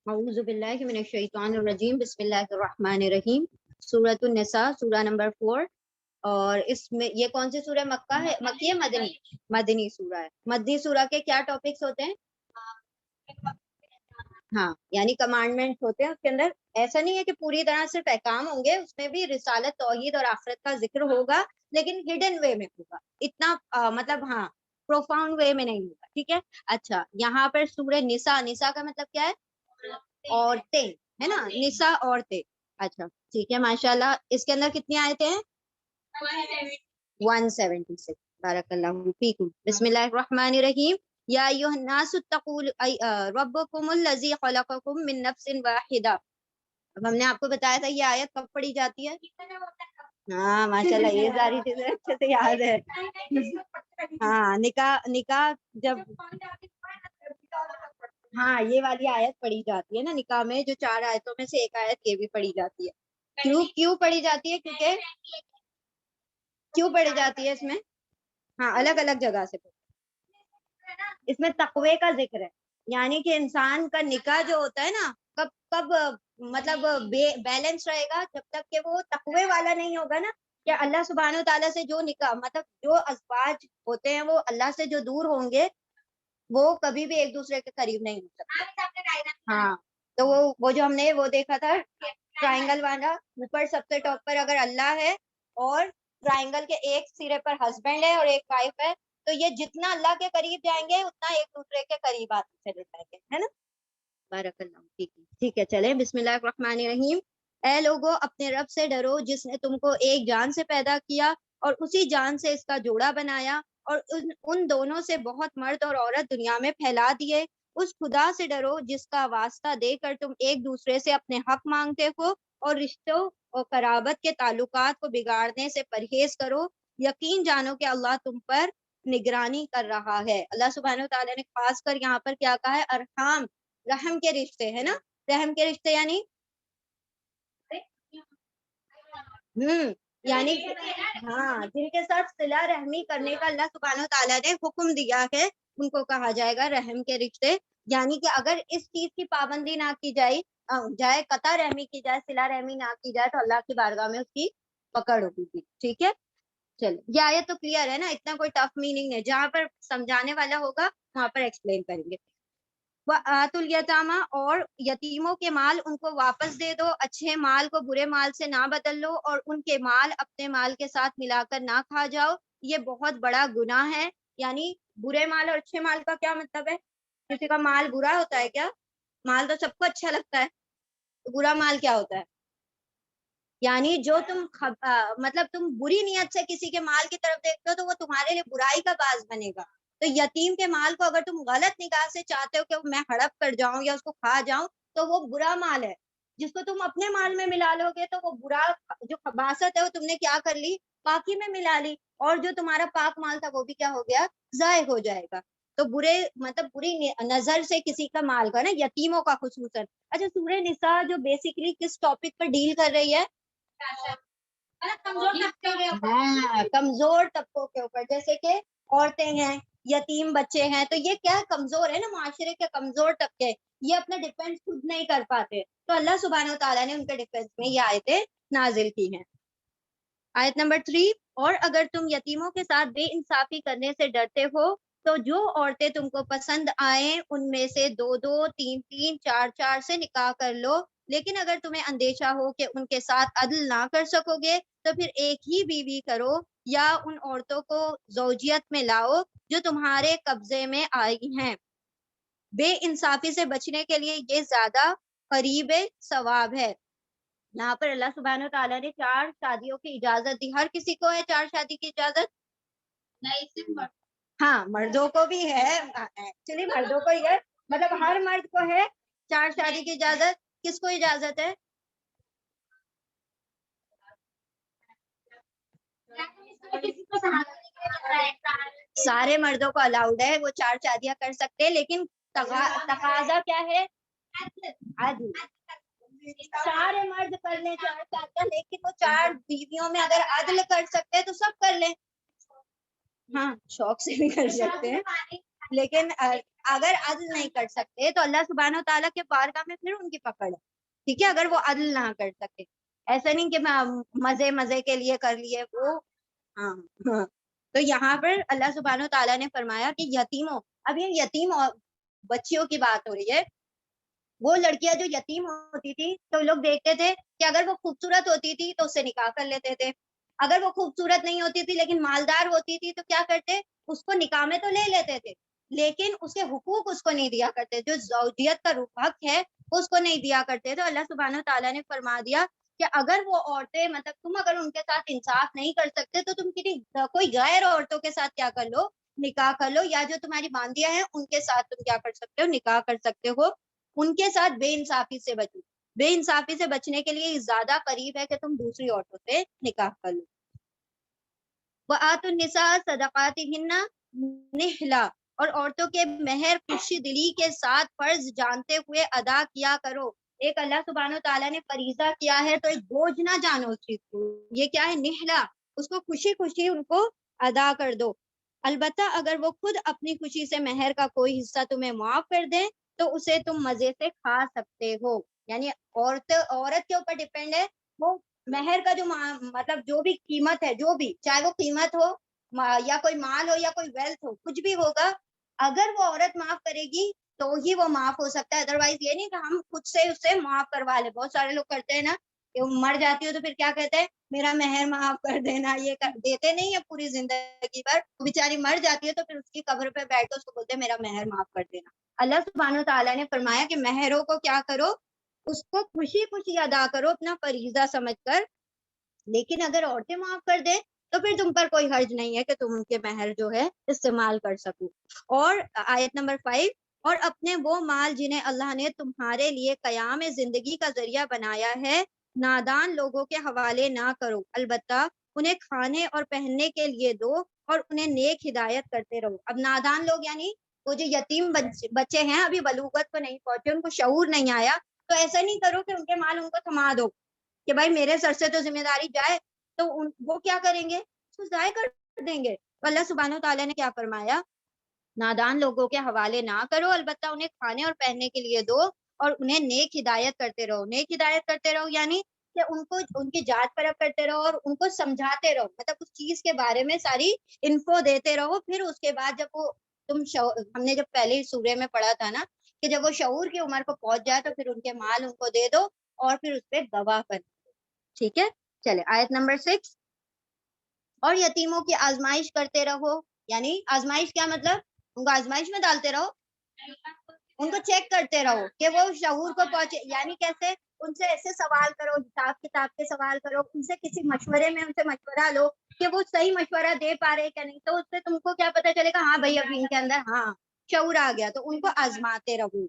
اعوذ باللہ من الشیطان الرجیم، بسم اللہ الرحمن الرحیم۔ سورۃ النساء، سورہ نمبر 4، اور اس میں یہ کون سی سورہ مکہ ہے، مکی ہے مدنی؟ مدنی سورہ ہے۔ مدنی سورہ کے کیا ٹاپکس ہوتے ہیں؟ ہاں، یعنی کمانڈمنٹ ہوتے ہیں اس کے اندر۔ ایسا نہیں ہے کہ پوری طرح صرف احکام ہوں گے، اس میں بھی رسالت، توحید اور آخرت کا ذکر ہوگا، لیکن ہڈن وے میں ہوگا، اتنا مطلب ہاں پروفاؤنڈ وے میں نہیں ہوگا، ٹھیک ہے۔ اچھا، یہاں پر سورہ نساء، نساء کا مطلب کیا ہے؟ عورتیں، ہے نا، نساء عورتیں۔ اچھا ٹھیک ہے، ماشاءاللہ۔ اس کے اندر کتنی آیتیں ہیں؟ 176۔ بارک اللہ فیکم۔ بسم اللہ الرحمن الرحیم۔ یا ایھا الناس اتقوا ربکم الذی خلقکم من نفس واحدہ۔ اب ہم نے آپ کو بتایا تھا یہ آیت کب پڑھی جاتی ہے؟ ہاں ماشاءاللہ، یہ ساری چیزیں اچھے سے یاد ہے۔ ہاں، نکاح جب، ہاں یہ والی آیت پڑھی جاتی ہے نا نکاح میں، جو 4 آیتوں میں سے ایک آیت یہ بھی پڑھی جاتی ہے۔ کیوں پڑھی جاتی ہے؟ کیونکہ کیوں پڑھی جاتی ہے اس میں؟ ہاں، الگ الگ جگہ سے اس میں تقوی کا ذکر ہے، یعنی کہ انسان کا نکاح جو ہوتا ہے نا، کب مطلب بیلنس رہے گا، جب تک کہ وہ تقوی والا نہیں ہوگا نا، کہ اللہ سبحانہ وتعالیٰ سے جو نکاح، مطلب جو ازواج ہوتے ہیں وہ اللہ سے جو دور ہوں گے، وہ کبھی بھی ایک دوسرے کے قریب نہیں ہو سکتے۔ ہاں، تو وہ جو ہم نے وہ دیکھا تھا ٹرائنگل والا، اوپر سب سے ٹاپ پر اگر اللہ ہے اور ٹرائنگل کے ایک سرے پر ہسبینڈ ہے اور ایک وائف ہے، تو یہ جتنا اللہ کے قریب جائیں گے اتنا ایک دوسرے کے قریب آتے چلے جائیں گے، ہے نا۔ بارک اللہ، ٹھیک ہے، چلیں بسم اللہ الرحمن الرحیم۔ اے لوگو، اپنے رب سے ڈرو جس نے تم کو ایک جان سے پیدا کیا اور اسی جان سے اس کا جوڑا بنایا، اور ان دونوں سے بہت مرد اور عورت دنیا میں پھیلا دیے۔ اس خدا سے ڈرو جس کا واسطہ دے کر تم ایک دوسرے سے اپنے حق مانگتے ہو، اور رشتوں اور قرابت کے تعلقات کو بگاڑنے سے پرہیز کرو۔ یقین جانو کہ اللہ تم پر نگرانی کر رہا ہے۔ اللہ سبحانہ وتعالیٰ نے خاص کر یہاں پر کیا کہا ہے؟ ارحام، رحم کے رشتے، ہے نا۔ رحم کے رشتے یعنی یعنی ہاں، جن کے ساتھ صلہ رحمی کرنے کا اللہ سبحانہ وتعالیٰ نے حکم دیا ہے، ان کو کہا جائے گا رحم کے رشتے۔ یعنی کہ اگر اس چیز کی پابندی نہ کی جائے، قطع رحمی کی جائے، صلہ رحمی نہ کی جائے، تو اللہ کی بارگاہ میں اس کی پکڑ ہوگی، ٹھیک ہے۔ چلو، یہ آیت تو کلیئر ہے نا، اتنا کوئی ٹف میننگ ہے، جہاں پر سمجھانے والا ہوگا وہاں پر ایکسپلین کریں گے۔ وَآتُوا الْيَتَامَىٰ، اور یتیموں کے مال ان کو واپس دے دو، اچھے مال کو برے مال سے نہ بدل لو، اور ان کے مال اپنے مال کے ساتھ ملا کر نہ کھا جاؤ، یہ بہت بڑا گناہ ہے۔ یعنی برے مال اور اچھے مال کا کیا مطلب ہے؟ کسی کا مال برا ہوتا ہے کیا؟ مال تو سب کو اچھا لگتا ہے، تو برا مال کیا ہوتا ہے؟ یعنی جو مطلب تم بری نیت سے کسی کے مال کی طرف دیکھتے ہو تو وہ تمہارے لیے برائی کا باعث بنے گا۔ تو یتیم کے مال کو اگر تم غلط نگاہ سے چاہتے ہو کہ میں ہڑپ کر جاؤں یا اس کو کھا جاؤں، تو وہ برا مال ہے۔ جس کو تم اپنے مال میں ملا لو گے تو وہ برا جو خباثت ہے وہ تم نے کیا کر لی؟ پاکی میں ملا لی، اور جو تمہارا پاک مال تھا وہ بھی کیا ہو گیا؟ ضائع ہو جائے گا۔ تو بری نظر سے کسی کا مال کا نا، یتیموں کا خصوصاً۔ اچھا، سورہ نساء جو بیسیکلی کس ٹاپک پر ڈیل کر رہی ہے؟ کمزور طبقوں کے اوپر، جیسے کہ عورتیں ہیں، یتیم بچے ہیں، تو یہ کیا کمزور ہے نا، معاشرے کے کمزور طبقے، یہ اپنے ڈیفینس خود نہیں کر پاتے، تو اللہ سبحانہ وتعالیٰ نے ان کے ڈیفینس میں یہ آیتیں نازل کی ہیں۔ آیت نمبر 3، اور اگر تم یتیموں کے ساتھ بے انصافی کرنے سے ڈرتے ہو تو جو عورتیں تم کو پسند آئیں ان میں سے 2 3 3 4 4 سے نکاح کر لو، لیکن اگر تمہیں اندیشہ ہو کہ ان کے ساتھ عدل نہ کر سکو گے تو پھر ایک ہی بیوی کرو، یا ان عورتوں کو زوجیت میں لاؤ جو تمہارے قبضے میں آئی ہیں۔ بے انصافی سے بچنے کے لیے یہ زیادہ قریب ثواب ہے۔ یہاں پر اللہ سبحانہ وتعالیٰ نے 4 شادیوں کی اجازت دی۔ ہر کسی کو ہے 4 شادی کی اجازت؟ نہیں، صرف ہاں، مردوں کو بھی ہے، ایکچولی مردوں کو ہی ہے، مطلب ہر مرد کو ہے 4 شادی کی اجازت۔ کس کو اجازت ہے؟ سارے مردوں کو الاؤڈ ہے، وہ 4 شادیاں کر سکتے، لیکن تقاضا کیا ہے؟ عدل۔ سارے مرد کر لیں 4 شادیاں، لیکن وہ 4 بیویوں میں اگر عدل کر سکتے تو سب کر لیں۔ ہاں، شوق سے بھی کر سکتے ہیں، لیکن اگر عدل نہیں کر سکتے تو اللہ سبحانہ تعالیٰ کے بارگاہ میں پھر ان کی پکڑ ہے، ٹھیک ہے، اگر وہ عدل نہ کر سکے. ایسا نہیں کہ میں مزے کے لیے کر لیے وہ. ہاں ہاں. تو یہاں پر اللہ سبحانہ تعالیٰ نے فرمایا کہ یتیموں، اب یہ یتیم بچیوں کی بات ہو رہی ہے. وہ لڑکیاں جو یتیم ہوتی تھی تو لوگ دیکھتے تھے کہ اگر وہ خوبصورت ہوتی تھی تو اس سے نکاح کر لیتے تھے، اگر وہ خوبصورت نہیں ہوتی تھی لیکن مالدار ہوتی تھی تو کیا کرتے، اس کو نکاح میں تو لے لیتے تھے لیکن اس کے حقوق اس کو نہیں دیا کرتے، جو زوجیت کا حق ہے اس کو نہیں دیا کرتے. تو اللہ سبحانہ تعالیٰ نے فرما دیا کہ اگر وہ عورتیں مطلب تم اگر ان کے ساتھ انصاف نہیں کر سکتے تو تم کوئی غیر عورتوں کے ساتھ کیا کر لو، نکاح کر لو، یا جو تمہاری باندیاں ہیں ان کے ساتھ تم کیا کر سکتے ہو، نکاح کر سکتے ہو. ان کے ساتھ بے انصافی سے بچو. بے انصافی سے بچنے کے لیے زیادہ قریب ہے کہ تم دوسری عورتوں سے نکاح کر لو. وَآتُوا النِّسَاءَ صَدَقَاتِهِنَّ نِحْلًا، اور عورتوں کے مہر خوشی دلی کے ساتھ فرض جانتے ہوئے ادا کیا کرو. ایک اللہ سبحانہ تعالیٰ نے فریضہ کیا ہے تو ایک بوجھ نہ جانو اس چیز کو. یہ کیا ہے، نحلا، اس کو خوشی خوشی ان کو ادا کر دو. البتہ اگر وہ خود اپنی خوشی سے مہر کا کوئی حصہ تمہیں معاف کر دیں تو اسے تم مزے سے کھا سکتے ہو. یعنی عورت کے اوپر ڈیپینڈ ہے وہ مہر کا جو مطلب جو بھی قیمت ہے، جو بھی چاہے وہ قیمت ہو یا کوئی مال ہو یا کوئی ویلتھ ہو، کچھ بھی ہوگا، اگر وہ عورت معاف کرے گی تو ہی وہ معاف ہو سکتا ہے. ادروائز یہ نہیں کہ ہم خود سے اسے معاف کروا لیں. بہت سارے لوگ کرتے ہیں نا کہ وہ مر جاتی ہو تو پھر کیا کہتے ہیں، میرا مہر معاف کر دینا. یہ دیتے نہیں ہے پوری زندگی پر، بیچاری مر جاتی ہے تو پھر اس کی قبر پہ بیٹھ کے اس کو بولتے ہیں میرا مہر معاف کر دینا. اللہ سبحانہ تعالیٰ نے فرمایا کہ مہروں کو کیا کرو، اس کو خوشی خوشی ادا کرو اپنا فریضہ سمجھ کر. لیکن اگر عورتیں معاف کر دیں تو پھر تم پر کوئی حرج نہیں ہے کہ تم ان کے مہر جو ہے استعمال کر سکو. اور آیت نمبر 5، اور اپنے وہ مال جنہیں اللہ نے تمہارے لیے قیام زندگی کا ذریعہ بنایا ہے نادان لوگوں کے حوالے نہ کرو، البتہ انہیں کھانے اور پہننے کے لیے دو اور انہیں نیک ہدایت کرتے رہو. اب نادان لوگ یعنی وہ جو یتیم بچے ہیں، ابھی بلوغت کو نہیں پہنچے، ان کو شعور نہیں آیا، تو ایسا نہیں کرو کہ ان کے مال ان کو تھما دو کہ بھائی میرے سر سے تو ذمہ داری جائے، تو وہ کیا کریں گے، اس کو ضائع کر دیں گے. تو اللہ سبحانہ تعالیٰ نے کیا فرمایا، نادان لوگوں کے حوالے نہ کرو، البتہ انہیں کھانے اور پہننے کے لیے دو اور انہیں نیک ہدایت کرتے رہو. نیک ہدایت کرتے رہو یعنی کہ ان کو ان کی جانچ پرکھ کرتے رہو اور ان کو سمجھاتے رہو، مطلب اس چیز کے بارے میں ساری انفو دیتے رہو. پھر اس کے بعد جب وہ ہم نے جب پہلے سورے میں پڑھا تھا نا کہ جب وہ شعور کی عمر کو پہنچ جائے تو پھر ان کے مال ان کو دے دو اور پھر اس پہ گواہ بن. ٹھیک ہے، چلے آیت نمبر 6، اور یتیموں کی آزمائش کرتے رہو. یعنی آزمائش کیا مطلب، ان کو آزمائش میں ڈالتے رہو، ان کو چیک کرتے رہو کہ وہ شعور کو پہنچے. یعنی کیسے، ان سے ایسے سوال کرو، حساب کتاب کے سوال کرو، ان سے کسی مشورے میں ان سے مشورہ لو کہ وہ صحیح مشورہ دے پا رہے کہ نہیں، تو اس سے تم کو کیا پتا چلے گا، ہاں بھائی ابھی ان کے اندر ہاں شعور آ گیا. تو ان کو آزماتے رہو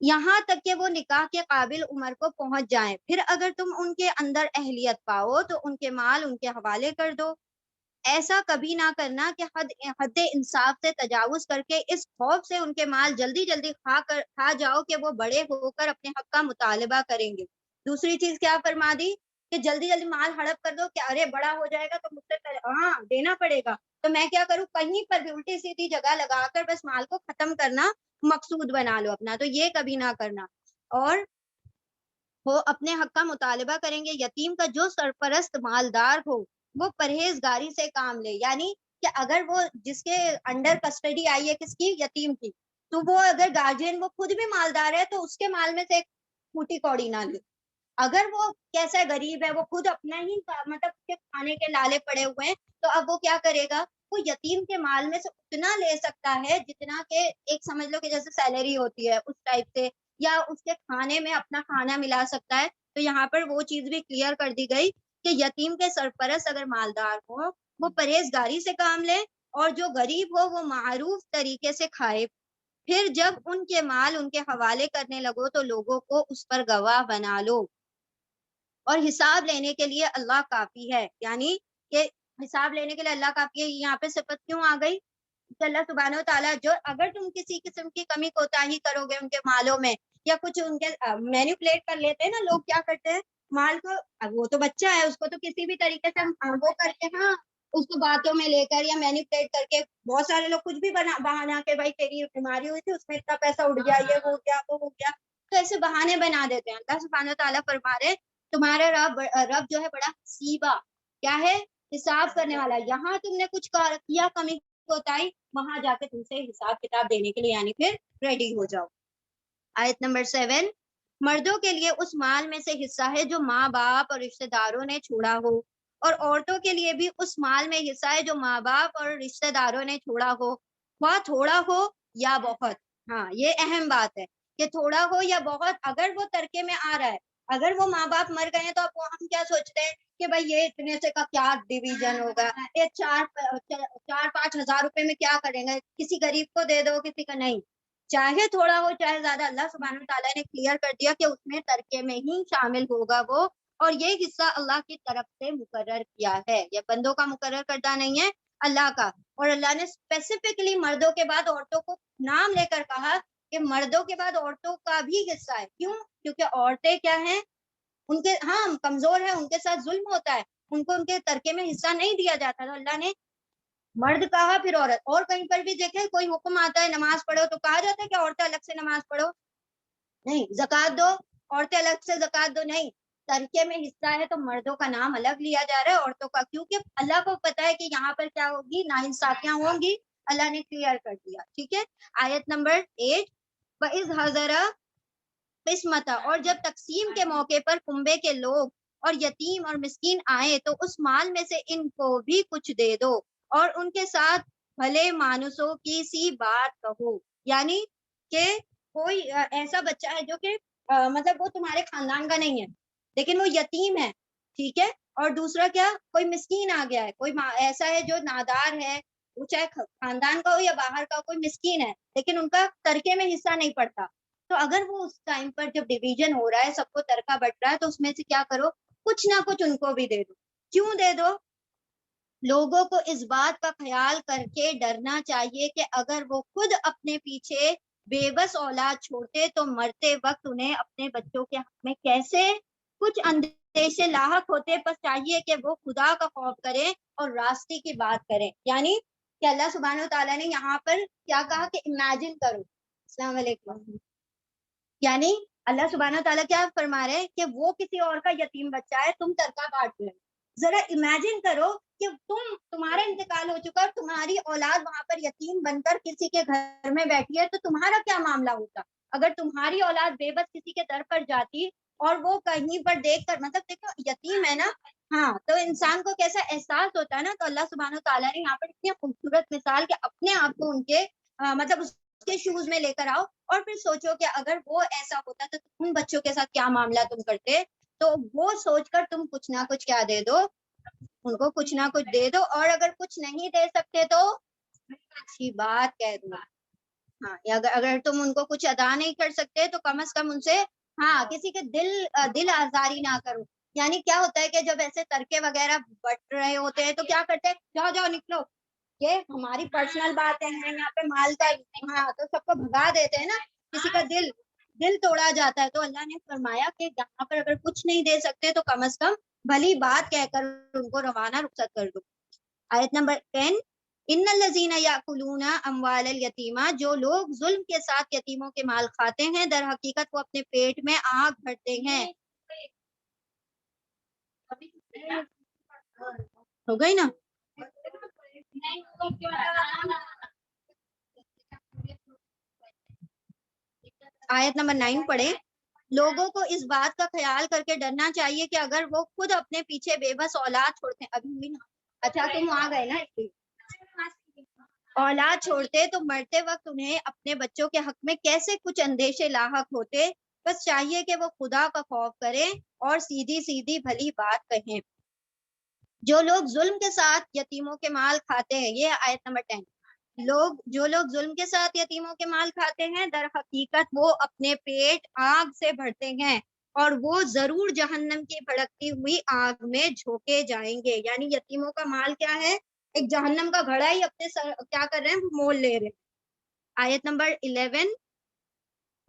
یہاں تک کہ وہ نکاح کے قابل عمر کو پہنچ جائیں. پھر اگر تم ان کے اندر اہلیت پاؤ تو ان کے مال ان کے حوالے کر دو. ایسا کبھی نہ کرنا کہ حد انصاف سے تجاوز کر کے اس خوف سے ان کے مال جلدی جلدی کھا جاؤ کہ وہ بڑے ہو کر اپنے حق کا مطالبہ کریں گے. دوسری چیز کیا فرما دی کہ جلدی جلدی مال ہڑپ کر دو کہ ارے بڑا ہو جائے گا تو مجھ سے ہاں دینا پڑے گا، تو میں کیا کروں، کہیں پر بھی الٹی سیدھی جگہ لگا کر بس مال کو ختم کرنا مقصود بنا لو اپنا. تو یہ کبھی نہ کرنا. اور وہ اپنے حق کا مطالبہ کریں گے. یتیم کا جو سرپرست مالدار ہو وہ پرہیزگاری سے کام لے. یعنی کہ اگر وہ جس کے انڈر کسٹڈی آئی ہے کس کی، یتیم کی، تو وہ اگر گارجین وہ خود بھی مالدار ہے تو اس کے مال میں سے ایک پھوٹی کوڑی نہ لے. اگر وہ کیسا غریب ہے، وہ خود اپنا ہی مطلب کے کھانے کے لالے پڑے ہوئے ہیں، تو اب وہ کیا کرے گا، وہ یتیم کے مال میں سے اتنا لے سکتا ہے جتنا کہ ایک سمجھ لو کہ جیسے سیلری ہوتی ہے اس ٹائپ سے، یا اس کے کھانے میں اپنا کھانا ملا سکتا ہے. تو یہاں پر وہ چیز بھی کلیئر کر دی گئی کہ یتیم کے سرپرست اگر مالدار ہو وہ پرہیزگاری سے کام لے اور جو غریب ہو وہ معروف طریقے سے کھائے. پھر جب ان کے مال ان کے حوالے کرنے لگو تو لوگوں کو اس پر گواہ بنا لو اور حساب لینے کے لیے اللہ کافی ہے. یعنی کہ حساب لینے کے لیے اللہ کافی ہے. یہاں پہ صفت کیوں آ گئی کہ اللہ سبحانہ وتعالیٰ جو اگر تم کسی قسم کی کمی کوتاہی کرو گے ان کے مالوں میں یا کچھ ان کے مینیپولیٹ کر لیتے ہیں نا لوگ، کیا کرتے ہیں مال کو، وہ تو بچہ ہے اس کو تو کسی بھی طریقے سے وہ کر کے ہاں اس کو باتوں میں لے کر یا مینیپولیٹ کر کے بہت سارے لوگ کچھ بھی بہانا کہ بھائی تیری بیماری ہوئی تھی اس میں اتنا پیسہ اڑ گیا, یہ ہو گیا وہ ہو گیا, تو ایسے بہانے بنا دیتے ہیں. اللہ سبحانہ تعالیٰ فرما رہے تمہارا رب جو ہے بڑا حسیبہ, کیا ہے, حساب کرنے والا. یہاں تم نے کچھ کیا کمی کوتاہی, وہاں جا کے تم سے حساب کتاب دینے کے لیے یعنی پھر ریڈی ہو جاؤ. آیت نمبر 7, مردوں کے لیے اس مال میں سے حصہ ہے جو ماں باپ اور رشتہ داروں نے چھوڑا ہو, اور عورتوں کے لیے بھی اس مال میں حصہ ہے جو ماں باپ اور رشتہ داروں نے چھوڑا ہو, وہ تھوڑا ہو یا بہت. ہاں یہ اہم بات ہے کہ تھوڑا ہو یا بہت, اگر وہ ترکے میں آ رہا ہے, اگر وہ ماں باپ مر گئے ہیں تو ہم کیا سوچتے ہیں کہ بھائی یہ اتنے سے کا کیا ڈویژن ہوگا, یہ 4-5 ہزار روپے میں کیا کریں گے, کسی غریب کو دے دو, کسی کا نہیں. چاہے تھوڑا ہو چاہے زیادہ, اللہ سبحانہ تعالیٰ نے کلیئر کر دیا کہ اس میں ترکے میں ہی شامل ہوگا وہ, اور یہ حصہ اللہ کی طرف سے مقرر کیا ہے, یہ بندوں کا مقرر کردہ نہیں ہے, اللہ کا. اور اللہ نے اسپیسیفکلی مردوں کے بعد عورتوں کو نام لے کر کہا کہ مردوں کے بعد عورتوں کا بھی حصہ ہے. کیوں؟ کیونکہ عورتیں کیا ہیں, ان کے ہاں کمزور ہے, ان کے ساتھ ظلم ہوتا ہے, ان کو ان کے ترکے میں حصہ نہیں دیا جاتا. تو اللہ نے مرد کہا پھر عورت. اور کہیں پر بھی دیکھیں کوئی حکم آتا ہے نماز پڑھو تو کہا جاتا ہے کہ عورتیں الگ سے نماز پڑھو, نہیں. زکات دو, عورتیں الگ سے زکات دو, نہیں. ترکے میں حصہ ہے تو مردوں کا نام الگ لیا جا رہا ہے, عورتوں کا, کیونکہ اللہ کو پتا ہے کہ یہاں پر کیا ہوگی, ناانصافیاں ہوں گی. اللہ نے کلیئر کر دیا. ٹھیک ہے. آیت نمبر 8, وَإِذْ حَضَرَ قسمت, اور جب تقسیم کے موقع پر کنبے کے لوگ اور یتیم اور مسکین آئے تو اس مال میں سے ان کو بھی کچھ دے دو, اور ان کے ساتھ بھلے مانسوں کی سی بات کہو. یعنی کہ کوئی ایسا بچہ ہے جو کہ مطلب وہ تمہارے خاندان کا نہیں ہے لیکن وہ یتیم ہے, ٹھیک ہے, اور دوسرا کیا, کوئی مسکین آ گیا ہے, کوئی ایسا ہے جو نادار ہے, وہ چاہے خاندان کا ہو یا باہر کا, کوئی مسکین ہے لیکن ان کا ترکے میں حصہ نہیں پڑتا. تو اگر وہ اس ٹائم پر جب ڈویژن ہو رہا ہے, سب کو ترکہ بٹ رہا ہے, تو اس میں سے کیا کرو, کچھ نہ کچھ ان کو بھی دے دو. کیوں دے دو؟ لوگوں کو اس بات کا خیال کر کے ڈرنا چاہیے کہ اگر وہ خود اپنے پیچھے بے بس اولاد چھوڑتے تو مرتے وقت انہیں اپنے بچوں کے حق میں کیسے کچھ اندیشے لاحق ہوتے. بس چاہیے کہ وہ خدا کا خوف کریں اور راستے کی بات کریں. یعنی کہ اللہ سبحانہ تعالیٰ نے یہاں پر کیا کہا کہ امیجن کرو. السلام علیکم. یعنی اللہ سبحانہ تعالیٰ کیا فرما رہے ہیں کہ وہ کسی اور کا یتیم بچہ ہے, تم ترکہ بانٹ رہے ہیں. ذرا امیجن کرو کہ تمہارا انتقال ہو چکا اور تمہاری اولاد وہاں پر یتیم بن کر کسی کے گھر میں بیٹھی ہے, تو تمہارا کیا معاملہ ہوتا اگر تمہاری اولاد بے بس کسی کے در پر جاتی اور وہ کہیں پر دیکھ کر, مطلب دیکھو یتیم ہے نا, ہاں, تو انسان کو کیسا احساس ہوتا ہے نا. تو اللہ سبحانہ تعالیٰ نے یہاں پر اتنی خوبصورت مثال کہ اپنے آپ کو ان کے مطلب اس کے شوز میں لے کر آؤ, اور پھر سوچو کہ اگر وہ ایسا ہوتا تو ان بچوں کے ساتھ کیا معاملہ تم کرتے. تو وہ سوچ کر تم کچھ نہ کچھ کیا دے دو, ان کو کچھ نہ کچھ دے دو. اور اگر کچھ نہیں دے سکتے تو اچھی بات کہہ دو. ہاں, اگر تم ان کو کچھ ادا نہیں کر سکتے تو کم از کم ان سے ہاں کسی کے دل آزاری نہ کرو. یعنی کیا ہوتا ہے کہ جب ایسے ترکے وغیرہ بٹ رہے ہوتے ہیں تو کیا کرتے ہیں, جاؤ جاؤ نکلو, یہ ہماری پرسنل باتیں ہیں یہاں پہ مال کا, ہاں, تو سب کو بھگا دیتے ہیں نا, کسی کا دل توڑا جاتا ہے. تو اللہ نے فرمایا کہ یہاں پر اگر کچھ نہیں دے سکتے تو کم از کم بھلی بات کہہ کر ان کو روانہ رخصت کر دو. آیت نمبر 10, ان الذین یاکلون اموال الیتیمہ, جو لوگ ظلم کے ساتھ یتیموں کے مال کھاتے ہیں در حقیقت وہ اپنے پیٹ میں آگ بھرتے ہیں. ہو گئی نا. آیت نمبر 9 پڑھے. لوگوں کو اس بات کا خیال کر کے ڈرنا چاہیے کہ اگر وہ خود اپنے پیچھے بے بس اولاد چھوڑتے ہیں, ابھی بھی اچھا تم آ گئے نا, اولاد چھوڑتے تو مرتے وقت انہیں اپنے بچوں کے حق میں کیسے کچھ اندیشے لاحق ہوتے. بس چاہیے کہ وہ خدا کا خوف کریں اور سیدھی سیدھی بھلی بات کہیں. جو لوگ ظلم کے ساتھ یتیموں کے مال کھاتے ہیں, یہ آیت نمبر 10, جو لوگ ظلم کے ساتھ یتیموں کے مال کھاتے ہیں در حقیقت وہ اپنے پیٹ آگ سے بھرتے ہیں اور وہ ضرور جہنم کی بھڑکتی ہوئی آگ میں جھونکے جائیں گے. یعنی یتیموں کا مال کیا ہے, ایک جہنم کا گھڑا ہی اپنے سر کیا کر رہے ہیں, مول لے رہے ہیں. آیت نمبر 11,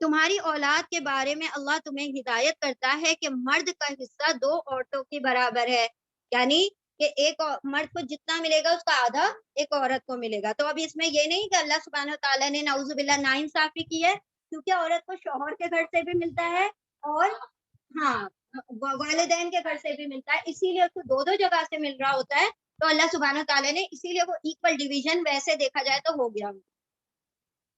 تمہاری اولاد کے بارے میں اللہ تمہیں ہدایت کرتا ہے کہ مرد کا حصہ 2 عورتوں کے برابر ہے. یعنی کہ ایک مرد کو جتنا ملے گا اس کا آدھا ایک عورت کو ملے گا. تو اب اس میں یہ نہیں کہ اللہ سبحانہ تعالیٰ نے نعوذ باللہ ناانصافی کی ہے, کیونکہ عورت کو شوہر کے گھر سے بھی ملتا ہے اور ہاں والدین کے گھر سے بھی ملتا ہے, اسی لیے اس کو دو جگہ سے مل رہا ہوتا ہے. تو اللہ سبحانہ تعالیٰ نے اسی لیے وہ ایکول ڈیویژن ویسے دیکھا جائے تو ہو گیا.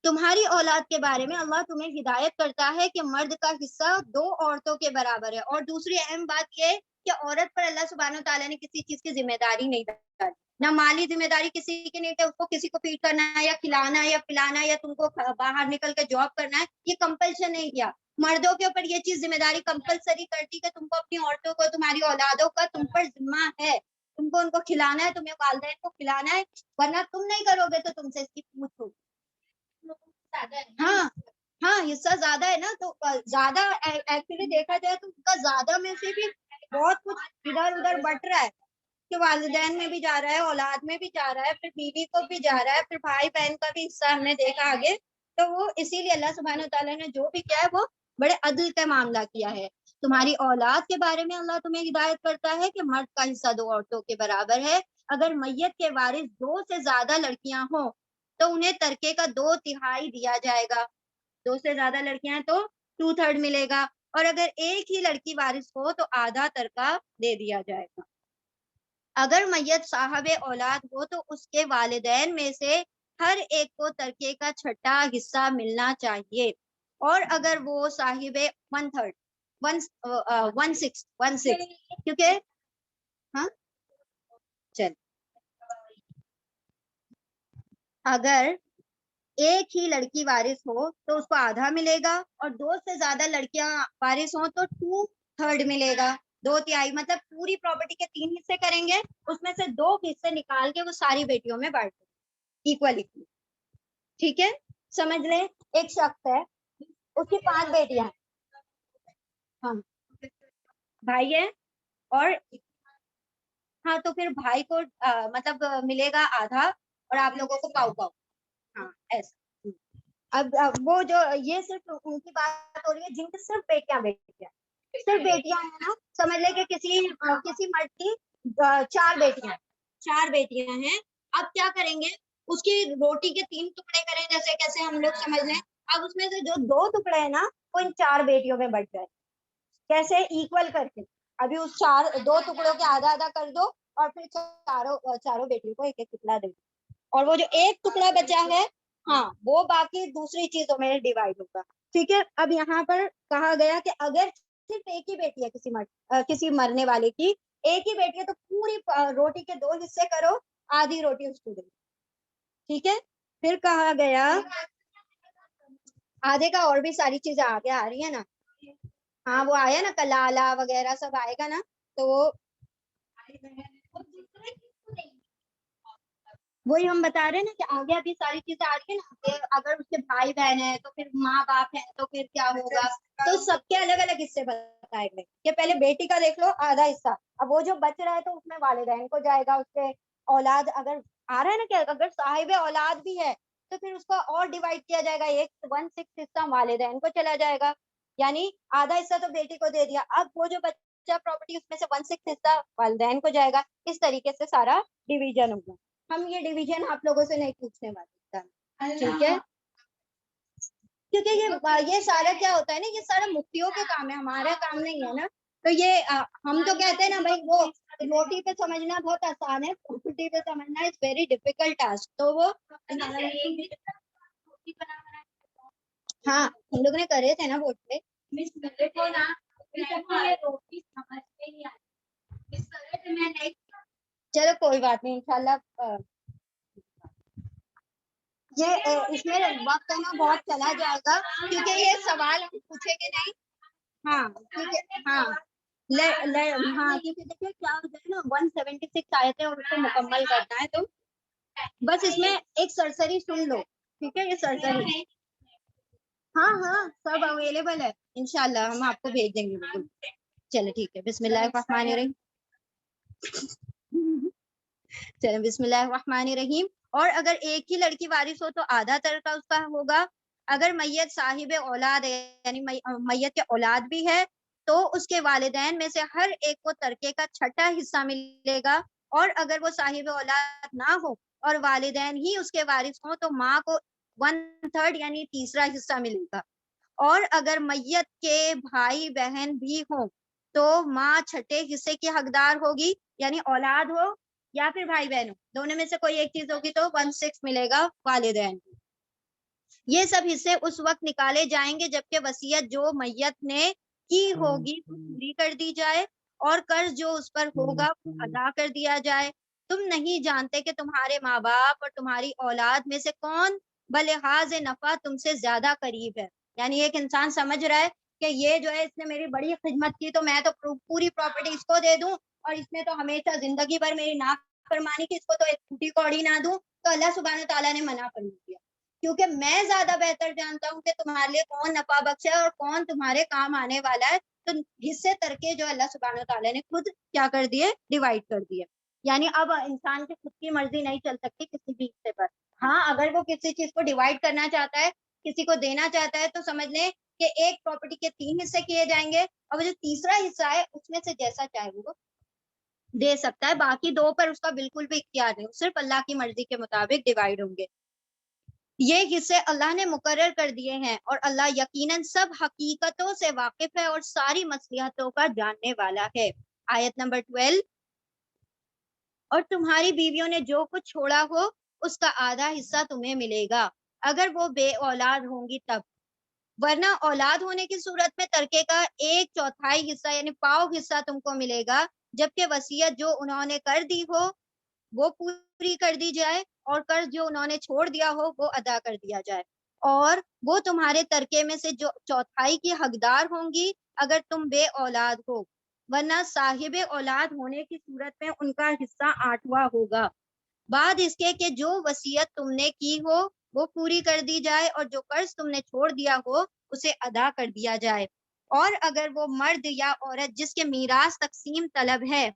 تمہاری اولاد کے بارے میں اللہ تمہیں ہدایت کرتا ہے کہ مرد کا حصہ 2 عورتوں کے برابر ہے. اور دوسری اہم بات یہ کہ عورت پر اللہ سبحانہ تعالیٰ نے کسی چیز کی ذمہ داری نہیں ڈالی, نہ مالی ذمہ داری کسی کی نہیں ہے, اس کو کسی کو فیڈ کرنا ہے یا کھلانا ہے یا پلانا ہے یا تم کو باہر نکل کے جاب کرنا ہے, یہ کمپلشن نہیں کیا. مردوں کے اوپر یہ چیز ذمہ داری کمپلسری کرتی کہ تم کو اپنی عورتوں کو, تمہاری اولادوں کا تم پر ذمہ ہے, تم کو ان کو کھلانا ہے, تمہیں والدین کو کھلانا ہے, ورنہ تم نہیں کرو گے تو تم سے اس کی پوچھ ہوگی. ہاں ہاں حصہ زیادہ ہے نا, تو زیادہ ایکچولی دیکھا جائے تو ان کا زیادہ میں سے بھی بہت کچھ ادھر ادھر بٹ رہا ہے, کہ والدین میں بھی جا رہا ہے, اولاد میں بھی جا رہا ہے, پھر بیوی کو بھی جا رہا ہے, پھر بھائی بہن کا بھی حصہ ہم نے دیکھا آگے. تو وہ اسی لیے اللہ سبحانہ تعالیٰ نے جو بھی کیا ہے وہ بڑے عدل کا معاملہ کیا ہے. تمہاری اولاد کے بارے میں اللہ تمہیں ہدایت کرتا ہے کہ مرد کا حصہ 2 عورتوں کے برابر ہے. اگر میت کے وارث 2 سے زیادہ لڑکیاں ہوں تو انہیں ترکے کا 2/3 دیا جائے گا. 2 سے زیادہ لڑکیاں ہیں تو 2/3 ملے گا, اور اگر ایک ہی لڑکی وارث ہو تو آدھا ترکہ دے دیا جائے گا. اگر میت صاحب اولاد ہو تو اس کے والدین میں سے ہر ایک کو ترکے کا 6واں حصہ ملنا چاہیے, اور اگر وہ صاحب 1/3 1/6 کیونکہ ہاں چل اگر ایک ہی لڑکی وارث ہو تو اس کو آدھا ملے گا, اور 2 سے زیادہ لڑکیاں وارث ہوں تو 2/3 ملے گا, 2/3. مطلب پوری پراپرٹی کے 3 حصے کریں گے, اس میں سے 2 حصے نکال کے وہ ساری بیٹیوں میں بانٹ دیں ایکولی. ٹھیک ہے, سمجھ لیں ایک شخص ہے, اس کی 5 بیٹیاں ہیں, ہاں بھائی ہے, اور ہاں تو پھر بھائی کو مطلب ملے گا آدھا اور آپ لوگوں کو پاؤ پاؤ. ہاں ایسا. اب وہ جو یہ صرف ان کی بات ہو رہی ہے جن کی صرف بیٹیاں صرف بیٹیاں ہیں نا, سمجھ لے کہ کسی مرد کی 4 بیٹیاں ہیں. اب کیا کریں گے, اس کی روٹی کے 3 ٹکڑے کریں, جیسے کیسے ہم لوگ سمجھ لیں. اب اس میں سے جو 2 ٹکڑے ہیں نا وہ ان 4 بیٹیوں میں بٹ جائے, کیسے ایکول کر کے. ابھی اس 2 ٹکڑوں کے آدھا آدھا کر دو, اور پھر چاروں بیٹیوں کو ایک ایک ٹکڑا دے دو, اور وہ جو ایک ٹکڑا بچا ہے ہاں وہ باقی دوسری چیزوں میں ڈیوائڈ ہوگا. ٹھیک ہے, اب یہاں پر کہا گیا کہ اگر صرف ایک ہی بیٹی ہے کسی مرنے والے کی, ایک ہی بیٹی ہے تو پوری روٹی کے 2 حصے کرو, آدھی روٹی اس کو دو. ٹھیک ہے, پھر کہا گیا آدھے کا اور بھی ساری چیزیں آگے آ رہی ہے نا, ہاں وہ آیا نا کلالا وغیرہ سب آئے گا نا, تو وہ وہی ہم بتا رہے ہیں نا کہ آگے ابھی ساری چیزیں آ رہی ہے نا, کہ اگر اس کے بھائی بہن ہیں تو پھر ماں باپ ہیں تو پھر کیا ہوگا, تو سب کے الگ الگ حصے بتائے گئے کہ پہلے بیٹی کا دیکھ لو آدھا حصہ, اب وہ جو بچ رہا ہے تو اس میں والدین کو جائے گا, اس کے اولاد اگر آ رہا ہے نا کہ اگر صاحب اولاد بھی ہے تو پھر اس کو اور ڈیوائڈ کیا جائے گا, 1/6 حصہ والدین کو چلا جائے گا, یعنی آدھا حصہ تو بیٹی کو دے دیا. اب وہ جو بچہ پراپرٹی اس میں سے 1/6 حصہ والدین کو جائے گا. اس طریقے سے سارا ڈیویژن ہوگا. ہم یہ ڈیویژن آپ لوگوں سے نہیں پوچھنے والے, ٹھیک ہے, کیونکہ یہ سارا کیا ہوتا ہے نا, یہ سارا مفتیوں کے کام ہے, ہمارا کام نہیں ہے نا. تو یہ ہم تو کہتے ہیں نا بھائی وہ روٹی پہ سمجھنا بہت آسان ہے, روٹی پہ سمجھنا از ویری ڈیفیکلٹ ٹاسک. تو وہ ہاں ہم لوگ نے کرے تھے نا ووٹ پہ, چلو کوئی بات نہیں, انشاءاللہ یہ اس میں وقت ہے نا بہت چلا جائے گا, کیونکہ یہ سوال ہم پوچھیں گے نہیں. ہاں ہاں ہاں کیونکہ دیکھیے کیا ہوتا ہے نا 176 آئے تھے اور اس کو مکمل کرنا ہے, تو بس اس میں ایک سرسری سن لو, ٹھیک ہے, یہ سرسری ہاں ہاں سب اویلیبل ہے, انشاءاللہ ہم آپ کو بھیج دیں گے بالکل. چلو ٹھیک ہے, بسم اللہ الرحمن الرحیم. چلو بسم اللہ الرحمن الرحیم. اور اگر ایک ہی لڑکی وارث ہو تو آدھا ترکہ اس کا ہوگا. اگر میت صاحب اولاد ہے یعنی میت کے اولاد بھی ہے تو اس کے والدین میں سے ہر ایک کو ترکے کا 6واں حصہ ملے گا. اور اگر وہ صاحب اولاد نہ ہو اور والدین ہی اس کے وارث ہوں تو ماں کو 1/3 یعنی تیسرا حصہ ملے گا. اور اگر میت کے بھائی بہن بھی ہوں تو ماں چھٹے حصے کی حقدار ہوگی، یعنی اولاد ہو یا پھر بھائی بہن ہو، دونوں میں سے کوئی ایک چیز ہوگی تو 1/6 ملے گا والدین کو. یہ سب حصے اس وقت نکالے جائیں گے جبکہ وصیت جو میت نے کی ہوگی وہ پوری کر دی جائے اور قرض جو اس پر ہوگا وہ ادا کر دیا جائے. تم نہیں جانتے کہ تمہارے ماں باپ اور تمہاری اولاد میں سے کون بلحاظ نفع تم سے زیادہ قریب ہے. یعنی ایک انسان سمجھ رہا ہے کہ یہ جو ہے اس نے میری بڑی خدمت کی تو میں تو پوری پراپرٹی اس کو دے دوں، اور اس نے تو ہمیشہ زندگی بھر میری نافرمانی کی، اس کو تو ایک ٹوٹی کوڑی نہ دوں. تو اللہ سبحانہ تعالیٰ نے منع فرما دیا، کیونکہ میں زیادہ بہتر جانتا ہوں کہ تمہارے لیے کون نفع بخش ہے اور کون تمہارے کام آنے والا ہے. تو حصے ترکے جو اللہ سبحانہ تعالیٰ نے خود کیا کر دیے، ڈیوائڈ کر دیے. یعنی اب انسان کی خود کی مرضی نہیں چل سکتی کسی بھی حصے پر. ہاں اگر وہ کسی چیز کو ڈیوائڈ کرنا چاہتا ہے، کسی کو دینا چاہتا ہے، تو سمجھ لیں کہ ایک پراپرٹی کے 3 حصے کیے جائیں گے اور وہ جو تیسرا حصہ ہے اس میں سے جیسا چاہے وہ دے سکتا ہے. باقی 2 پر اس کا بالکل بھی اختیار نہیں، صرف اللہ کی مرضی کے مطابق ڈیوائڈ ہوں گے. یہ حصے اللہ نے مقرر کر دیے ہیں اور اللہ یقیناً سب حقیقتوں سے واقف ہے اور ساری مصلحتوں کا جاننے والا ہے. آیت نمبر 12. اور تمہاری بیویوں نے جو کچھ چھوڑا ہو اس کا آدھا حصہ تمہیں ملے گا اگر وہ بے اولاد ہوں گی تب، ورنہ اولاد ہونے کی صورت میں ترکے کا 1/4 حصہ یعنی پاؤ حصہ تم کو ملے گا، جبکہ وصیت جو انہوں نے کر دی ہو وہ پوری کر دی جائے اور قرض جو انہوں نے چھوڑ دیا ہو وہ ادا کر دیا جائے. اور وہ تمہارے ترکے میں سے جو 1/4 کی حقدار ہوں گی اگر تم بے اولاد ہو، ورنہ صاحب اولاد ہونے کی صورت میں ان کا حصہ 8واں ہوگا، بعد اس کے کہ جو وصیت تم نے کی ہو وہ پوری کر دی جائے اور جو قرض تم نے چھوڑ دیا ہو اسے ادا کر دیا جائے. اور اگر وہ مرد یا عورت جس کے میراث تقسیم طلب ہے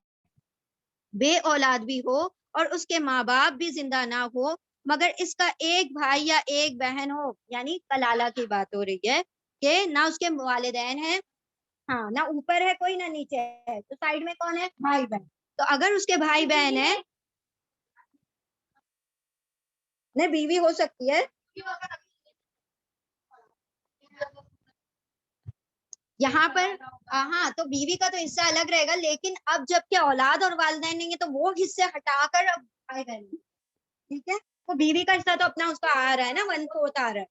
بے اولاد بھی ہو اور اس کے ماں باپ بھی زندہ نہ ہو مگر اس کا ایک بھائی یا ایک بہن ہو، یعنی کلالہ کی بات ہو رہی ہے کہ نہ اس کے والدین ہیں، ہاں نہ اوپر ہے کوئی نہ نیچے ہے، تو سائیڈ میں کون ہے، بھائی بہن. تو اگر اس کے بھائی بہن ہیں، نہیں بیوی ہو سکتی ہے، یہاں پر ہاں تو بیوی کا تو حصہ الگ رہے گا، لیکن اب جب کہ اولاد اور والدین نہیں ہے تو وہ حصے ہٹا کر اب بھائی بہن، ٹھیک ہے. تو بیوی کا حصہ تو اپنا اس کا آ رہا ہے نا، 1/4 آ رہا ہے.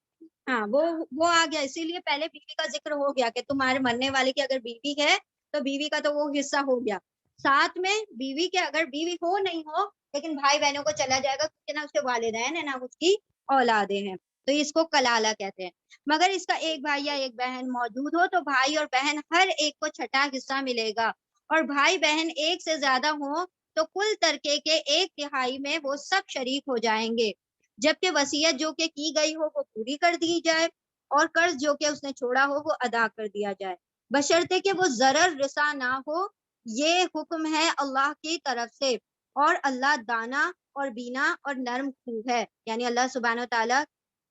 ہاں وہ آ گیا، اسی لیے پہلے بیوی کا ذکر ہو گیا کہ تمہارے مرنے والے کی اگر بیوی ہے تو بیوی کا تو وہ حصہ ہو گیا. ساتھ میں بیوی کے اگر بیوی ہو نہیں ہو لیکن بھائی بہنوں کو چلا جائے گا کیونکہ نہ اس کے والدین ہیں نہ اس کی اولادیں ہیں، تو اس کو کلالہ کہتے ہیں. مگر اس کا ایک بھائی یا ایک بہن موجود ہو تو بھائی اور بہن ہر ایک کو چھٹا حصہ ملے گا، اور بھائی بہن ایک سے زیادہ ہوں تو کل ترکے کے 1/3 میں وہ سب شریک ہو جائیں گے، جبکہ وصیت جو کہ کی گئی ہو وہ پوری کر دی جائے اور قرض جو کہ اس نے چھوڑا ہو وہ ادا کر دیا جائے، بشرطے کہ وہ ضرر رسا نہ ہو. یہ حکم ہے اللہ کی طرف سے اور اللہ دانا اور بینا اور نرم خو ہے، یعنی اللہ سبحانہ و تعالیٰ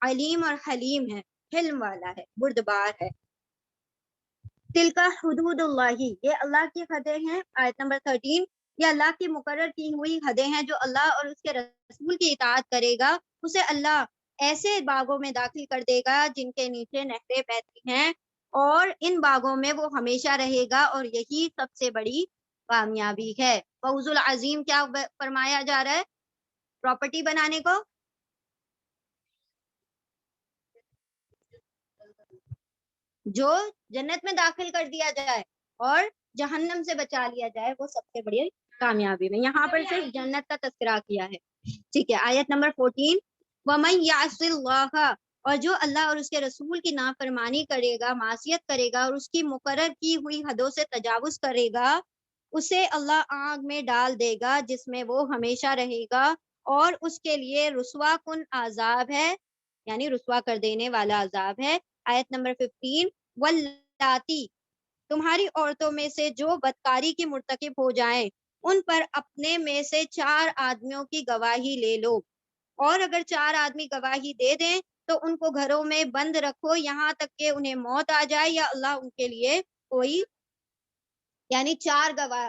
علیم اور حلیم ہے، حلم والا ہے، بردبار ہے. تلکا حدود اللہ، یہ اللہ کی حدیں ہیں. آیت نمبر 13. یہ اللہ کی مقرر کی ہوئی حدیں ہیں، جو اللہ اور اس کے رسول کی اطاعت کرے گا اسے اللہ ایسے باغوں میں داخل کر دے گا جن کے نیچے نہریں بہتی ہیں اور ان باغوں میں وہ ہمیشہ رہے گا، اور یہی سب سے بڑی کامیابی ہے. فوز العظیم کیا فرمایا جا رہا ہے پراپرٹی بنانے کو؟ جو جنت میں داخل کر دیا جائے اور جہنم سے بچا لیا جائے وہ سب سے بڑی کامیابی میں. یہاں پر صرف جنت کا تذکرہ کیا ہے، ٹھیک ہے. آیت نمبر 14. وَمَن يَعْصِ اللَّهَ، اور جو اللہ اور اس کے رسول کی نافرمانی کرے گا، معصیت کرے گا اور اس کی مقرر کی ہوئی حدوں سے تجاوز کرے گا، اسے اللہ آگ میں ڈال دے گا جس میں وہ ہمیشہ رہے گا اور اس کے لیے رسوا کن عذاب ہے، یعنی رسوا کر دینے والا عذاب ہے. آیت نمبر 15. واللاتی، تمہاری عورتوں میں سے جو بدکاری کی مرتکب ہو جائیں ان پر اپنے میں سے 4 آدمیوں کی گواہی لے لو، اور اگر 4 آدمی گواہی دے دیں تو ان کو گھروں میں بند رکھو یہاں تک کہ انہیں موت آ جائے یا اللہ ان کے لیے کوئی، یعنی 4 گواہ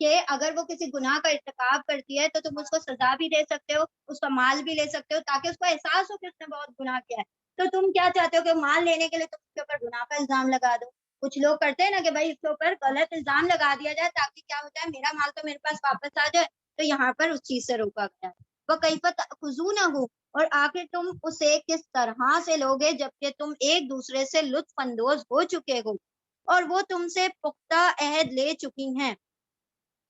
کہ اگر وہ کسی گناہ کا ارتکاب کرتی ہے تو تم اس کو سزا بھی دے سکتے ہو, اس کا مال بھی لے سکتے ہو, تاکہ اس کو احساس ہو کہ اس نے بہت گناہ کیا ہے. تو تم کیا چاہتے ہو کہ مال لینے کے لیے تم اس کے اوپر گناہ کا الزام لگا دو. کچھ لوگ کرتے ہیں نا کہ بھائی اس کے اوپر غلط الزام لگا دیا جائے تاکہ کیا ہوتا ہے, میرا مال تو میرے پاس واپس آ جائے. تو یہاں پر اس چیز سے روکا گیا ہے. وہ کئی پر خزونہ ہو, اور آخر تم اسے کس طرح سے لوگے جبکہ تم ایک دوسرے سے لطف اندوز ہو چکے ہو اور وہ تم سے پختہ عہد لے چکی ہیں.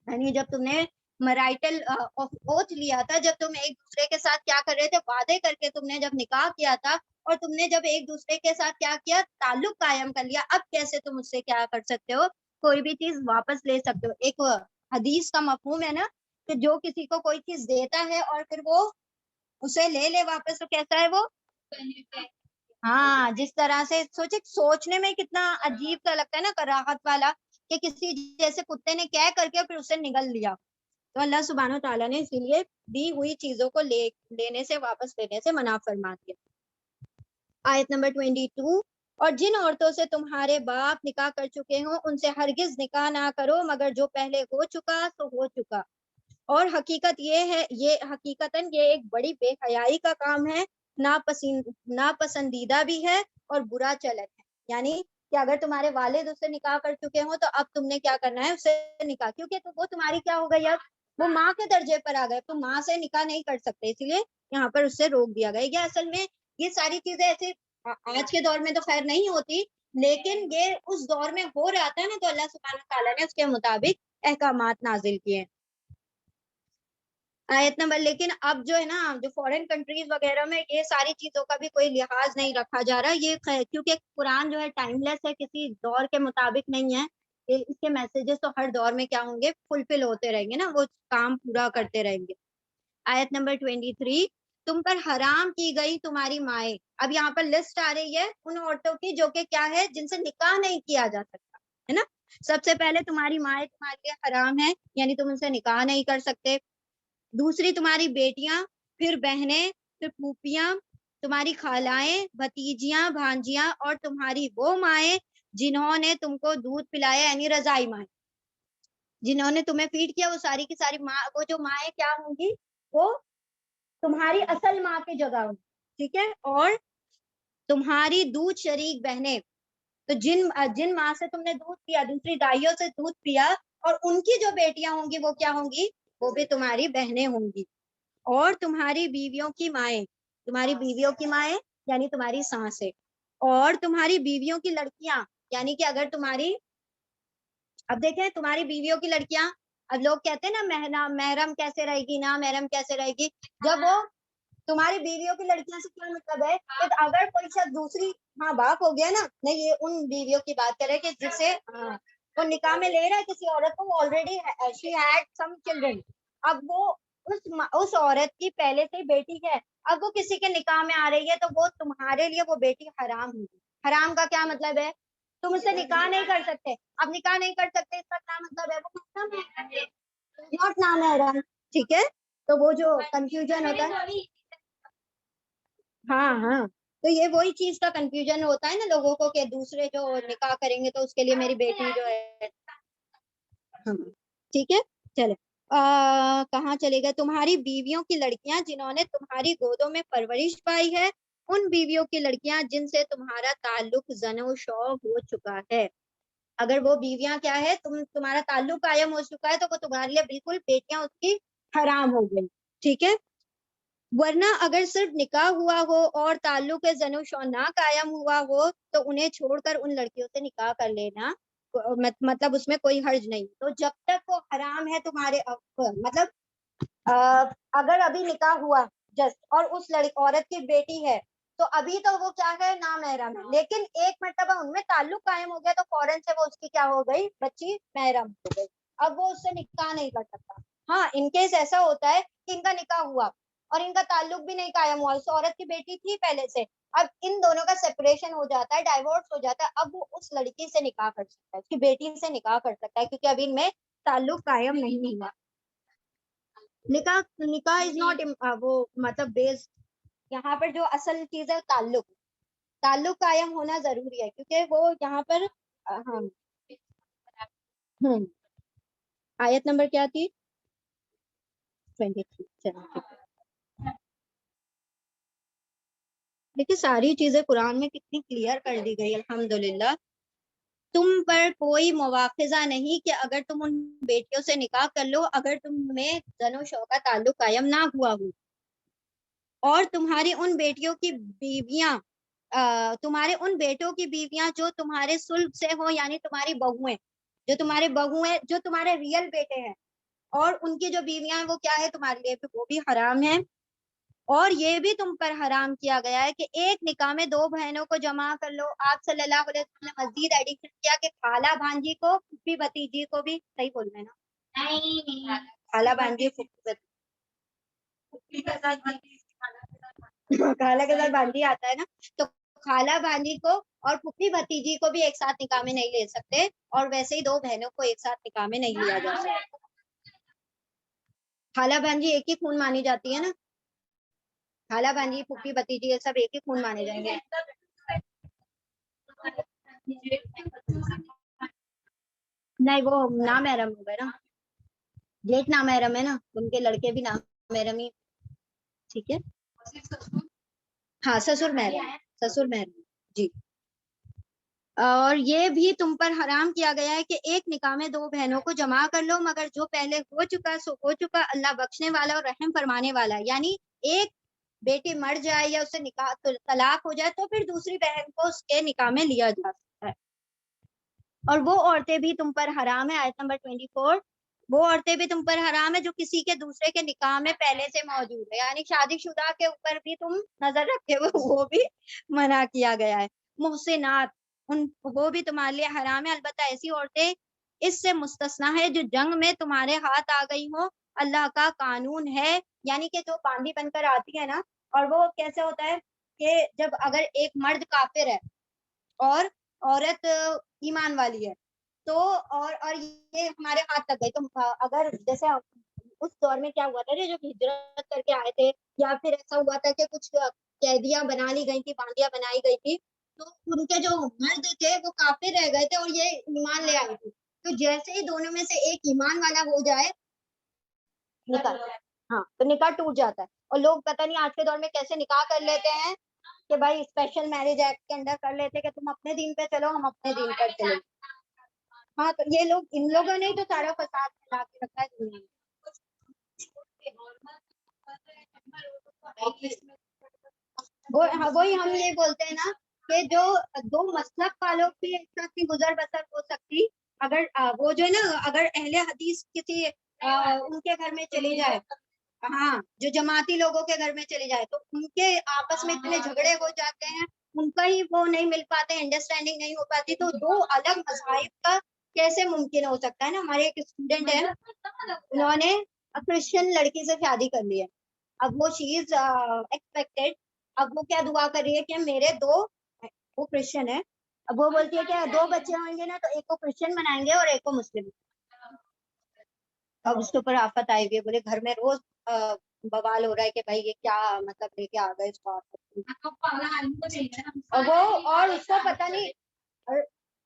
یعنی جب تم نے مرائٹل اوتھ لیا تھا, جب تم ایک دوسرے کے ساتھ کیا کر رہے تھے, وعدے کر کے تم نے جب نکاح کیا تھا, اور تم نے جب ایک دوسرے کے ساتھ کیا کیا, تعلق قائم کر لیا, اب کیسے تم اس سے کیا کر سکتے ہو, کوئی بھی چیز واپس لے سکتے ہو. ایک حدیث کا مفہوم ہے نا کہ جو کسی کو کوئی چیز دیتا ہے اور پھر وہ اسے لے لے واپس, تو کیسا ہے وہ, ہاں جس طرح سے سوچنے میں کتنا عجیب سا لگتا ہے نا, کراہت والا, کہ کسی جیسے کتے نے کہہ کر کے پھر اسے نگل لیا. تو اللہ سبحانہ تعالیٰ نے اسی لیے دی ہوئی چیزوں کو لینے سے واپس لینے سے منع فرما دیا. آیت نمبر 22, اور جن عورتوں سے تمہارے باپ نکاح کر چکے ہوں ان سے ہرگز نکاح نہ کرو مگر جو پہلے ہو چکا تو ہو چکا. اور حقیقت یہ ہے, یہ حقیقتاً یہ ایک بڑی بے حیائی کا کام ہے, ناپسندیدہ بھی ہے اور برا چلن ہے. یعنی کہ اگر تمہارے والد اس سے نکاح کر چکے ہوں تو اب تم نے کیا کرنا ہے, اس سے نکاح, کیونکہ وہ تمہاری کیا ہو گئی, اب وہ ماں کے درجے پر آ گئے, تو ماں سے نکاح نہیں کر سکتے, اسی لیے یہاں پر اس سے روک دیا گیا. یہ اصل میں یہ ساری چیزیں ایسے آج کے دور میں تو خیر نہیں ہوتی, لیکن یہ اس دور میں ہو رہا تھا نا, تو اللہ سبحانہ تعالیٰ نے اس کے مطابق احکامات نازل کیے. آیت نمبر, لیکن اب جو ہے نا, جو فورن کنٹریز وغیرہ میں یہ ساری چیزوں کا بھی کوئی لحاظ نہیں رکھا جا رہا. یہ کیونکہ قرآن جو ہے ٹائم لیس ہے, کسی دور کے مطابق نہیں ہے, اس کے میسیجز تو ہر دور میں کیا ہوں گے, فلفل ہوتے رہیں گے نا, وہ کام پورا کرتے رہیں گے. آیت نمبر 23, تم پر حرام کی گئی تمہاری مائیں. اب یہاں پر لسٹ آ رہی ہے ان عورتوں کی جو کہ کیا ہے, جن سے نکاح نہیں کیا جا سکتا ہے نا. سب سے پہلے تمہاری مائیں تمہارے لیے حرام ہے, یعنی تم ان سے نکاح نہیں کر سکتے. دوسری تمہاری بیٹیاں, پھر بہنیں, پھر پھوپھیاں, تمہاری خالائیں, بھتیجیاں, بھانجیاں, اور تمہاری وہ مائیں جنہوں نے تم کو دودھ پلایا, یعنی رضائی مائیں, جنہوں نے تمہیں فیڈ کیا, وہ ساری کی ساری ماں, وہ جو مائیں کیا ہوں گی, وہ تمہاری اصل ماں کی جگہ ہوگی, ٹھیک ہے. اور تمہاری دودھ شریک بہنیں, تو جن ماں سے تم نے دودھ پیا, دوسری دائیوں سے دودھ پیا, اور ان کی جو بیٹیاں ہوں گی وہ کیا ہوں گی, وہ بھی تمہاری بہنیں ہوں گی. اور تمہاری بیویوں کی مائیں, تمہاری بیویوں کی مائیں یعنی تمہاری سانسیں, اور تمہاری بیویوں کی لڑکیاں, یعنی کہ اگر تمہاری, اب دیکھیں تمہاری بیویوں کی لڑکیاں, اب لوگ کہتے ہیں نا محرم کیسے رہے گی, نہ محرم کیسے رہے گی, جب وہ تمہاری بیویوں کی لڑکیاں سے کیا مطلب ہے کہ اگر کوئی شخص دوسری ماں باپ ہو گیا نا, نہیں یہ ان بیویوں کی بات کرے کہ جسے وہ نکاح میں لے رہا ہے کسی عورت کو, already she had some children, اب وہ اس عورت کی پہلے سے بیٹی ہے, اب وہ کسی کے نکاح میں آ رہی ہے, تو وہ تمہارے لیے وہ بیٹی حرام ہوگی. حرام کا کیا مطلب ہے, تم اس سے نکاح نہیں کر سکتے. اب نکاح نہیں کر سکتے اس کا کیا مطلب ہے, وہ ناٹ نامحرم, ٹھیک ہے. تو وہ جو کنفیوژن ہوتا ہے, ہاں ہاں, تو یہ وہی چیز کا کنفیوژن ہوتا ہے نا لوگوں کو, کہ دوسرے جو نکاح کریں گے تو اس کے لیے میری بیٹی جو ہے, ٹھیک ہے. چلے کہاں چلے گئے, تمہاری بیویوں کی لڑکیاں جنہوں نے تمہاری گودوں میں پرورش پائی ہے, ان بیویوں کی لڑکیاں جن سے تمہارا تعلق زن و شوق ہو چکا ہے. اگر وہ بیویاں کیا ہے, تمہارا تعلق قائم ہو چکا ہے, تو وہ تمہارے لیے بالکل بیٹیاں اس کی حرام ہو گئی, ٹھیک ہے. ورنہ اگر صرف نکاح ہوا ہو اور تعلق زن و شو نہ قائم ہوا ہو تو انہیں چھوڑ کر ان لڑکیوں سے نکاح کر لینا, مطلب اس میں کوئی حرج نہیں. تو جب تک وہ حرام ہے تمہارے, مطلب اگر ابھی نکاح ہوا جسٹ اور اس عورت کی بیٹی ہے, تو ابھی تو وہ کیا ہے, نامحرم ہے, لیکن ایک مرتبہ ان میں تعلق قائم ہو گیا تو فوراً سے وہ اس کی کیا ہو گئی, بچی محرم ہو گئی. اب وہ اس سے نکاح نہیں کر سکتا. ہاں ان کیس ایسا ہوتا ہے کہ ان کا نکاح ہوا اور ان کا تعلق بھی نہیں قائم ہوا, اس عورت کی بیٹی تھی پہلے سے, اب ان دونوں کا سپریشن ہو جاتا ہے, ڈائیورس ہو جاتا ہے, اب وہ اس لڑکی سے نکاح کر سکتا ہے, اس کی بیٹی سے نکاح کر سکتا ہے, کیونکہ اب ان میں تعلق قائم نہیں ہوا. نکاح از ناٹ وہ مطلب بیس, یہاں پر جو اصل چیز ہے تعلق قائم ہونا ضروری ہے, کیونکہ وہ یہاں پر ہاں آیت نمبر کیا تھی؟ 23. دیکھیے ساری چیزیں قرآن میں کتنی کلیئر کر دی گئی الحمدللہ. تم پر کوئی مواخذہ نہیں کہ اگر تم ان بیٹیوں سے نکاح کر لو اگر تم میں زن و شو کا تعلق قائم نہ ہوا ہو، اور تمہاری ان بیٹیوں کی بیویاں تمہارے ان بیٹوں کی بیویاں جو تمہارے صلب سے ہو، یعنی تمہاری بہویں جو تمہارے بہویں جو تمہارے ریئل بیٹے ہیں، اور ان کی جو بیویاں ہیں وہ کیا ہے تمہارے لیے وہ بھی حرام ہے. اور یہ بھی تم پر حرام کیا گیا ہے کہ ایک نکاح میں دو بہنوں کو جمع کر لو. آپ صلی اللہ علیہ وسلم نے مزید ایڈیشن کیا کہ خالہ بھانجی کو پھوپھی بھتیجی کو بھی، صحیح بول رہے ہیں نا، خالہ بھانجی خالہ کے ساتھ بھانجی آتا ہے نا، تو خالہ بھانجی کو اور پھوپھی بھتیجی کو بھی ایک ساتھ نکاح میں نہیں لے سکتے، اور ویسے ہی دو بہنوں کو ایک ساتھ نکاح میں نہیں لیا جا سکتا. خالہ بھانجی ایک ہی خون مانی جاتی ہے نا، خالہ بھانجی پھوپھی بھتیجی یہ سب ایک ہی خون مانے جائیں گے. نہیں وہ نامحرم ہو گئے نا، جیٹ نامحرم ہے نا، ان کے لڑکے بھی نامحرم ہی. ٹھیک ہے، ہاں سسر محرم، سسر محرم جی. اور یہ بھی تم پر حرام کیا گیا ہے کہ ایک نکاح میں دو بہنوں کو جمع کر لو، مگر جو پہلے ہو چکا سو ہو چکا، اللہ بخشنے والا اور رحم فرمانے والا. یعنی ایک بیٹی مر جائے یا اسے نکاح طلاق ہو جائے تو پھر دوسری بہن کو اس کے نکاح میں لیا جا سکتا ہے. اور وہ عورتیں بھی تم پر حرام ہے، آیت نمبر 24، وہ عورتیں بھی تم پر حرام ہے جو کسی کے دوسرے کے نکاح میں پہلے سے موجود ہے. یعنی شادی شدہ کے اوپر بھی تم نظر رکھے ہوئے وہ بھی منع کیا گیا ہے. محسنات وہ بھی تمہارے لیے حرام ہے، البتہ ایسی عورتیں اس سے مستثنا ہے جو جنگ میں تمہارے ہاتھ آ گئی ہو. اللہ کا قانون ہے، یعنی کہ جو باندھی بن کر آتی ہے نا، اور وہ کیسے ہوتا ہے کہ جب اگر ایک مرد کافر ہے اور عورت ایمان والی ہے تو اور یہ ہمارے ہاتھ تک گئی، تو اگر جیسے اس دور میں کیا ہوا تھا جو ہجرت کر کے آئے تھے، یا پھر ایسا ہوا تھا کہ کچھ قیدیاں بنا لی گئی تھی، باندیاں بنائی گئی تھی، تو ان کے جو مرد تھے وہ کافر رہ گئے تھے اور یہ ایمان لے آئی تھی. تو جیسے ہی دونوں میں سے ایک ایمان والا ہو جائے نکاح، ہاں تو نکاح ٹوٹ جاتا ہے. اور لوگ پتہ نہیں آج کے دور میں کیسے نکاح کر لیتے ہیں کہ بھائی اسپیشل میرج ایکٹ کے انڈر کر لیتے کہ تم اپنے دین پہ چلو ہم اپنے دین پر چلو. ہاں تو یہ لوگ ان لوگوں نے تو سارا فساد پھیلا کے رکھا ہے دنیا میں. وہی ہم یہ بولتے ہیں نا کہ جو دو مسلک والوں کی ایک ساتھ کی گزر بسر ہو سکتی، اگر وہ جو ہے نا اگر اہل حدیث کسی ان کے گھر میں چلی جائے، ہاں جو جماعتی لوگوں کے گھر میں چلی جائے، تو ان کے آپس میں اتنے جھگڑے ہو جاتے ہیں، ان کا ہی وہ نہیں مل پاتے، انڈرسٹینڈنگ نہیں ہو پاتی. تو دو الگ مذاہب کا کیسے ممکن ہو سکتا ہے نا. ہمارے ایک اسٹوڈنٹ ہے، انہوں نے کرسچن لڑکی سے شادی کر لی ہے. اب وہ شی از ایکسپیکٹڈ، اب وہ کیا دعا کر رہی ہے کہ میرے دو، وہ کرسچن ہے، اب وہ بولتی ہے کہ دو بچے ہوں گے نا تو ایک کو کرسچن بنائیں گے اور ایک کو مسلم. اب اس کے اوپر آفت آئی ہوئی ہے، بولے گھر میں روز بوال ہو رہا ہے کہ بھائی یہ کیا مطلب لے کے آ گئے اس کو. اور وہ اور اس کو پتہ نہیں،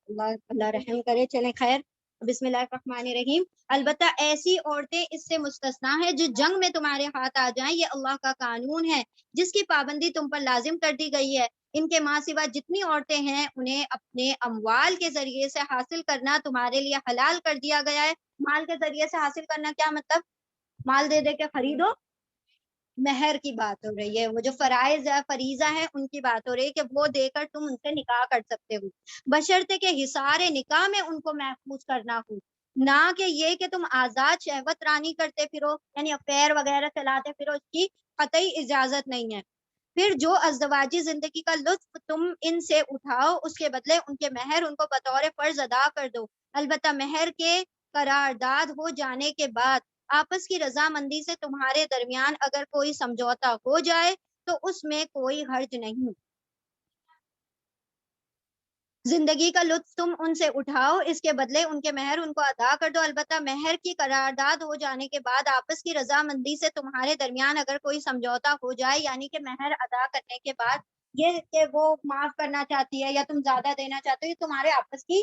اللہ رحم کرے. چلیں خیر، بسم اللہ الرحمن الرحیم. البتہ ایسی عورتیں اس سے مستثنا ہے جو جنگ میں تمہارے ہاتھ آ جائیں، یہ اللہ کا قانون ہے جس کی پابندی تم پر لازم کر دی گئی ہے. ان کے ماں سوا جتنی عورتیں ہیں انہیں اپنے اموال کے ذریعے سے حاصل کرنا تمہارے لیے حلال کر دیا گیا ہے. مال کے ذریعے سے حاصل کرنا کیا مطلب؟ مال دے دے کے خریدو. مہر کی بات ہو رہی ہے، وہ جو فرائض ہے فریضہ ہے ان کی بات ہو رہی ہے کہ وہ دے کر تم ان سے نکاح کر سکتے ہو، بشرطے کہ حصار نکاح میں ان کو محفوظ کرنا ہو، نہ کہ یہ کہ تم آزاد شہوت رانی کرتے پھرو، یعنی افیئر وغیرہ چلاتے پھرو، اس کی قطعی اجازت نہیں ہے. پھر جو ازدواجی زندگی کا لطف تم ان سے اٹھاؤ اس کے بدلے ان کے مہر ان کو بطور فرض ادا کر دو. البتہ مہر کے قرارداد ہو جانے کے بعد آپس کی رضامندی سے تمہارے درمیان اگر کوئی سمجھوتا ہو جائے تو اس میں کوئی حرج نہیں. زندگی کا لطف تم ان سے اٹھاؤ، اس کے بدلے ان کے مہر ان کو ادا کر دو. البتہ مہر کی قرارداد ہو جانے کے بعد آپس کی رضامندی سے تمہارے درمیان اگر کوئی سمجھوتا ہو جائے، یعنی کہ مہر ادا کرنے کے بعد یہ کہ وہ معاف کرنا چاہتی ہے یا تم زیادہ دینا چاہتے ہو، یہ تمہارے آپس کی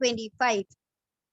25।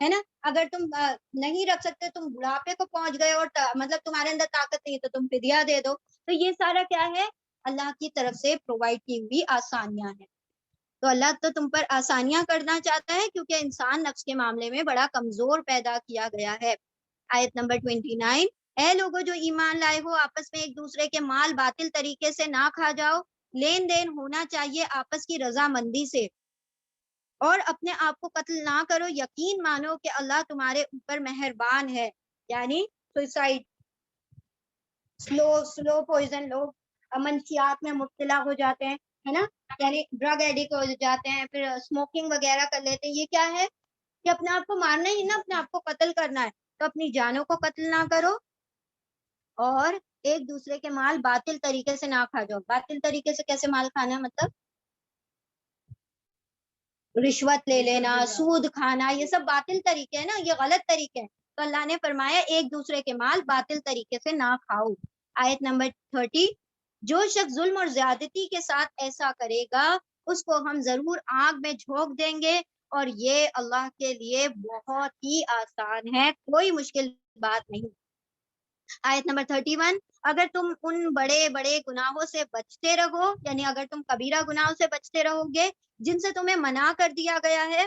ہے نا. اگر تم نہیں رکھ سکتے, تم بڑھاپے کو پہنچ گئے اور مطلب تمہارے اندر طاقت نہیں, تو تم فدیہ دے دو. تو یہ سارا کیا ہے, اللہ کی طرف سے پرووائڈ کی ہوئی آسانیاں ہیں. تو اللہ تو تم پر آسانیاں کرنا چاہتا ہے, کیونکہ انسان نفس کے معاملے میں بڑا کمزور پیدا کیا گیا ہے. آیت نمبر 29, اے لوگوں جو ایمان لائے ہو, آپس میں ایک دوسرے کے مال باطل طریقے سے نہ کھا جاؤ, لین دین ہونا چاہیے آپس کی رضامندی سے, اور اپنے آپ کو قتل نہ کرو, یقین مانو کہ اللہ تمہارے اوپر مہربان ہے. یعنی سوسائڈ, سلو پوائزن, لوگ منشیات میں مبتلا ہو جاتے ہیں, ہے نا, یعنی ڈرگ ایڈکٹ ہو جاتے ہیں, پھر اسموکنگ وغیرہ کر لیتے ہیں. یہ کیا ہے کہ اپنے آپ کو مارنا ہی نا, اپنے آپ کو قتل کرنا ہے. تو اپنی جانوں کو قتل نہ کرو, اور ایک دوسرے کے مال باطل طریقے سے نہ کھا جاؤ. باطل طریقے سے کیسے مال کھانا ہے, مطلب رشوت لے لینا, سود کھانا, یہ سب باطل طریقے ہیں نا, یہ غلط طریقے ہیں. تو اللہ نے فرمایا ایک دوسرے کے مال باطل طریقے سے نہ کھاؤ. آیت نمبر 30, جو شخص ظلم اور زیادتی کے ساتھ ایسا کرے گا, اس کو ہم ضرور آگ میں جھونک دیں گے, اور یہ اللہ کے لیے بہت ہی آسان ہے, کوئی مشکل بات نہیں. آیت نمبر 31, اگر تم ان بڑے بڑے گناہوں سے بچتے رہو, یعنی اگر تم کبیرہ گناہوں سے بچتے رہو گے جن سے تمہیں منع کر دیا گیا ہے,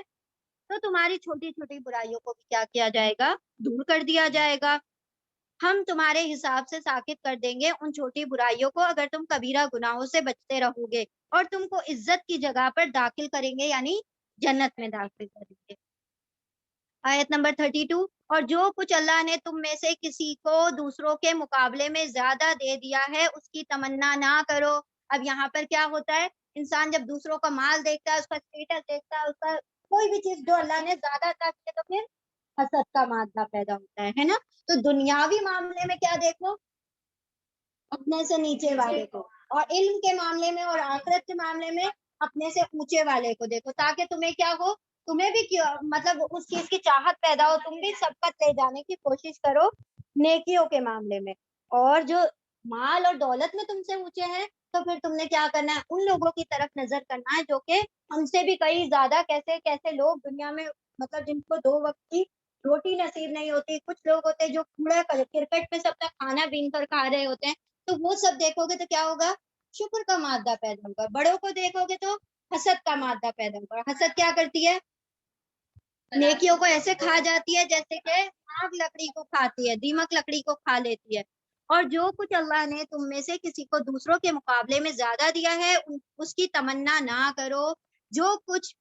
تو تمہاری چھوٹی چھوٹی برائیوں کو بھی کیا کیا جائے گا, دور کر دیا جائے گا. ہم تمہارے حساب سے ساکت کر دیں گے ان چھوٹی برائیوں کو, اگر تم کبیرہ گناہوں سے بچتے رہو گے, اور تم کو عزت کی جگہ پر داخل کریں گے, یعنی جنت میں داخل کریں گے. آیت نمبر 32, اور جو کچھ اللہ نے تم میں سے کسی کو دوسروں کے مقابلے میں زیادہ دے دیا ہے, اس کی تمنا نہ کرو. اب یہاں پر کیا ہوتا ہے, انسان جب دوسروں کا مال دیکھتا ہے, اس کا اسٹیٹس دیکھتا ہے, اس کا کوئی بھی چیز جو اللہ نے زیادہ عطا کی ہے, تو پھر حسد کا مادہ پیدا ہوتا ہے نا. تو دنیاوی معاملے میں کیا دیکھو, اپنے سے نیچے والے کو, اور علم کے معاملے میں اور آخرت کے معاملے میں اپنے سے اونچے والے کو دیکھو, تاکہ تمہیں کیا ہو, تمہیں بھی مطلب اس چیز کی چاہت پیدا ہو, تم بھی سبقت لے جانے کی کوشش کرو نیکیوں کے معاملے میں. اور جو مال اور دولت میں تم سے اونچے ہیں, تو پھر تم نے کیا کرنا ہے, ان لوگوں کی طرف نظر کرنا ہے جو کہ ہم سے بھی کئی زیادہ, کیسے کیسے لوگ دنیا میں, مطلب جن کو 2 وقت کی روٹی نصیب نہیں ہوتی. کچھ لوگ ہوتے ہیں جو کوڑا کرکٹ میں سب کا کھانا بین کر کھا رہے ہوتے ہیں. تو وہ سب دیکھو گے تو کیا ہوگا, شکر کا مادہ پیدا ہوگا. بڑوں کو دیکھو گے تو حسد کا مادہ پیدا ہوگا. حسد کیا کرتی ہے, نیکیوں کو ایسے کھا جاتی ہے جیسے کہ آگ لکڑی کو کھاتی ہے, دیمک لکڑی کو کھا لیتی ہے. اور جو کچھ اللہ نے تم میں سے کسی کو دوسروں کے مقابلے میں زیادہ دیا ہے, اس کی تمنا نہ کرو. جو کچھ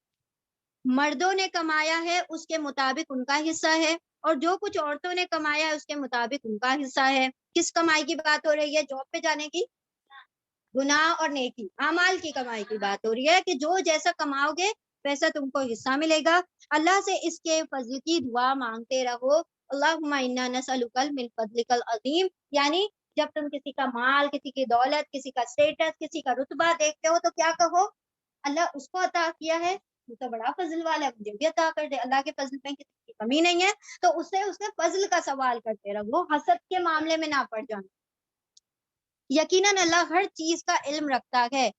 مردوں نے کمایا ہے اس کے مطابق ان کا حصہ ہے, اور جو کچھ عورتوں نے کمایا ہے اس کے مطابق ان کا حصہ ہے. کس کمائی کی بات ہو رہی ہے, جاب پہ جانے کی, گناہ اور نیکی, اعمال کی کمائی کی بات ہو رہی ہے, کہ جو جیسا کماؤ گے ویسا تم کو حصہ ملے گا. اللہ سے اس کے فضل کی دعا مانگتے رہو, اللہم انا نسألک من فضلک العظیم. یعنی جب تم کسی کا مال, کسی کی دولت, کسی کا اسٹیٹس, کسی کا رتبہ دیکھتے ہو, تو کیا کہو, اللہ اس کو عطا کیا ہے, وہ تو بڑا فضل والا ہے, مجھے بھی عطا کر دے. اللہ کے فضل میں کسی کی کمی نہیں ہے, تو اس سے فضل کا سوال کرتے رہو, حسد کے معاملے میں نہ پڑ جانا. یقیناً اللہ ہر چیز کا علم رکھتا ہے.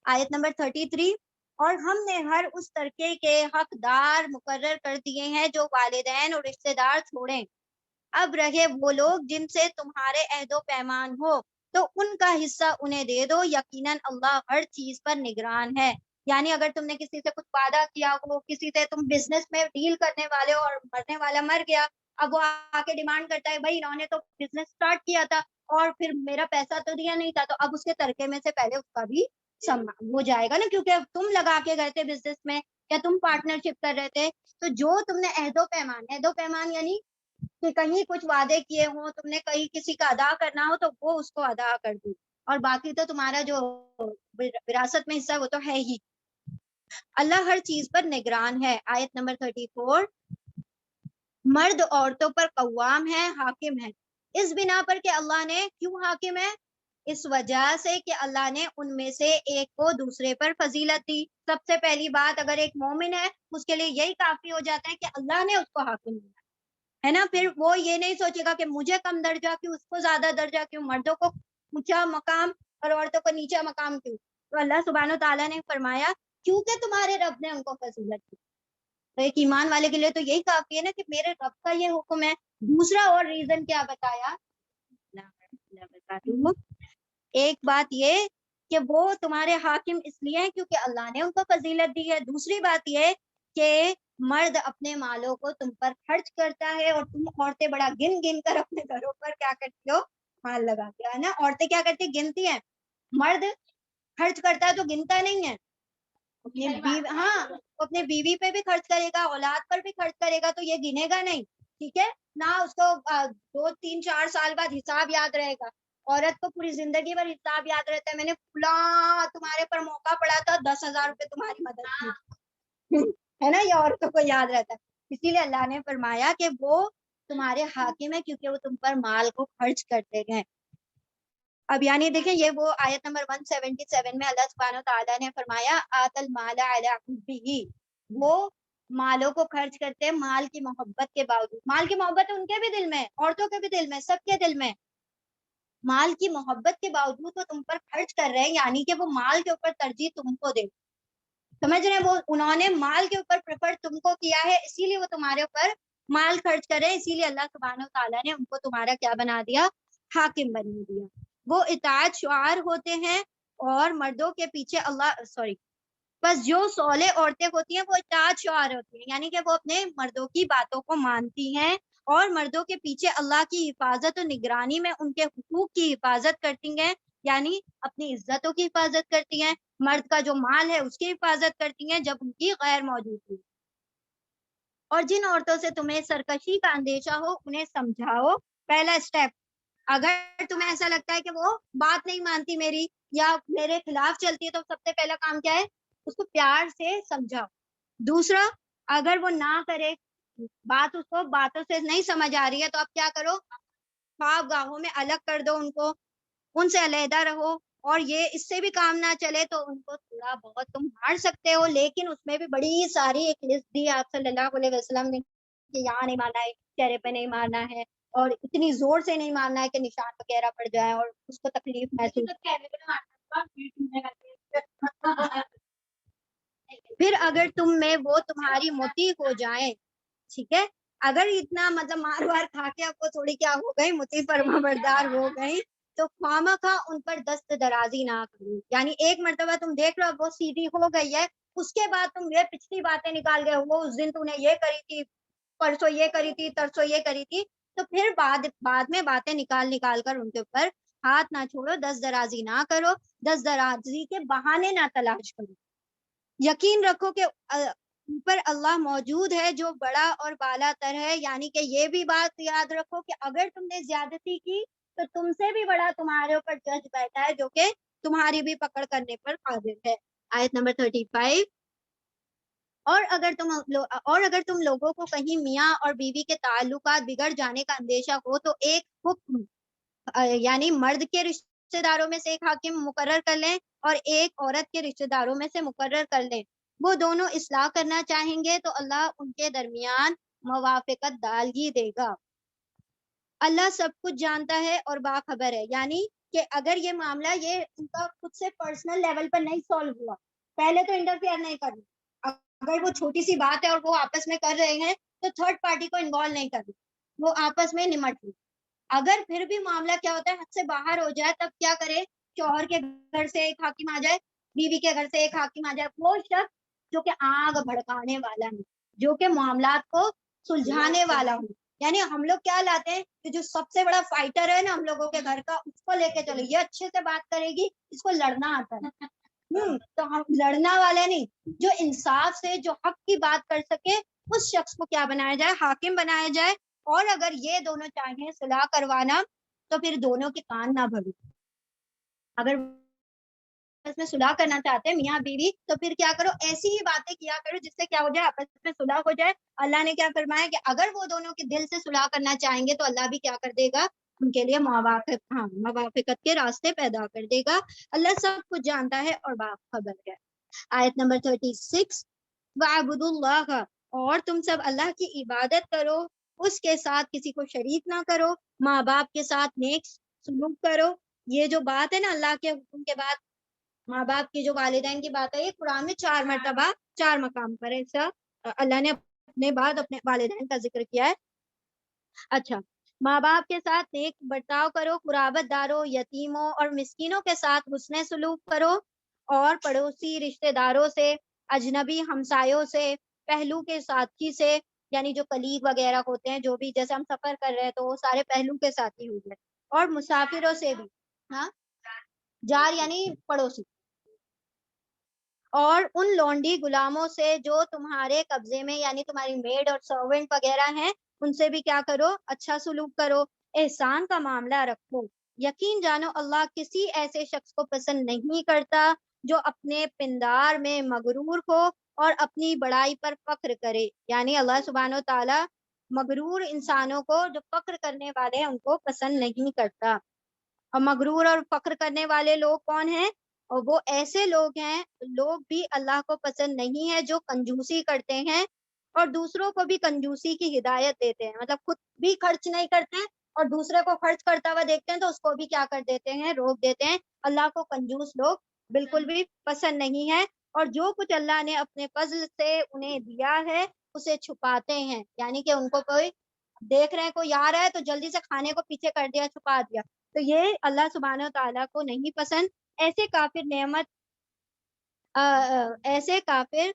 آیت نمبر 33, اور ہم نے ہر اس طرقے کے حقدار مقرر کر دیے ہیں جو والدین اور رشتہ دار چھوڑیں. اب رہے وہ لوگ جن سے تمہارے عہد و پیمان ہو, تو ان کا حصہ انہیں دے دو, یقیناً اللہ ہر چیز پر نگران ہے. یعنی اگر تم نے کسی سے کچھ وعدہ کیا ہو, کسی سے تم بزنس میں ڈیل کرنے والے ہو, اور مرنے والا مر گیا, اب وہ آ کے ڈیمانڈ کرتا ہے, بھائی انہوں نے تو بزنس اسٹارٹ کیا تھا اور پھر میرا پیسہ تو دیا نہیں تھا, تو اب اس کے ترکے میں سے پہلے اس کا بھی ہو جائے گا نا, کیونکہ تم لگا کے گئے تھے بزنس میں, یا تم پارٹنرشپ کر رہے تھے. تو جو تم نے عہد و پیمان یعنی کہ کہیں کچھ وعدے کیے ہوں, تم نے کہیں کسی کا ادا کرنا ہو, تو وہ اس کو ادا کر دو, اور باقی تو تمہارا جو وراثت میں حصہ وہ تو ہے ہی. اللہ ہر چیز پر نگران ہے. آیت نمبر 34, مرد عورتوں پر قوام ہے, حاکم ہے, اس بنا پر کہ اللہ نے, کیوں حاکم ہے, اس وجہ سے کہ اللہ نے ان میں سے ایک کو دوسرے پر فضیلت دی. سب سے پہلی بات, اگر ایک مومن ہے اس کے لیے یہی کافی ہو جاتا ہے کہ اللہ نے اس کو حاکم دیا ہے نا. پھر وہ یہ نہیں سوچے گا کہ مجھے کم درجہ کیوں, اس کو زیادہ درجہ کیوں, مردوں کو اونچا مقام اور عورتوں کو نیچا مقام کیوں. تو اللہ سبحانہ و تعالیٰ نے فرمایا کیونکہ تمہارے رب نے ان کو فضیلت دی. تو ایک ایمان والے کے لیے تو یہی کافی ہے نا کہ میرے رب کا یہ حکم ہے. دوسرا اور ریزن کیا بتایا, ایک بات یہ کہ وہ تمہارے حاکم اس لیے ہیں کیونکہ اللہ نے ان کو فضیلت دی ہے. دوسری بات یہ کہ مرد اپنے مالوں کو تم پر خرچ کرتا ہے اور تم عورتیں بڑا گن گن کر اپنے گھروں پر کیا کرتی ہو, مال لگاتی ہے نا. عورتیں کیا کرتی, گنتی ہیں. مرد خرچ کرتا ہے تو گنتا نہیں ہے. اپنے بیوی پہ بھی خرچ کرے گا, اولاد پر بھی خرچ کرے گا, تو یہ گنے گا نہیں. ٹھیک ہے نہ, اس کو 2-3-4 سال بعد حساب یاد رہے گا. عورت کو پوری زندگی بھر حساب یاد رہتا ہے, میں نے فلاں تمہارے پر موقع پڑا تھا 10,000 روپے تمہاری مدد کی, ہے نا, یہ عورتوں کو یاد رہتا ہے. اسی لیے اللہ نے فرمایا کہ وہ تمہارے حاکم ہے کیونکہ وہ تم پر مال کو خرچ کرتے ہیں. اب یعنی دیکھیں یہ وہ آیت نمبر 177 میں اللہ سبحانہ تعالیٰ نے فرمایا آت المال علی حبہ, وہ مالوں کو خرچ کرتے ہیں مال کی محبت کے باوجود. مال کی محبت ان کے بھی دل میں, عورتوں کے بھی دل میں, سب کے دل میں مال کی محبت کے باوجود وہ تم پر خرچ کر رہے ہیں, یعنی کہ وہ مال کے اوپر ترجیح تم کو دے. سمجھ رہے ہیں, وہ انہوں نے مال کے اوپر پریفر تم کو کیا ہے, اسی لیے وہ تمہارے اوپر مال خرچ کرے. اسی لیے اللہ سبحانہ تعالیٰ نے ان کو تمہارا کیا بنا دیا, حاکم بنا دیا. وہ اطاعت شعار ہوتے ہیں اور مردوں کے پیچھے بس جو صالح عورتیں ہوتی ہیں وہ اطاعت شعار ہوتی ہیں, یعنی کہ وہ اپنے مردوں کی باتوں کو مانتی ہیں اور مردوں کے پیچھے اللہ کی حفاظت و نگرانی میں ان کے حقوق کی حفاظت کرتی ہیں, یعنی اپنی عزتوں کی حفاظت کرتی ہیں. مرد کا جو مال ہے اس کی حفاظت کرتی ہیں جب ان کی غیر موجودگی. اور جن عورتوں سے تمہیں سرکشی کا اندیشہ ہو انہیں سمجھاؤ. پہلا اسٹیپ, اگر تمہیں ایسا لگتا ہے کہ وہ بات نہیں مانتی میری یا میرے خلاف چلتی ہے, تو سب سے پہلا کام کیا ہے, اس کو پیار سے سمجھاؤ. دوسرا, اگر وہ نہ کرے بات, اس کو باتوں سے نہیں سمجھ آ رہی ہے, تو آپ کیا کرو, خواب گاہوں میں الگ کر دو ان کو, ان سے علیحدہ رہو. اور یہ اس سے بھی کام نہ چلے تو ان کو تھوڑا بہت تم مار سکتے ہو, لیکن اس میں بھی بڑی ساری ایک لسٹ دی آپ صلی اللہ علیہ وسلم نے کہ یہاں نہیں مارنا ہے, چہرے پہ نہیں مارنا ہے, اور اتنی زور سے نہیں مارنا ہے کہ نشان وغیرہ پڑ جائے اور اس کو تکلیف محسوس. پھر اگر تم میں وہ تمہاری مطیع ہو جائیں, ٹھیک ہے, اگر اتنا مطلب مار وار کھا کے آپ کو تھوڑی کیا ہو گئی, مطیع فرما بردار ہو گئی, تو خواہ خواہ ان پر دست درازی نہ کرو. یعنی ایک مرتبہ تم دیکھ لو وہ سیدھی ہو گئی ہے, اس کے بعد تم یہ پچھلی باتیں نکال گئے, وہ اس دن تم نے یہ کری تھی, پرسوں یہ کری تھی, ترسوں یہ کری تھی, تو پھر بعد میں باتیں نکال کر ان کے اوپر ہاتھ نہ چھوڑو, دست درازی نہ کرو, دست درازی کے بہانے نہ تلاش کرو. یقین رکھو کہ اوپر اللہ موجود ہے جو بڑا اور بالا تر ہے. یعنی کہ یہ بھی بات یاد رکھو کہ اگر تم نے زیادتی کی تو تم سے بھی بڑا تمہارے اوپر جج بیٹھا ہے جو کہ تمہاری بھی پکڑ کرنے پر قادر ہے. آیت نمبر 35. اور اگر تم لوگوں کو کہیں میاں اور بیوی کے تعلقات بگڑ جانے کا اندیشہ ہو تو ایک حکم یعنی مرد کے رشتہ داروں میں سے ایک حاکم مقرر کر لیں اور ایک عورت کے رشتہ داروں میں سے مقرر کر لیں. وہ دونوں اصلاح کرنا چاہیں گے تو اللہ ان کے درمیان موافقت ڈال ہی دے گا. اللہ سب کچھ جانتا ہے اور باخبر ہے. یعنی کہ اگر یہ معاملہ یہ ان کا خود سے پرسنل لیول پر نہیں سالو ہوا, پہلے تو انٹرفیئر نہیں کرنا. اگر وہ چھوٹی سی بات ہے اور وہ آپس میں کر رہے ہیں تو تھرڈ پارٹی کو انوالو نہیں کرنا, وہ آپس میں نمٹ لیں. اگر پھر بھی معاملہ کیا ہوتا ہے حد سے باہر ہو جائے, تب کیا کرے, شوہر کے گھر سے ایک حاکم آ جائے, بیوی کے گھر سے ایک حاکم آ جائے, وہ شخص جو کہ آگ بھڑکانے والا ہے, جو کہ معاملات کو سلجھانے والا ہو. یعنی ہم لوگ کیا لاتے ہیں کہ جو سب سے بڑا فائٹر ہے نا ہم لوگوں کے گھر کا, اس کو لے کے چلو, یہ اچھے سے بات کرے گی, اس کو لڑنا آتا ہے. تو ہم لڑنا والے نہیں, جو انصاف سے جو حق کی بات کر سکے اس شخص کو کیا بنایا جائے, حاکم بنایا جائے. اور اگر یہ دونوں چاہیں صلاح کروانا تو پھر دونوں کے کان نہ بھرو. اگر آپس میں صلح کرنا چاہتے ہیں میاں بیوی تو پھر کیا کرو, ایسی ہی باتیں کیا کرو جس سے کیا ہو جائے, آپس میں صلح ہو جائے. اللہ نے کیا فرمایا کہ اگر وہ دونوں کے دل سے صلح کرنا چاہیں گے تو اللہ بھی کیا کر دے گا, ان کے لیے موافقت کے راستے پیدا کر دے گا. اللہ سب کچھ جانتا ہے اور باخبر ہے. آیت نمبر 36. وَاعْبُدُوا اللَّهَ, اور تم سب اللہ کی عبادت کرو, اس کے ساتھ کسی کو شریک نہ کرو, ماں باپ کے ساتھ نیک سلوک کرو. یہ جو بات ہے نا اللہ کے حکم کے بعد ماں باپ کی جو والدین کی بات ہے, یہ قرآن میں 4 مرتبہ 4 مقام پر ہے. ایسا اللہ نے اپنے بعد اپنے والدین کا ذکر کیا ہے. اچھا، ماں باپ کے ساتھ نیک برتاؤ کرو، قرابت داروں، یتیموں اور مسکینوں کے ساتھ حسن سلوک کرو، اور پڑوسی رشتہ داروں سے، اجنبی ہمسایوں سے، پہلو کے ساتھی سے، یعنی جو کلیگ وغیرہ ہوتے ہیں، جو بھی جیسے ہم سفر کر رہے ہیں تو وہ سارے پہلو کے ساتھی ہو گئے، اور مسافروں سے بھی. ہاں، جار یعنی پڑوسی. اور ان لونڈی غلاموں سے جو تمہارے قبضے میں، یعنی تمہاری میڈ اور سرونٹ وغیرہ ہیں، ان سے بھی کیا کرو؟ اچھا سلوک کرو، احسان کا معاملہ رکھو. یقین جانو اللہ کسی ایسے شخص کو پسند نہیں کرتا جو اپنے پندار میں مغرور ہو اور اپنی بڑائی پر فخر کرے. یعنی اللہ سبحانہ و تعالی مغرور انسانوں کو، جو فخر کرنے والے ہیں، ان کو پسند نہیں کرتا. اور مغرور اور فخر کرنے والے لوگ کون ہیں؟ اور وہ ایسے لوگ ہیں، لوگ بھی اللہ کو پسند نہیں ہے جو کنجوسی کرتے ہیں اور دوسروں کو بھی کنجوسی کی ہدایت دیتے ہیں. مطلب خود بھی خرچ نہیں کرتے ہیں اور دوسرے کو خرچ کرتا ہوا دیکھتے ہیں تو اس کو بھی کیا کر دیتے ہیں؟ روک دیتے ہیں. اللہ کو کنجوس لوگ بالکل بھی پسند نہیں ہے. اور جو کچھ اللہ نے اپنے فضل سے انہیں دیا ہے اسے چھپاتے ہیں، یعنی کہ ان کو کوئی دیکھ رہے ہیں، کوئی آ رہا ہے تو جلدی سے کھانے کو پیچھے کر دیا، چھپا دیا. تو یہ اللہ سبحانہ و تعالیٰ کو نہیں پسند. ایسے کافر نعمت ایسے کافر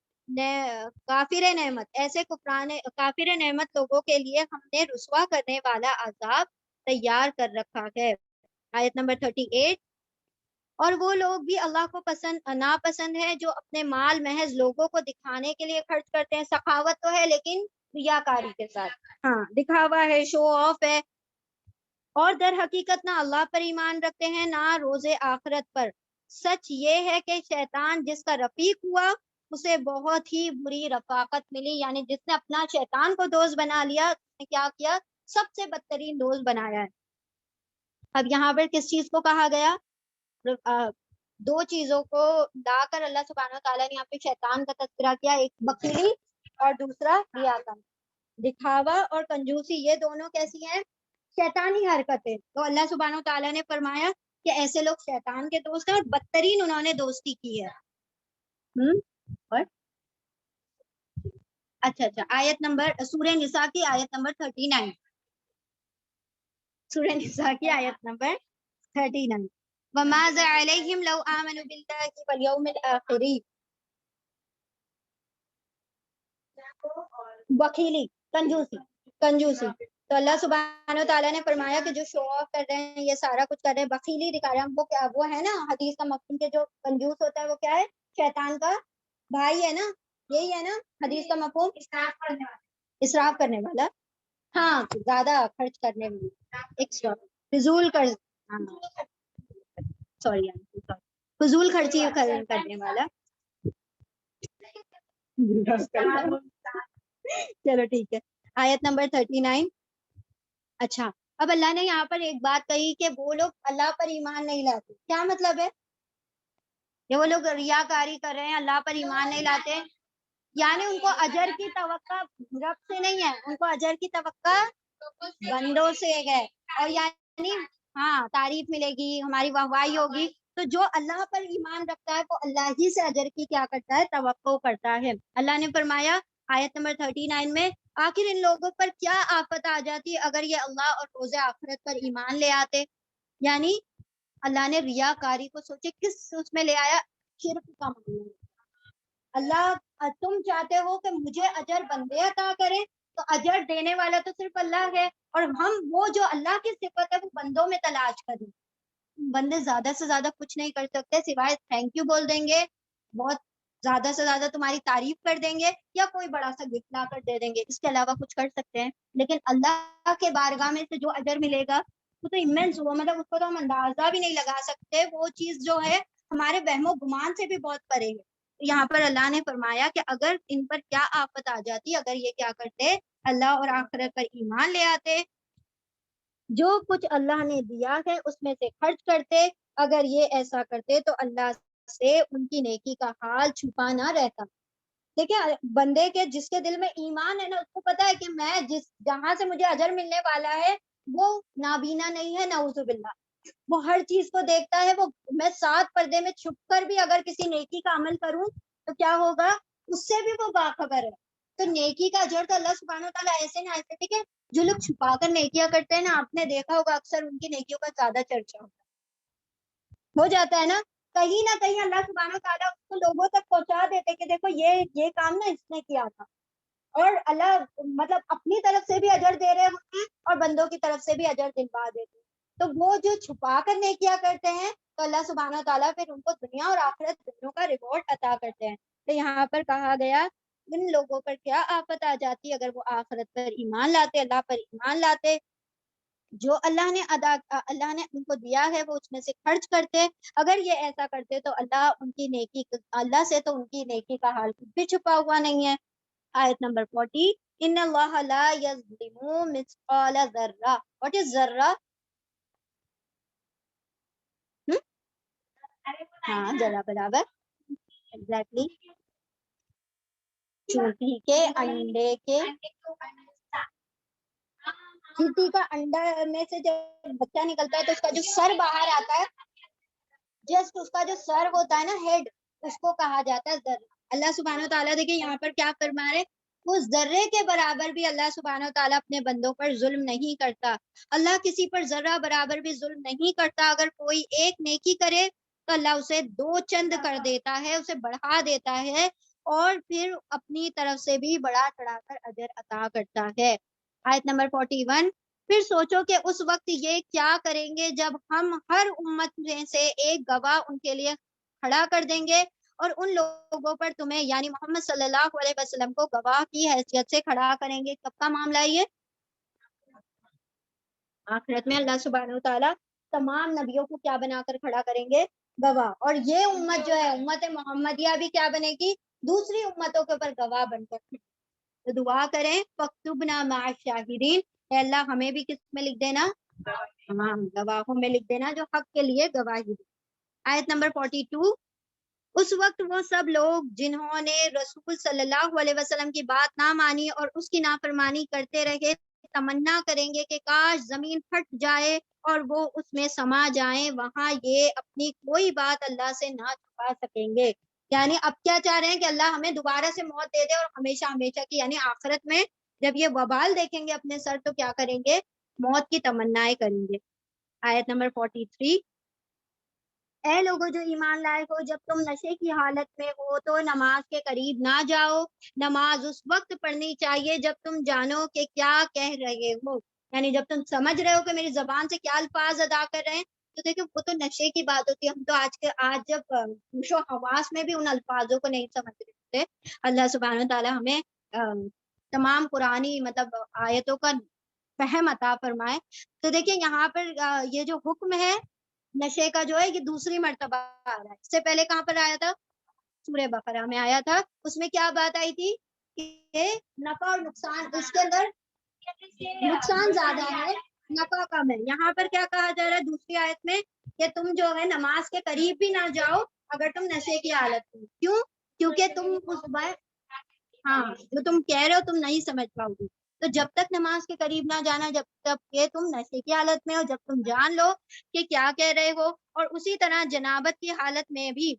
نعمت ایسے کافر نعمت لوگوں کے لیے ہم نے رسوا کرنے والا عذاب تیار کر رکھا ہے. آیت نمبر 38. اور وہ لوگ بھی اللہ کو ناپسند ہے جو اپنے مال محض لوگوں کو دکھانے کے لیے خرچ کرتے ہیں. سخاوت تو ہے لیکن ریاکاری کے ساتھ، ہاں، دکھاوا ہے، شو آف ہے. اور در حقیقت نہ اللہ پر ایمان رکھتے ہیں نہ روز آخرت پر. سچ یہ ہے کہ شیطان جس کا رفیق ہوا اسے بہت ہی بری رفاقت ملی. یعنی جس نے اپنا شیطان کو دوست بنا لیا، اس نے کیا کیا؟ سب سے بدترین دوست بنایا ہے. اب یہاں پر کس چیز کو کہا گیا؟ دو چیزوں کو لا کر اللہ سبحانہ تعالیٰ نے یہاں پہ شیطان کا تذکرہ کیا. ایک بخیلی اور دوسرا ریاکاری. دکھاوا اور کنجوسی یہ دونوں کیسی ہیں؟ شیطانی حرکتیں. تو اللہ سبحانہ تعالیٰ نے فرمایا کہ ایسے لوگ شیطان کے دوست ہیں اور بدترین انہوں نے دوستی کی ہے. اور اچھا آیت نمبر سورہ نساء کی آیت نمبر 39. سورہ نساء کی آیت نمبر 39. وَمَاذَا عَلَيْهِمْ لَوْ آمَنُوا بِاللَّهِ وَالْيَوْمِ الْآخِرِ. بخیلی، کنجوسی. تو اللہ سبحانہ تعالیٰ نے فرمایا کہ جو شو آف کر رہے ہیں، یہ سارا کچھ کر رہے ہیں، بخیلی دکھا رہے ہیں، وہ کیا؟ وہ ہے نا حدیث کا مفہوم کہ جو کنجوس ہوتا ہے وہ کیا ہے؟ شیطان کا بھائی ہے نا. یہی ہے نا حدیث کا مفہوم؟ اسراف کرنے والا. ہاں، زیادہ خرچ کرنے والا، ایکسٹرا فضول کر سوری فضول خرچی کرنے والا. چلو ٹھیک ہے. آیت نمبر 39. اچھا، اب اللہ نے یہاں پر ایک بات کہی کہ وہ لوگ اللہ پر ایمان نہیں لاتے. کیا مطلب ہے؟ کہ وہ لوگ ریاکاری کر رہے ہیں، اللہ پر ایمان نہیں لاتے. یعنی ان کو اجر کی توقع رب سے نہیں ہے، ان کو اجر کی توقع بندوں سے ہے. اور یعنی ہاں، تعریف ملے گی، ہماری واہوائی ہوگی. تو جو اللہ پر ایمان رکھتا ہے وہ اللہ ہی سے اجر کی کیا کرتا ہے؟ توقع کرتا ہے. اللہ نے فرمایا آیت نمبر 39 میں، آخر ان لوگوں پر کیا آفت آ جاتی اگر یہ اللہ اور روز آخرت پر ایمان لے آتے. یعنی اللہ نے ریاکاری کو سوچے کس اس میں لے آیا؟ شرک کا معاملہ. اللہ تم چاہتے ہو کہ مجھے اجر بندے عطا کریں، تو اجر دینے والا تو صرف اللہ ہے، اور ہم وہ جو اللہ کی صفت ہے وہ بندوں میں تلاش کریں. بندے زیادہ سے زیادہ کچھ نہیں کر سکتے سوائے تھینک یو بول دیں گے، بہت زیادہ سے زیادہ تمہاری تعریف کر دیں گے، یا کوئی بڑا سا گفٹ لا کر دے دیں گے. اس کے علاوہ کچھ کر سکتے ہیں؟ لیکن اللہ کے بارگاہ میں سے جو اجر ملے گا وہ تو امینس ہوا، مطلب اس کو تو ہم اندازہ بھی نہیں لگا سکتے. وہ چیز جو ہے ہمارے وہم و گمان سے بھی بہت پرے ہے. یہاں پر اللہ نے فرمایا کہ اگر ان پر کیا آفت آ جاتی اگر یہ کیا کرتے؟ اللہ اور آخرت پر ایمان لے آتے، جو کچھ اللہ نے دیا ہے اس میں سے خرچ کرتے. اگر یہ ایسا کرتے تو اللہ سے ان کی نیکی کا حال چھپا نہ رہتا. دیکھیں بندے کے جس کے دل میں ایمان ہے نا، اس کو پتا ہے کہ میں جہاں سے مجھے اجر ملنے والا ہے وہ نابینا نہیں ہے، نعوذ باللہ. وہ ہر چیز کو دیکھتا ہے. وہ میں 7 پردے میں چھپ کر بھی اگر کسی نیکی کا عمل کروں تو کیا ہوگا؟ اس سے بھی وہ باخبر ہے. تو نیکی کا اجر تو اللہ سبحانہ وتعالیٰ ایسے نہ ایسے، ٹھیک ہے، جو لوگ چھپا کر نیکیاں کرتے ہیں نا، آپ نے دیکھا ہوگا اکثر ان کی نیکیوں کا زیادہ چرچا ہو جاتا ہے نا، کہیں نہ کہیں اللہ سبحانہ وتعالیٰ اس کو لوگوں تک پہنچا دیتے کہ دیکھو یہ کام نا اس نے کیا تھا، اور اللہ مطلب اپنی طرف سے بھی اجر دے رہے ہوتے ہیں اور بندوں کی طرف سے بھی اجر دلوا دیتے ہیں. تو وہ جو چھپا کر نیکیاں کرتے ہیں تو اللہ سبحانہ تعالیٰ پھر ان کو دنیا اور آخرت دونوں کا ریوارڈ عطا کرتے ہیں. تو یہاں پر کہا گیا ان لوگوں پر کیا آفت آ جاتی اگر وہ آخرت پر ایمان لاتے، اللہ پر ایمان لاتے، جو اللہ نے ان کو دیا ہے وہ اس میں سے خرچ کرتے. اگر یہ ایسا کرتے تو اللہ سے تو ان کی نیکی کا حال کچھ بھی چھپا ہوا نہیں ہے. آیت نمبر 40 ان اللہ لا یظلم مثقال ذرہ. واٹ از ذرہ؟ ہاں ذرہ برابر ایگزیکٹلی چونٹی کے انڈے کے، چونٹی کا انڈا میں سے جب بچہ نکلتا ہے تو اس کا جو سر باہر آتا ہے، جسٹ اس کا جو سر ہوتا ہے نا، ہیڈ، اس کو کہا جاتا ہے ذرہ. اللہ سبحانہ تعالیٰ دیکھیں یہاں پر کیا فرما رہے، اس ذرے کے برابر بھی اللہ سبحانہ تعالیٰ اپنے بندوں پر ظلم نہیں کرتا. اللہ کسی پر ذرہ برابر بھی ظلم نہیں کرتا. اگر کوئی ایک نیکی کرے تو اللہ اسے 2 چند کر دیتا ہے، اسے بڑھا دیتا ہے، اور پھر اپنی طرف سے بھی بڑا چڑھا کر اجر عطا کرتا ہے. آیت نمبر 41 پھر سوچو کہ اس وقت یہ کیا کریں گے جب ہم ہر امت میں سے ایک گواہ ان کے لیے کھڑا کر دیں گے، اور ان لوگوں پر تمہیں یعنی محمد صلی اللہ علیہ وسلم کو گواہ کی حیثیت سے کھڑا کریں گے. کب کا معاملہ ہے یہ؟ آخرت میں اللہ سبحانہ وتعالیٰ تمام نبیوں کو کیا بنا کر کھڑا کریں گے؟ گواہ. اور یہ امت جو ہے امت محمدیہ بھی کیا بنے گی؟ دوسری امتوں کے اوپر گواہ بن کر. تو دعا کریں فاکتبنا مع الشاہدین، اے اللہ ہمیں بھی کس میں لکھ دینا؟ تمام گواہوں میں لکھ دینا جو حق کے لیے گواہی دی. آیت نمبر 42 اس وقت وہ سب لوگ جنہوں نے رسول صلی اللہ علیہ وسلم کی بات نہ مانی اور اس کی نافرمانی کرتے رہے تمنا کریں گے کہ کاش زمین پھٹ جائے اور وہ اس میں سما جائیں، وہاں یہ اپنی کوئی بات اللہ سے نہ چھپا سکیں گے. یعنی اب کیا چاہ رہے ہیں کہ اللہ ہمیں دوبارہ سے موت دے دے اور ہمیشہ ہمیشہ کی، یعنی آخرت میں جب یہ وبال دیکھیں گے اپنے سر تو کیا کریں گے؟ موت کی تمنائیں کریں گے. آیت نمبر 43 اے لوگوں جو ایمان لائے ہو جب تم نشے کی حالت میں ہو تو نماز کے قریب نہ جاؤ. نماز اس وقت پڑھنی چاہیے جب تم جانو کہ کیا کہہ رہے ہو، یعنی جب تم سمجھ رہے ہو کہ میری زبان سے کیا الفاظ ادا کر رہے ہیں. تو دیکھیں وہ تو نشے کی بات ہوتی ہے، ہم تو آج جب ہوش و حواس میں بھی ان الفاظوں کو نہیں سمجھ رہے ہوتے. اللہ سبحانہ تعالیٰ ہمیں تمام قرآنی مطلب آیتوں کا فہم عطا فرمائے. تو دیکھیں یہاں پر یہ جو حکم ہے نشے کا جو ہے یہ دوسری مرتبہ آ رہا ہے. اس سے پہلے کہاں پر آیا تھا؟ سورہ بقرہ میں آیا تھا. اس میں کیا بات آئی تھی کہ نفع اور نقصان، اس کے اندر نقصان زیادہ ہے نفع کم ہے. یہاں پر کیا کہا جا رہا ہے دوسری آیت میں کہ تم جو ہے نماز کے قریب بھی نہ جاؤ اگر تم نشے کی حالت میں. کیوں؟ کیونکہ تم اس ہاں جو تم کہہ رہے ہو تم نہیں سمجھ پاؤ گی. تو جب تک نماز کے قریب نہ جانا جب تک کہ تم نشے کی حالت میں ہو، جب تم جان لو کہ کیا کہہ رہے ہو. اور اسی طرح جنابت کی حالت میں بھی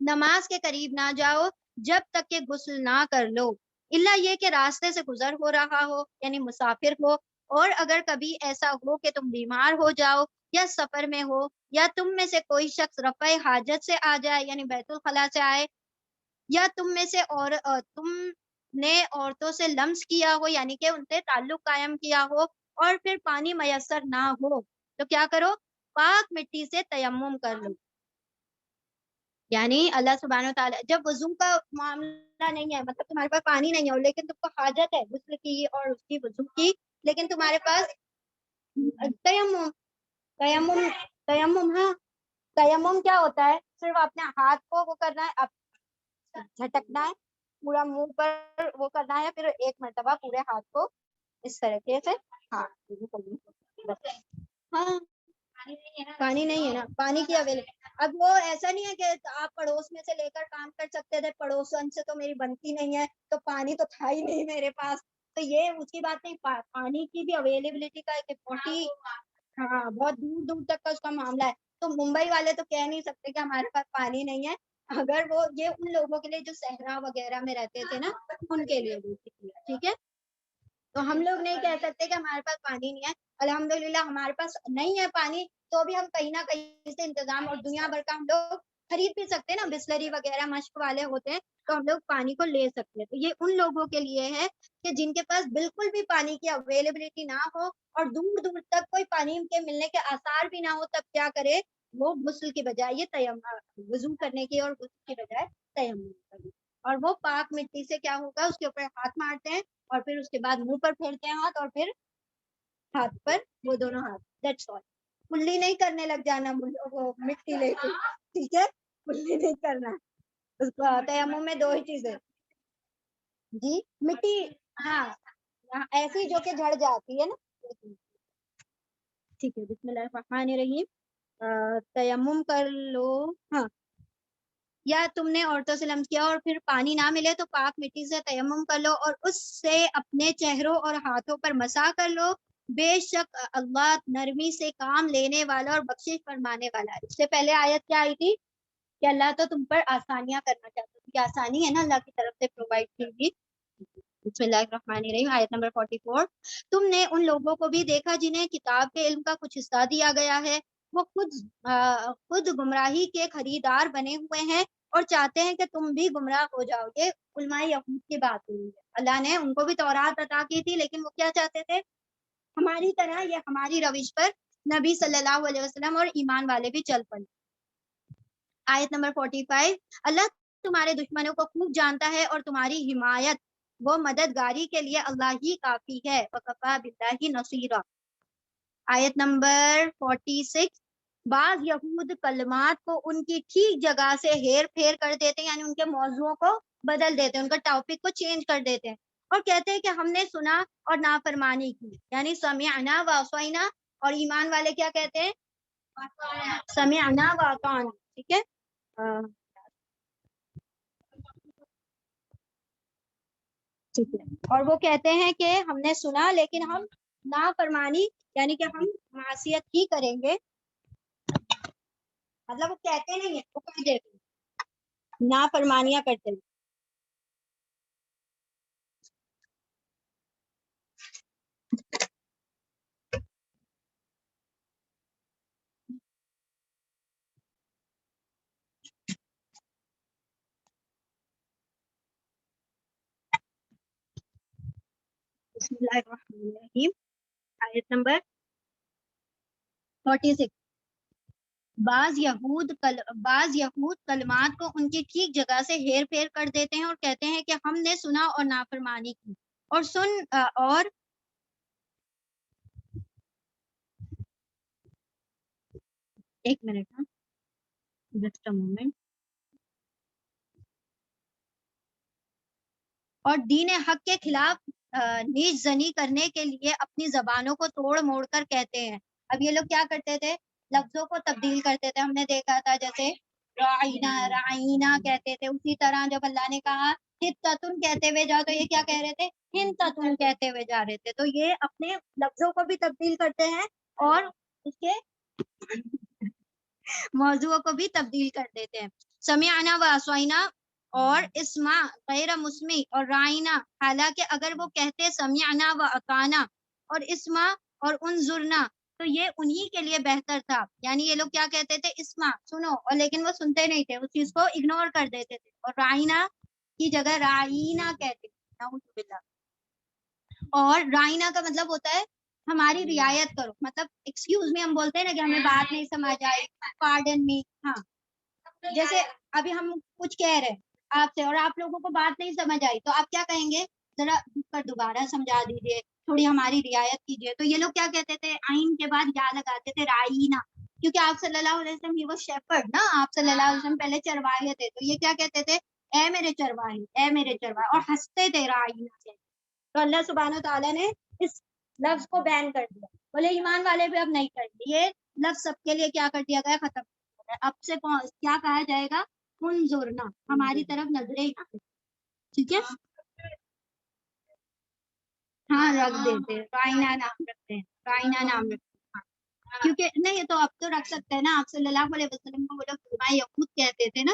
نماز کے قریب نہ جاؤ جب تک کہ غسل نہ کر لو، الا یہ کہ راستے سے گزر ہو رہا ہو یعنی مسافر ہو، اور اگر کبھی ایسا ہو کہ تم بیمار ہو جاؤ یا سفر میں ہو، یا تم میں سے کوئی شخص رفع حاجت سے آ جائے یعنی بیت الخلاء سے آئے، یا تم میں سے تم نے عورتوں سے لمس کیا ہو یعنی کہ ان سے تعلق قائم کیا ہو اور پھر پانی میسر نہ ہو، تو کیا کرو؟ پاک مٹی سے تیمم کر لو. یعنی اللہ سبحانہ تعالیٰ جب وضو کا معاملہ نہیں ہے، مطلب تمہارے پاس پانی نہیں ہو لیکن تم کو حاجت ہے غسل کی اور اس کی وضو کی، لیکن تمہارے پاس تیمم تیمم تیمم ہاں تیمم کیا ہوتا ہے؟ صرف اپنے ہاتھ کو وہ کرنا ہے، اب جھٹکنا ہے پورا منہ پر وہ کرنا ہے، پھر ایک مرتبہ پورے ہاتھ کو اس طریقے سے ہاں ہاں پانی نہیں ہے نا، پانی کی اب وہ ایسا نہیں ہے کہ آپ پڑوس میں سے لے کر کام کر سکتے تھے، پڑوسن سے تو میری بنتی نہیں ہے تو پانی تو تھا ہی نہیں میرے پاس، تو یہ اس کی بات نہیں. پانی کی بھی اویلیبلٹی کا ایک ہاں بہت دور دور تک کا اس کا معاملہ ہے. تو ممبئی والے تو کہہ نہیں سکتے کہ ہمارے پاس پانی نہیں ہے. اگر وہ یہ ان لوگوں کے لیے جو صحرا وغیرہ میں رہتے تھے نا ان کے لیے ٹھیک ہے. تو ہم لوگ نہیں کہہ سکتے کہ ہمارے پاس پانی نہیں ہے. الحمدللہ ہمارے پاس نہیں ہے پانی تو بھی ہم کہیں نہ کہیں سے انتظام, اور دنیا بھر کا ہم لوگ خرید بھی سکتے ہیں نا, بسلری وغیرہ مشق والے ہوتے ہیں تو ہم لوگ پانی کو لے سکتے ہیں. تو یہ ان لوگوں کے لیے ہے کہ جن کے پاس بالکل بھی پانی کی اویلیبلٹی نہ ہو اور دور دور تک کوئی پانی کے ملنے کے آثار بھی نہ ہو, تب کیا کرے وہ غسل کی بجائے یہ تیمم, وضو کرنے کی اور غسل کی بجائے تیمم کرے. اور وہ پاک مٹی سے کیا ہوگا اس کے اوپر ہاتھ مارتے ہیں اور پھر اس کے بعد منہ پر پھیرتے ہیں ہاتھ, اور پھر ہاتھ پر وہ دونوں ہاتھ, دیٹس آل. کلی نہیں کرنے لگ جانا وہ مٹی لے کے, ٹھیک ہے, کلی نہیں کرنا. اس کو تیمم میں دو ہی چیزیں جی, مٹی ہاں ایسی جو کہ جھڑ جاتی ہے نا, ٹھیک ہے. بسم اللہ الرحمن الرحیم. تیمم کر لو. ہاں, یا تم نے عورتوں سے لمس کیا اور پھر پانی نہ ملے تو پاک مٹی سے تیمم کر لو اور اس سے اپنے چہروں اور ہاتھوں پر مسح کر لو. بے شک اللہ نرمی سے کام لینے والا اور بخشش فرمانے والا ہے. اس سے پہلے آیت کیا آئی تھی کہ اللہ تو تم پر آسانیاں کرنا چاہتا ہے. یہ آسانی ہے نا اللہ کی طرف سے پرووائڈ کی ہوئی. بسم اللہ الرحمن الرحیم. آیت نمبر 44. تم نے ان لوگوں کو بھی دیکھا جنہیں کتاب کے علم کا کچھ حصہ دیا گیا ہے, وہ خود گمراہی کے خریدار بنے ہوئے ہیں اور چاہتے ہیں کہ تم بھی گمراہ ہو جاؤ. یہ علماء یہود کی بات ہوئی ہے. اللہ نے ان کو بھی تورات عطا کی تھی, لیکن وہ کیا چاہتے تھے ہماری طرح یہ ہماری روش پر نبی صلی اللہ علیہ وسلم اور ایمان والے بھی چل پڑے. آیت نمبر 45. اللہ تمہارے دشمنوں کو خوب جانتا ہے اور تمہاری حمایت وہ مددگاری کے لیے اللہ ہی کافی ہے. وکفی باللہ نصیرا. آیت نمبر 46. بعض یہود کلمات کو ان کی ٹھیک جگہ سے ہیر پھیر کر دیتے ہیں, یعنی ان کے موضوعوں کو بدل دیتے ہیں, ان کا ٹاپک کو چینج کر دیتے ہیں اور کہتے ہیں کہ ہم نے سنا اور نافرمانی کی, یعنی سمعنا وعصینا. اور ایمان والے کیا کہتے ہیں سمعنا واطعنا. ٹھیک ہے, ٹھیک ہے. اور وہ کہتے ہیں کہ ہم نے سنا لیکن ہم نافرمانی, یعنی کہ ہم معصیت ہی کریں گے. مطلب وہ کہتے نہیں ہیں, وہ کہہ دیتے ہیں نافرمانیاں کرتے ہیں. بسم اللہ الرحمن الرحیم. آیت نمبر 46. بعض یہود کلمات کو ان کی ٹھیک جگہ سے ہیر پھیر کر دیتے ہیں اور کہتے ہیں کہ ہم نے سنا اور نافرمانی کی. اور ایک منٹ, جسٹ اے مومنٹ. اور دین حق کے خلاف نیز زنی کرنے کے لیے اپنی زبانوں کو توڑ موڑ کر کہتے ہیں. اب یہ لوگ کیا کرتے تھے, لفظوں کو تبدیل کرتے تھے. ہم نے دیکھا تھا جیسے رعینا کہتے تھے, اسی طرح جب اللہ نے کہا ہتتن کہتے ہوئے جاؤ تو یہ کیا کہہ رہے تھے ہنتتن کہتے ہوئے جا رہے تھے. تو یہ اپنے لفظوں کو بھی تبدیل کرتے ہیں اور اس کے موضوعوں کو بھی تبدیل کر دیتے ہیں. سمعنا وعصینا اور اسما غیر مسمی اور رائنا, حالانکہ اگر وہ کہتے سمعنا و اطعنا اور اسما اور انظرنا تو یہ انہی کے لیے بہتر تھا. یعنی یہ لوگ کیا کہتے تھے اسما سنو, اور لیکن وہ سنتے نہیں تھے, اس چیز کو اگنور کر دیتے تھے, اور رائنا کی جگہ رائنا کہتے تھے. نعوذ باللہ. اور رائنا کا مطلب ہوتا ہے ہماری رعایت کرو, مطلب ایکسکیوز می ہم بولتے ہیں نا کہ ہمیں بات نہیں سمجھ آئی, پارڈن می. ہاں, جیسے ابھی ہم کچھ کہہ رہے ہیں آپ سے اور آپ لوگوں کو بات نہیں سمجھ آئی تو آپ کیا کہیں گے, ذرا پر دوبارہ سمجھا دیجیے, تھوڑی ہماری رعایت کیجیے. تو یہ لوگ کیا کہتے تھے آئین کے بعد یا لگاتے تھے رائنا, کیونکہ آپ صلی اللہ علیہ وسلم یہ وہ شیپرڈ نا, آپ صلی اللہ علیہ وسلم پہلے چرواہے تھے, تو یہ کیا کہتے تھے اے میرے چرواہے, اے میرے چرواہے, اور ہنستے تھے رائنا سے. تو اللہ سبحانہ و تعالیٰ نے اس لفظ کو بین کر دیا, بولے ایمان والے بھی اب نہیں کریں گے. یہ لفظ سب کے لیے کیا کر دیا گیا, ختم. اب سے کیا کہا جائے گا انظرنا, ہماری طرف نظریں. ٹھیک ہے, ہاں رکھ دیتے, رائنا نام رکھتے ہیں, رائنا نام رکھتے ہیں. ہاں. کیونکہ نہیں تو اب تو رکھ سکتے ہیں نا, آپ صلی اللہ علیہ وسلم کو وہ لوگ علماء یہود کہتے تھے نا,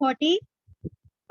40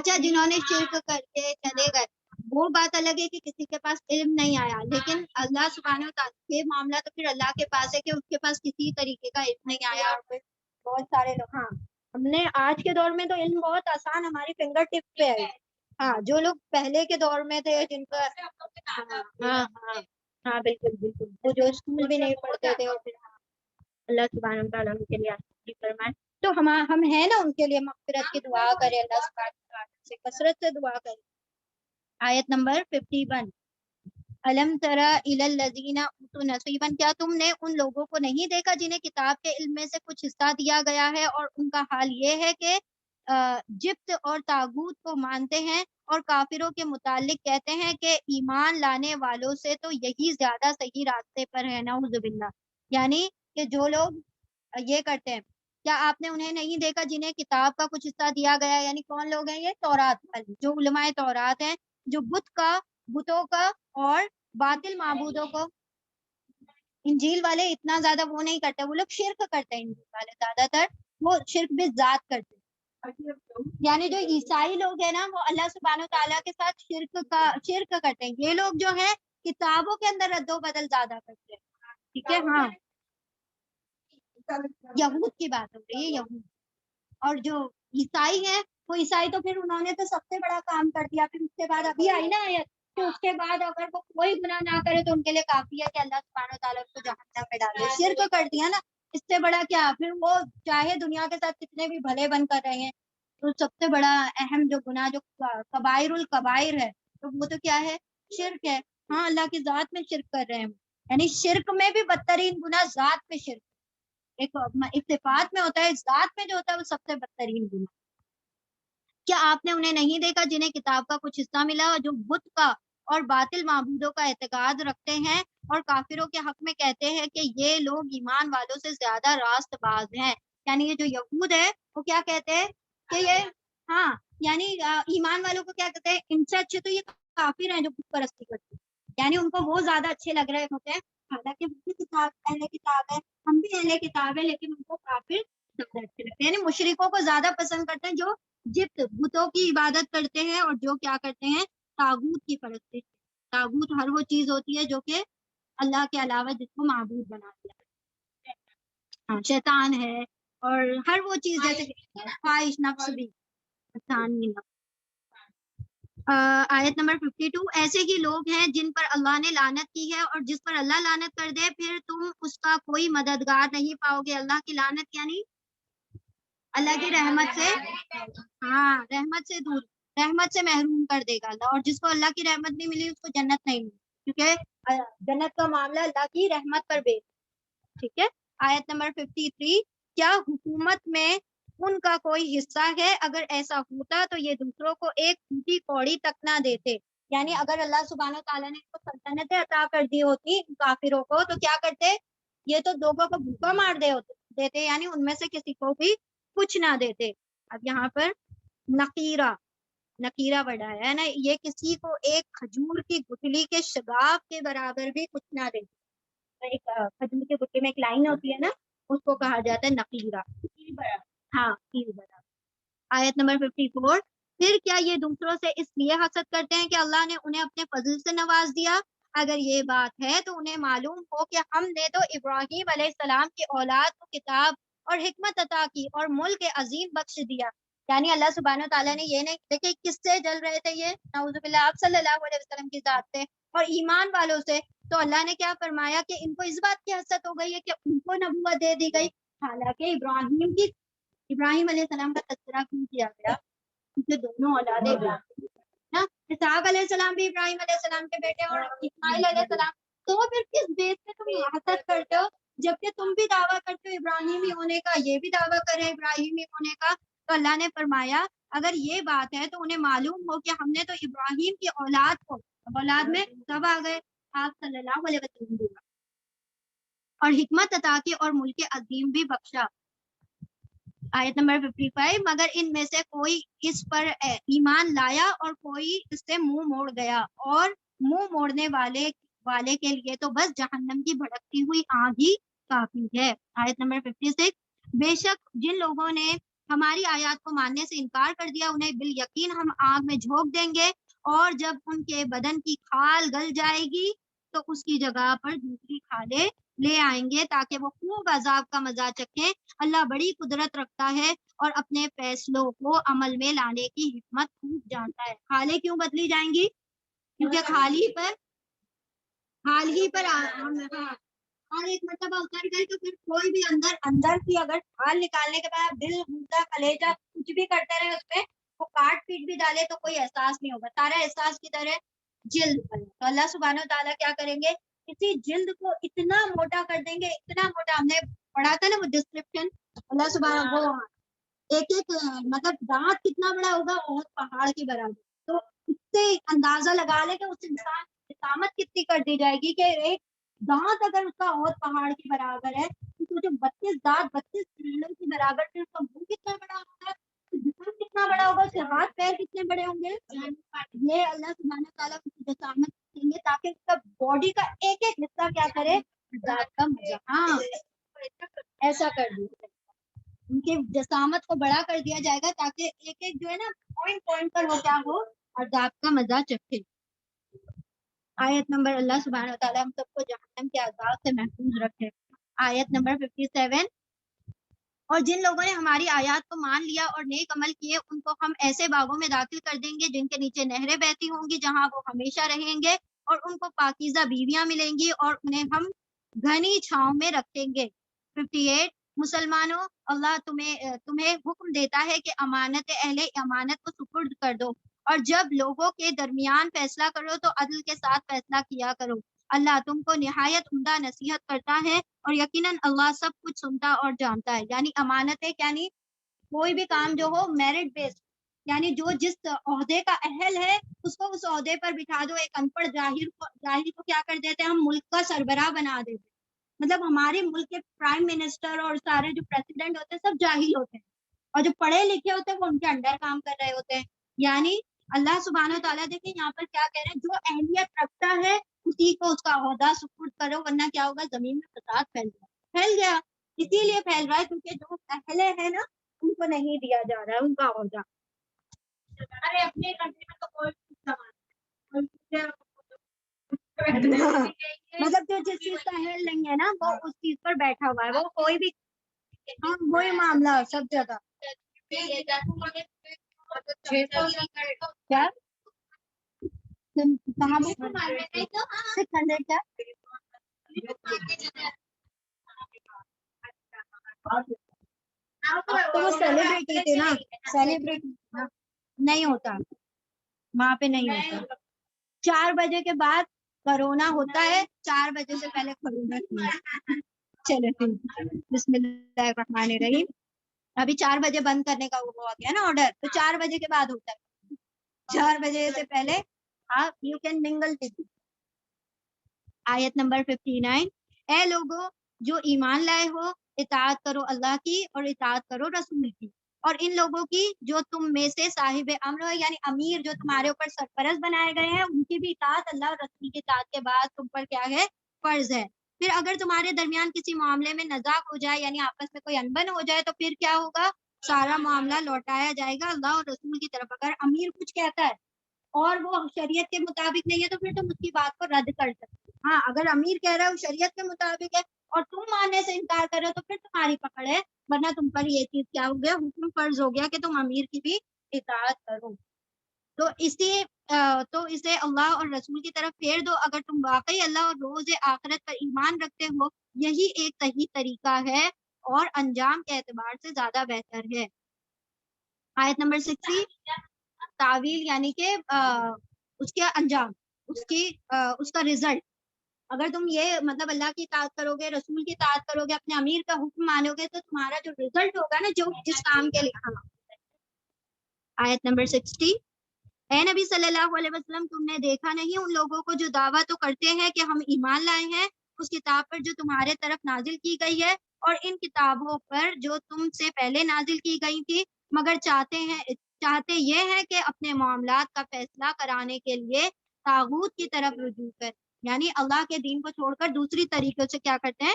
اچھا جنہوں نے شرک کر کے چلے گئے وہ بات الگ ہے کہ کسی کے پاس علم نہیں آیا، لیکن اللہ سبحانہ و تعالیٰ یہ معاملہ تو پھر اللہ کے پاس ہے کہ اس کے پاس کسی طریقے کا علم نہیں آیا. اور پھر بہت سارے لوگ، ہاں ہم نے آج کے دور میں تو علم بہت آسان ہماری فنگر ٹپ پہ ہے. ہاں جو لوگ پہلے کے دور میں تھے جن کا ہاں ہاں ہاں بالکل بالکل، وہ جو اسکول بھی نہیں پڑھتے تھے، اور پھر اللہ سبحانہ و تعالیٰ ان کے لیے آسانی فرمائے. تو ہم ہیں نا ان کے لیے مغفرت کی دعا کرے، اللہ سبحانہ و تعالیٰ سے کثرت سے دعا کرے. آیت نمبر 51، الم تری الی الذین اوتوا نصیبا، کیا تم نے ان لوگوں کو نہیں دیکھا جنہیں کتاب کے علم میں سے کچھ حصہ دیا گیا ہے، اور ان کا حال یہ ہے کہ جبت اور طاغوت کو مانتے ہیں، اور کافروں کے متعلق کہتے ہیں کہ ایمان لانے والوں سے تو یہی زیادہ صحیح راستے پر ہے. نعوذ باللہ. یعنی کہ جو لوگ یہ کرتے ہیں، کیا آپ نے انہیں نہیں دیکھا جنہیں کتاب کا کچھ حصہ دیا گیا ہے؟ یعنی کون لوگ ہیں یہ؟ تورات والے، جو علماء تورات ہیں، جو بتوں کا اور باطل معبودوں کو. انجیل والے اتنا زیادہ وہ نہیں کرتے، وہ لوگ شرک کرتے ہیں. انجیل والے زیادہ تر وہ شرک بھی ذات کرتے ہیں. یعنی جو عیسائی لوگ ہیں نا، وہ اللہ سبحانہ و تعالیٰ کے ساتھ شرک کرتے ہیں. یہ لوگ جو ہے کتابوں کے اندر رد و بدل زیادہ کرتے ہیں. ٹھیک ہے، ہاں یہود کی بات ہو رہی ہے، یہود. اور جو عیسائی ہیں، وہ عیسائی تو پھر انہوں نے تو سب سے بڑا کام کر دیا. پھر اس کے بعد ابھی آئی نا آیت کہ اس کے بعد اگر وہ کوئی گناہ نہ کرے تو ان کے لیے کافی ہے کہ اللہ سبحانہ و تعالیٰ اس کو جہنم میں ڈالے. شرک کر دیا نا، اس سے بڑا کیا؟ پھر وہ چاہے دنیا کے ساتھ کتنے بھی بھلے بن کر رہے ہیں، تو سب سے بڑا اہم جو گناہ جو کبائر الکبائر ہے، تو وہ تو کیا ہے؟ شرک ہے. ہاں اللہ کی ذات میں شرک کر رہے ہیں. یعنی شرک میں بھی بدترین گناہ ذات میں شرک. ایک صفات میں ہوتا ہے، ذات میں جو ہوتا ہے وہ سب سے بدترین گناہ. کیا آپ نے انہیں نہیں دیکھا جنہیں کتاب کا کچھ حصہ ملا، اور جو بت کا اور باطل معبودوں کا اعتقاد رکھتے ہیں، اور کافروں کے حق میں کہتے ہیں کہ یہ لوگ ایمان والوں سے زیادہ راست باز ہیں. یعنی یہ جو یہود ہے وہ کیا کہتے ہیں کہ یہ، ہاں یعنی ایمان والوں کو کیا کہتے ہیں؟ ان سے اچھے تو یہ کافر ہیں جو بت پرستی کرتے ہیں. یعنی ان کو وہ زیادہ اچھے لگ رہے ہوتے ہیں، حالانکہ وہ بھی اہل کتاب ہے، ہم بھی اہل کتاب ہے، لیکن ان کو کافر زیادہ اچھے لگتے ہیں. یعنی مشرکوں کو زیادہ پسند کرتے ہیں جو جبت بتوں کی عبادت کرتے ہیں، اور جو کیا کرتے ہیں؟ طاغوت کی پرستش. طاغوت ہر وہ چیز ہوتی ہے جو کہ اللہ کے علاوہ جس کو معبود بنا دیا. ہاں شیطان ہے، اور ہر وہ چیز جیسے خواہش نفس بھی ثانی نفس. آیت نمبر 52، ایسے ہی لوگ ہیں جن پر اللہ نے لعنت کی ہے، اور جس پر اللہ لعنت کر دے پھر تم اس کا کوئی مددگار نہیں پاؤ گے. اللہ کی لعنت یعنی اللہ کی رحمت سے، ہاں رحمت سے دور، رحمت سے محروم کر دے گا اللہ. اور جس کو اللہ کی رحمت نہیں ملی اس کو جنت نہیں ملی، کیونکہ جنت کا معاملہ اللہ کی رحمت پر بیس. ٹھیک ہے. آیت نمبر 53، کیا حکومت میں ان کا کوئی حصہ ہے؟ اگر ایسا ہوتا تو یہ دوسروں کو ایک ٹوٹی کوڑی تک نہ دیتے. یعنی اگر اللہ سبحانہ و تعالیٰ نے ان کو سلطنتیں عطا کر دی ہوتی کافروں کو، تو کیا کرتے؟ یہ تو لوگوں کو بھوکا مار دیتے، یعنی ان میں سے کسی کو بھی کچھ نہ دیتے. اب یہاں پر نقیرہ بڑھایا ہے نا، یہ کسی کو ایک کھجور کی گٹھلی کے شگاف کے برابر بھی کچھ نہ دیتے. ایک کھجور کے گٹھلی میں ایک لائن ہوتی ہے نا، اس کو کہا جاتا ہے نقیرہ. ہاں آیت نمبر 54، پھر کیا یہ دوسروں سے اس لیے حسد کرتے ہیں کہ اللہ نے انہیں اپنے فضل سے نواز دیا؟ اگر یہ بات ہے تو انہیں معلوم ہو کہ ہم نے تو ابراہیم علیہ السلام کی اولاد کو کتاب اور حکمت عطا کی اور ملک عظیم بخش دیا. یعنی اللہ سبحانہ تعالیٰ نے یہ نہیں دیکھے کس سے جل رہے تھے یہ، نعوذ باللہ، آپ صلی اللہ علیہ وسلم کی ذات سے اور ایمان والوں سے. تو اللہ نے کیا فرمایا کہ ان کو اس بات کی حسرت ہو گئی ہے کہ ان کو نبوت دے دی گئی، حالانکہ ابراہیم علیہ السلام کا تذکرہ کیوں کیا گیا؟ کیونکہ دونوں اولاد ابراہیم نا، اسحاق علیہ السلام بھی ابراہیم علیہ السلام کے بیٹے اور اسماعیل علیہ السلام. تو پھر کس بیس پہ تم حسد کرتے ہو جبکہ تم بھی دعویٰ کرتے ہو ابراہیمی ہونے کا، یہ بھی دعویٰ کرے ابراہیمی ہونے کا؟ تو اللہ نے فرمایا اگر یہ بات ہے تو انہیں معلوم ہو کہ ہم نے تو ابراہیم کی اولاد کو، اولاد میں سب آ گئے، آپ صلی اللہ علیہ وسلم، اور حکمت عطا کی اور ملک عظیم بھی بخشا. آیت نمبر 55، مگر ان میں سے کوئی اس پر ایمان لایا اور کوئی اس سے منہ موڑ گیا، اور منہ موڑنے والے کے لیے تو بس جہنم کی بھڑکتی ہوئی آگ ہی کافی ہے. آیت نمبر 56، بے شک جن لوگوں نے ہماری آیات کو ماننے سے انکار کر دیا انہیں بال یقین ہم آگ میں جھونک دیں گے، اور جب ان کے بدن کی کھال گل جائے گی تو اس کی جگہ پر دوسری کھالیں لے آئیں گے تاکہ وہ خوب عذاب کا مزہ چکھیں۔ اللہ بڑی قدرت رکھتا ہے اور اپنے فیصلوں کو عمل میں لانے کی حکمت خوب جانتا ہے۔ کھالیں کیوں بدلی جائیں گی؟ کیونکہ حال ہی پر اور ایک مرتبہ اتر گئی تو پھر کوئی بھی اندر کی اگر کھال نکالنے کے بعد دل گردہ کلیجہ کچھ بھی کرتے رہے اس پہ، وہ کاٹ پیٹ بھی ڈالے تو کوئی احساس نہیں ہوگا، سارا احساس کی طرح جلد پر۔ تو اللہ سبحانہ تعالیٰ کیا کریں گے، کسی جلد کو اتنا موٹا کر دیں گے، اتنا موٹا، ہم نے پڑھا تھا نا وہ ڈسکرپشن، اللہ سبحانہ وہ ایک مطلب دانت کتنا بڑا ہوگا اور پہاڑ کی برابر، تو اس سے اندازہ لگا لے کہ اس انسان کی قامت کتنی کر دی جائے گی کہ ایک دانت اگر اس کا اور پہاڑ کی برابر ہے تو سوچو 32 دانت 32 کیلو کی برابر، پھر اس کا منہ کتنا بڑا ہوگا، جسم کتنا بڑا ہوگا، اس کے ہاتھ پیر کتنے بڑے ہوں گے۔ یہ اللہ سبحانہ تعالیٰ کی جسامت دیں گے تاکہ اس کا باڈی کا ایک ایک حصہ کیا کرے، ذات کا مزہ، ہاں ایسا کر دیا، ان کی جسامت کو بڑا کر دیا جائے گا تاکہ ایک ایک جو ہے نا پوائنٹ پوائنٹ پر وہ کیا ہو اور ذات کا مزہ چکھے۔ آیت نمبر، اللہ سبحانہ وتعالیٰ ہم سب کو جہنم کے عذاب سے محفوظ رکھے۔ آیت نمبر 57، اور جن لوگوں نے ہماری آیات کو مان لیا اور نیک عمل کیے ان کو ہم ایسے باغوں میں داخل کر دیں گے جن کے نیچے نہریں بہتی ہوں گی، جہاں وہ ہمیشہ رہیں گے، اور ان کو پاکیزہ بیویاں ملیں گی اور انہیں ہم گھنی چھاؤں میں رکھیں گے۔ 58، مسلمانوں، اللہ تمہیں حکم دیتا ہے کہ اہل امانت کو سپرد کر دو، اور جب لوگوں کے درمیان فیصلہ کرو تو عدل کے ساتھ فیصلہ کیا کرو۔ اللہ تم کو نہایت عمدہ نصیحت کرتا ہے، اور یقیناً اللہ سب کچھ سنتا اور جانتا ہے۔ یعنی امانتیں، یعنی کوئی بھی کام جو ہو میرٹ بیسڈ، یعنی جو جس عہدے کا اہل ہے اس کو اس عہدے پر بٹھا دو۔ ایک ان پڑھ جاہل کو کیا کر دیتے ہیں ہم، ملک کا سربراہ بنا دیتے ہیں۔ مطلب ہمارے ملک کے پرائم منسٹر اور سارے جو پریزیڈنٹ ہوتے ہیں سب جاہل ہوتے ہیں، اور جو پڑھے لکھے ہوتے ہیں وہ ان کے انڈر کام کر رہے ہوتے ہیں۔ یعنی اللہ سبحانہ وتعالیٰ دیکھیں یہاں پر کیا کہہ رہے ہیں، جو اہلیت رکھتا ہے اسی کو اس کا عہدہ سپرد کرو، ورنہ کیا ہوگا، زمین میں فساد پھیل گیا۔ اسی لیے پھیل رہا ہے کیونکہ جو اہل ہے نا ان کو نہیں دیا جا رہا ہے ان کا عہدہ۔ ارے اپنے کنٹری میں تو کوئی مطلب جو جس چیز کا اہل نہیں ہے نا وہ اس چیز پر بیٹھا ہوا ہے، وہ کوئی بھی، ہاں وہی معاملہ سب جگہ۔ کیا کہاں 600 کیا تو وہ سیلیبریٹی تھی نا، سیلیبریٹی نہیں ہوتا وہاں پہ، نہیں ہوتا۔ 4 بجے کے بعد کرونا ہوتا ہے، 4 بجے سے پہلے کرونا نہیں۔ چلو بسم اللہ الرحمن الرحیم۔ ابھی 4 بجے بند کرنے کا وہ آ گیا نا آرڈر، تو 4 بجے کے بعد ہوتا ہے، 4 بجے سے پہلے آپ یو کین منگل ٹکٹ۔ آیت نمبر 59، اے لوگو جو ایمان لائے ہو، اطاعت کرو اللہ کی اور اطاعت کرو رسول کی، اور ان لوگوں کی جو تم میں سے صاحب امر ہو، یعنی امیر جو تمہارے اوپر سرپرست بنائے گئے ہیں، ان کی بھی اطاعت اللہ اور رسول کی اطاعت کے بعد تم پر کیا ہے، فرض ہے۔ پھر اگر تمہارے درمیان کسی معاملے میں نزاع ہو جائے، یعنی آپس میں کوئی انبن ہو جائے، تو پھر کیا ہوگا، سارا معاملہ لوٹایا جائے گا اللہ اور رسول کی طرف۔ اگر امیر کچھ کہتا ہے اور وہ شریعت کے مطابق نہیں ہے تو پھر تم اس کی بات کو رد کر سکتے۔ ہاں اگر امیر کہہ رہا ہے وہ شریعت کے مطابق ہے اور تم ماننے سے انکار کر رہے ہو تو پھر تمہاری پکڑ ہے، ورنہ تم پر یہ چیز کیا ہو گیا، حکم فرض ہو گیا کہ تم امیر کی بھی اطاعت کرو۔ تو اسے اللہ اور رسول کی طرف پھیر دو اگر تم واقعی اللہ اور روز آخرت پر ایمان رکھتے ہو، یہی ایک صحیح طریقہ ہے اور انجام کے اعتبار سے زیادہ بہتر ہے۔ آیت نمبر 60، تعویل یعنی کہ اس کے انجام، اس کا رزلٹ۔ اگر تم یہ مطلب اللہ کی اطاعت کرو گے، رسول کی اطاعت کرو گے، اپنے امیر کا حکم مانو گے، تو تمہارا جو رزلٹ ہوگا نا، جو جس کام کے لیے۔ آیت نمبر 60، اے نبی صلی اللہ علیہ وسلم، تم نے دیکھا نہیں ان لوگوں کو جو دعویٰ تو کرتے ہیں کہ ہم ایمان لائے ہیں اس کتاب پر جو تمہارے طرف نازل کی گئی ہے اور ان کتابوں پر جو تم سے پہلے نازل کی گئی تھی، مگر چاہتے یہ ہے کہ اپنے معاملات کا فیصلہ کرانے کے لیے طاغوت کی طرف رجوع کر، یعنی اللہ کے دین کو چھوڑ کر دوسری طریقوں سے کیا کرتے ہیں،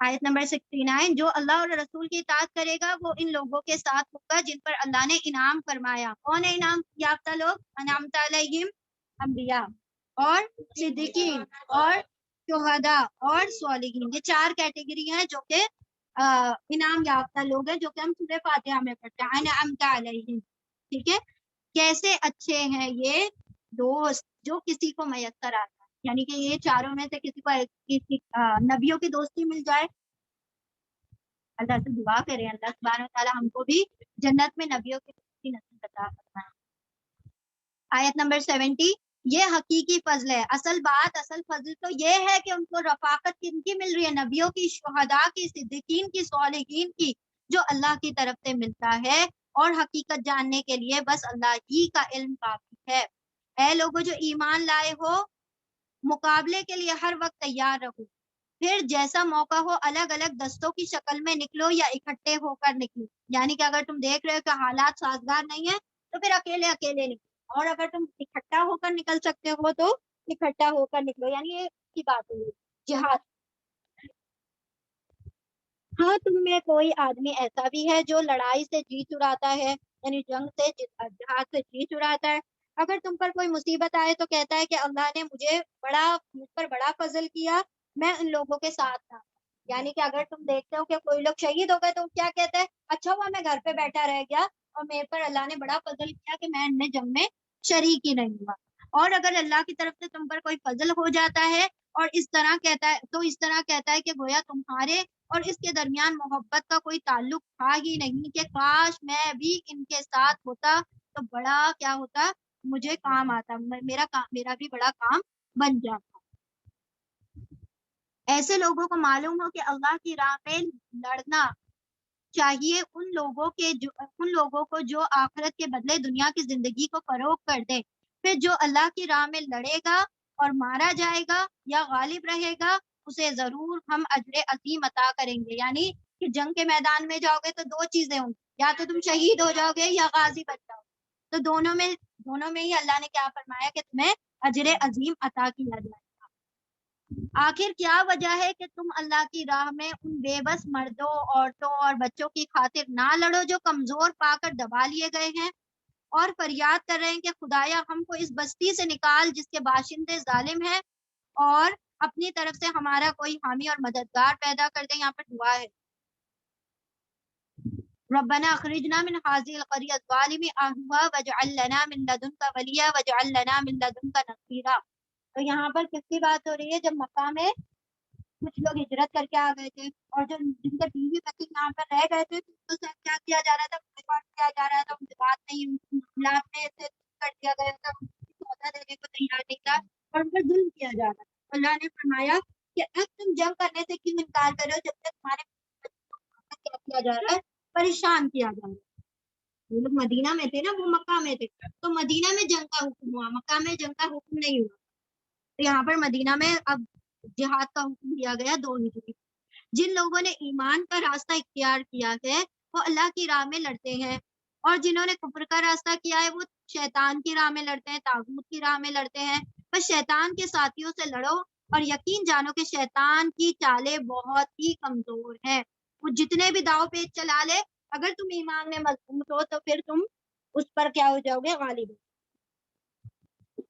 آیت نمبر 69 جو اللہ اور رسول کی اطاعت کرے گا وہ ان لوگوں کے ساتھ ہوگا جن پر اللہ نے انعام فرمایا. کون ہے انعام یافتہ لوگ؟ انعمت علیہم انبیاء اور صدیقین اور شہداء اور صالحین. یہ 4 کیٹیگری ہیں جو کہ انعام یافتہ لوگ ہیں جو کہ ہم سورہ فاتحہ میں پڑھتے ہیں. انعمت علیہم. ٹھیک ہے. کیسے اچھے ہیں یہ دوست جو کسی کو میسر آتا ہے. یعنی کہ یہ چاروں میں سے کسی کو کسی نبیوں کی دوستی مل جائے. اللہ سے دعا کریں اللہ سبحانہ و تعالی ہم کو بھی جنت میں نبیوں کی دوستی نصیب عطا فرمائے. آیت نمبر 70 یہ حقیقی فضل ہے. اصل فضل تو یہ ہے کہ ان کو رفاقت کن کی مل رہی ہے؟ نبیوں کی، شہداء کی، صدیقین کی، صالحین کی، جو اللہ کی طرف سے ملتا ہے. اور حقیقت جاننے کے لیے بس اللہ ہی کا علم کافی ہے. اے لوگوں جو ایمان لائے ہو مقابلے کے لیے ہر وقت تیار رہو. پھر جیسا موقع ہو الگ الگ دستوں کی شکل میں نکلو یا اکٹھے ہو کر نکلو. یعنی کہ اگر تم دیکھ رہے ہو کہ حالات سازگار نہیں ہے تو پھر اکیلے نکلو. اور اگر تم اکٹھا ہو کر نکل سکتے ہو تو اکٹھا ہو کر نکلو. یعنی یہ کی بات ہوئی جہاد. ہاں تم میں کوئی آدمی ایسا بھی ہے جو لڑائی سے جی چراتا ہے، یعنی جنگ سے، جہاد سے جی چراتا ہے. اگر تم پر کوئی مصیبت آئے تو کہتا ہے کہ اللہ نے مجھ پر بڑا فضل کیا، میں ان لوگوں کے ساتھ تھا. یعنی کہ اگر تم دیکھتے ہو کہ کوئی لوگ شہید ہو گئے تو کیا کہتے ہیں؟ اچھا ہوا میں گھر پہ بیٹھا رہ گیا اور میرے پر اللہ نے بڑا فضل کیا کہ میں ان میں جنگ میں شریک ہی نہیں ہوا. اور اگر اللہ کی طرف سے تم پر کوئی فضل ہو جاتا ہے اور اس طرح کہتا ہے کہ گویا تمہارے اور اس کے درمیان محبت کا کوئی تعلق تھا ہی نہیں، کہ کاش میں بھی ان کے ساتھ ہوتا تو بڑا کیا ہوتا، مجھے کام آتا، میرا بھی بڑا کام بن جاتا. ایسے لوگوں کو معلوم ہو کہ اللہ کی راہ میں لڑنا چاہیے ان لوگوں کو جو آخرت کے بدلے دنیا کی زندگی کو فروغ کر دے. پھر جو اللہ کی راہ میں لڑے گا اور مارا جائے گا یا غالب رہے گا اسے ضرور ہم اجر عظیم عطا کریں گے. یعنی کہ جنگ کے میدان میں جاؤ گے تو 2 چیزیں ہوں گی، یا تو تم شہید ہو جاؤ گے یا غازی بن جاؤ گے. تو دونوں میں ہی اللہ نے کیا فرمایا کہ تمہیں اجر عظیم عطا کیا جائے. آخر کیا وجہ ہے کہ تم اللہ کی راہ میں ان بے بس مردوں، عورتوں اور بچوں کی خاطر نہ لڑو جو کمزور پا کر دبا لیے گئے ہیں اور فریاد کر رہے ہیں کہ خدایا ہم کو اس بستی سے نکال جس کے باشندے ظالم ہیں اور اپنی طرف سے ہمارا کوئی حامی اور مددگار پیدا کر دے. یہاں پر دعا ہے ربنا اخرجنا من هذه القرية الظالم اهلها واجعل لنا من لدنك وليا واجعل لنا من لدنك نصيرا. تو یہاں پر کس کی بات ہو رہی ہے؟ جب مکہ میں کچھ لوگ ہجرت کر کے آ گئے تھے اور جو جن کے بیوی بچے یہاں پر رہ گئے تھے تو کیا کیا جا رہا تھا؟ کیا جا رہا تھا، ان سے بات نہیں، معاملات میں سے کر دیا گیا تھا، سودا دینے کو تیار نہیں تھا اور ان پر ظلم کیا جا رہا تھا. اللہ نے فرمایا کہ اب تم جنگ کرنے سے کیوں انکار کر رہے ہو جب تک تمہارے کیا کیا جا رہا ہے؟ پریشان کیا جا رہا ہے. وہ لوگ مدینہ میں تھے نا، وہ مکہ میں تھے، تو مدینہ میں جنگ کا حکم ہوا، مکہ میں جنگ کا حکم نہیں ہوا. تو یہاں پر مدینہ میں اب جہاد کا حکم دیا گیا 2 ہجری. جن لوگوں نے ایمان کا راستہ اختیار کیا ہے وہ اللہ کی راہ میں لڑتے ہیں، اور جنہوں نے کفر کا راستہ کیا ہے وہ شیطان کی راہ میں لڑتے ہیں، طاغوت کی راہ میں لڑتے ہیں. بس شیطان کے ساتھیوں سے لڑو اور یقین جانو کہ شیطان کی چالیں بہت ہی کمزور ہیں. وہ جتنے بھی داؤ پیچ چلا لے، اگر تم ایمان میں مضبوط ہو تو پھر تم اس پر کیا ہو جاؤ گے؟ غالب.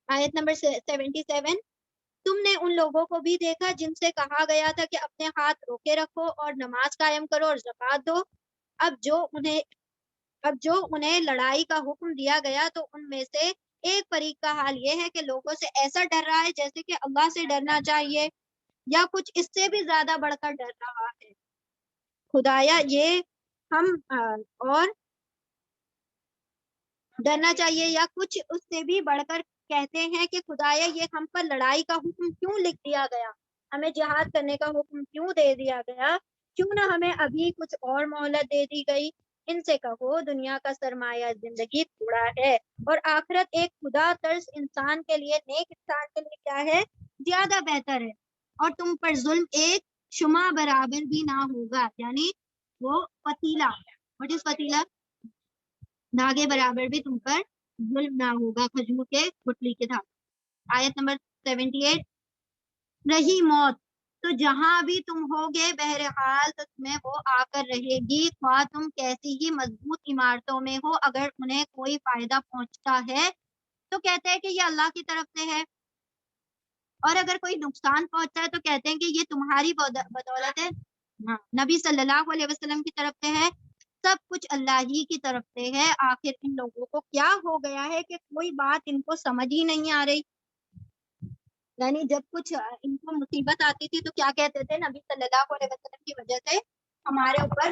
آیت نمبر 77 تم نے ان لوگوں کو بھی دیکھا جن سے کہا گیا تھا کہ اپنے ہاتھ روکے رکھو اور نماز قائم کرو اور زکوٰۃ دو. اب جو انہیں لڑائی کا حکم دیا گیا تو ان میں سے ایک فریق کا حال یہ ہے کہ لوگوں سے ایسا ڈر رہا ہے جیسے کہ اللہ سے ڈرنا چاہیے یا کچھ اس سے بھی زیادہ بڑھ کر ڈر رہا ہے. خدایا یہ ہم اور ڈرنا چاہیے یا کچھ اس سے بھی بڑھ کر کہتے ہیں کہ خدایا یہ ہم پر لڑائی کا حکم کیوں لکھ دیا گیا، ہمیں جہاد کرنے کا حکم کیوں دے دیا گیا، کیوں نہ ہمیں ابھی کچھ اور مہلت دے دی گئی. ان سے کہو دنیا کا سرمایہ زندگی تھوڑا ہے اور آخرت ایک خدا ترس انسان کے لیے، نیک انسان کے لیے کیا ہے؟ زیادہ بہتر ہے. اور تم پر ظلم ایک شمع برابر بھی نہ ہوگا، یعنی وہ پتیلا، وٹ از پتیلا؟ دھاگے برابر بھی تم پر ظلم نہ ہوگا کھجور کے گٹلی کے دھاگے. آیت نمبر 78 رہی موت تو جہاں بھی تم ہوگے بہرحال تو تمہیں وہ آ کر رہے گی، خواہ تم کیسی ہی مضبوط عمارتوں میں ہو، اگر انہیں کوئی فائدہ پہنچتا ہے تو کہتے ہیں کہ یہ اللہ کی طرف سے ہے، اور اگر کوئی نقصان پہنچتا ہے تو کہتے ہیں کہ یہ تمہاری بدولت ہے، ہاں نبی صلی اللہ علیہ وسلم کی طرف سے ہے، سب کچھ اللہ ہی کی طرف سے ہے۔ آخر ان لوگوں کو کیا ہو گیا ہے کہ کوئی بات ان کو سمجھ ہی نہیں آ رہی، یعنی جب کچھ ان کو مصیبت آتی تھی تو کیا کہتے تھے، نبی صلی اللہ علیہ وسلم کی وجہ سے ہمارے اوپر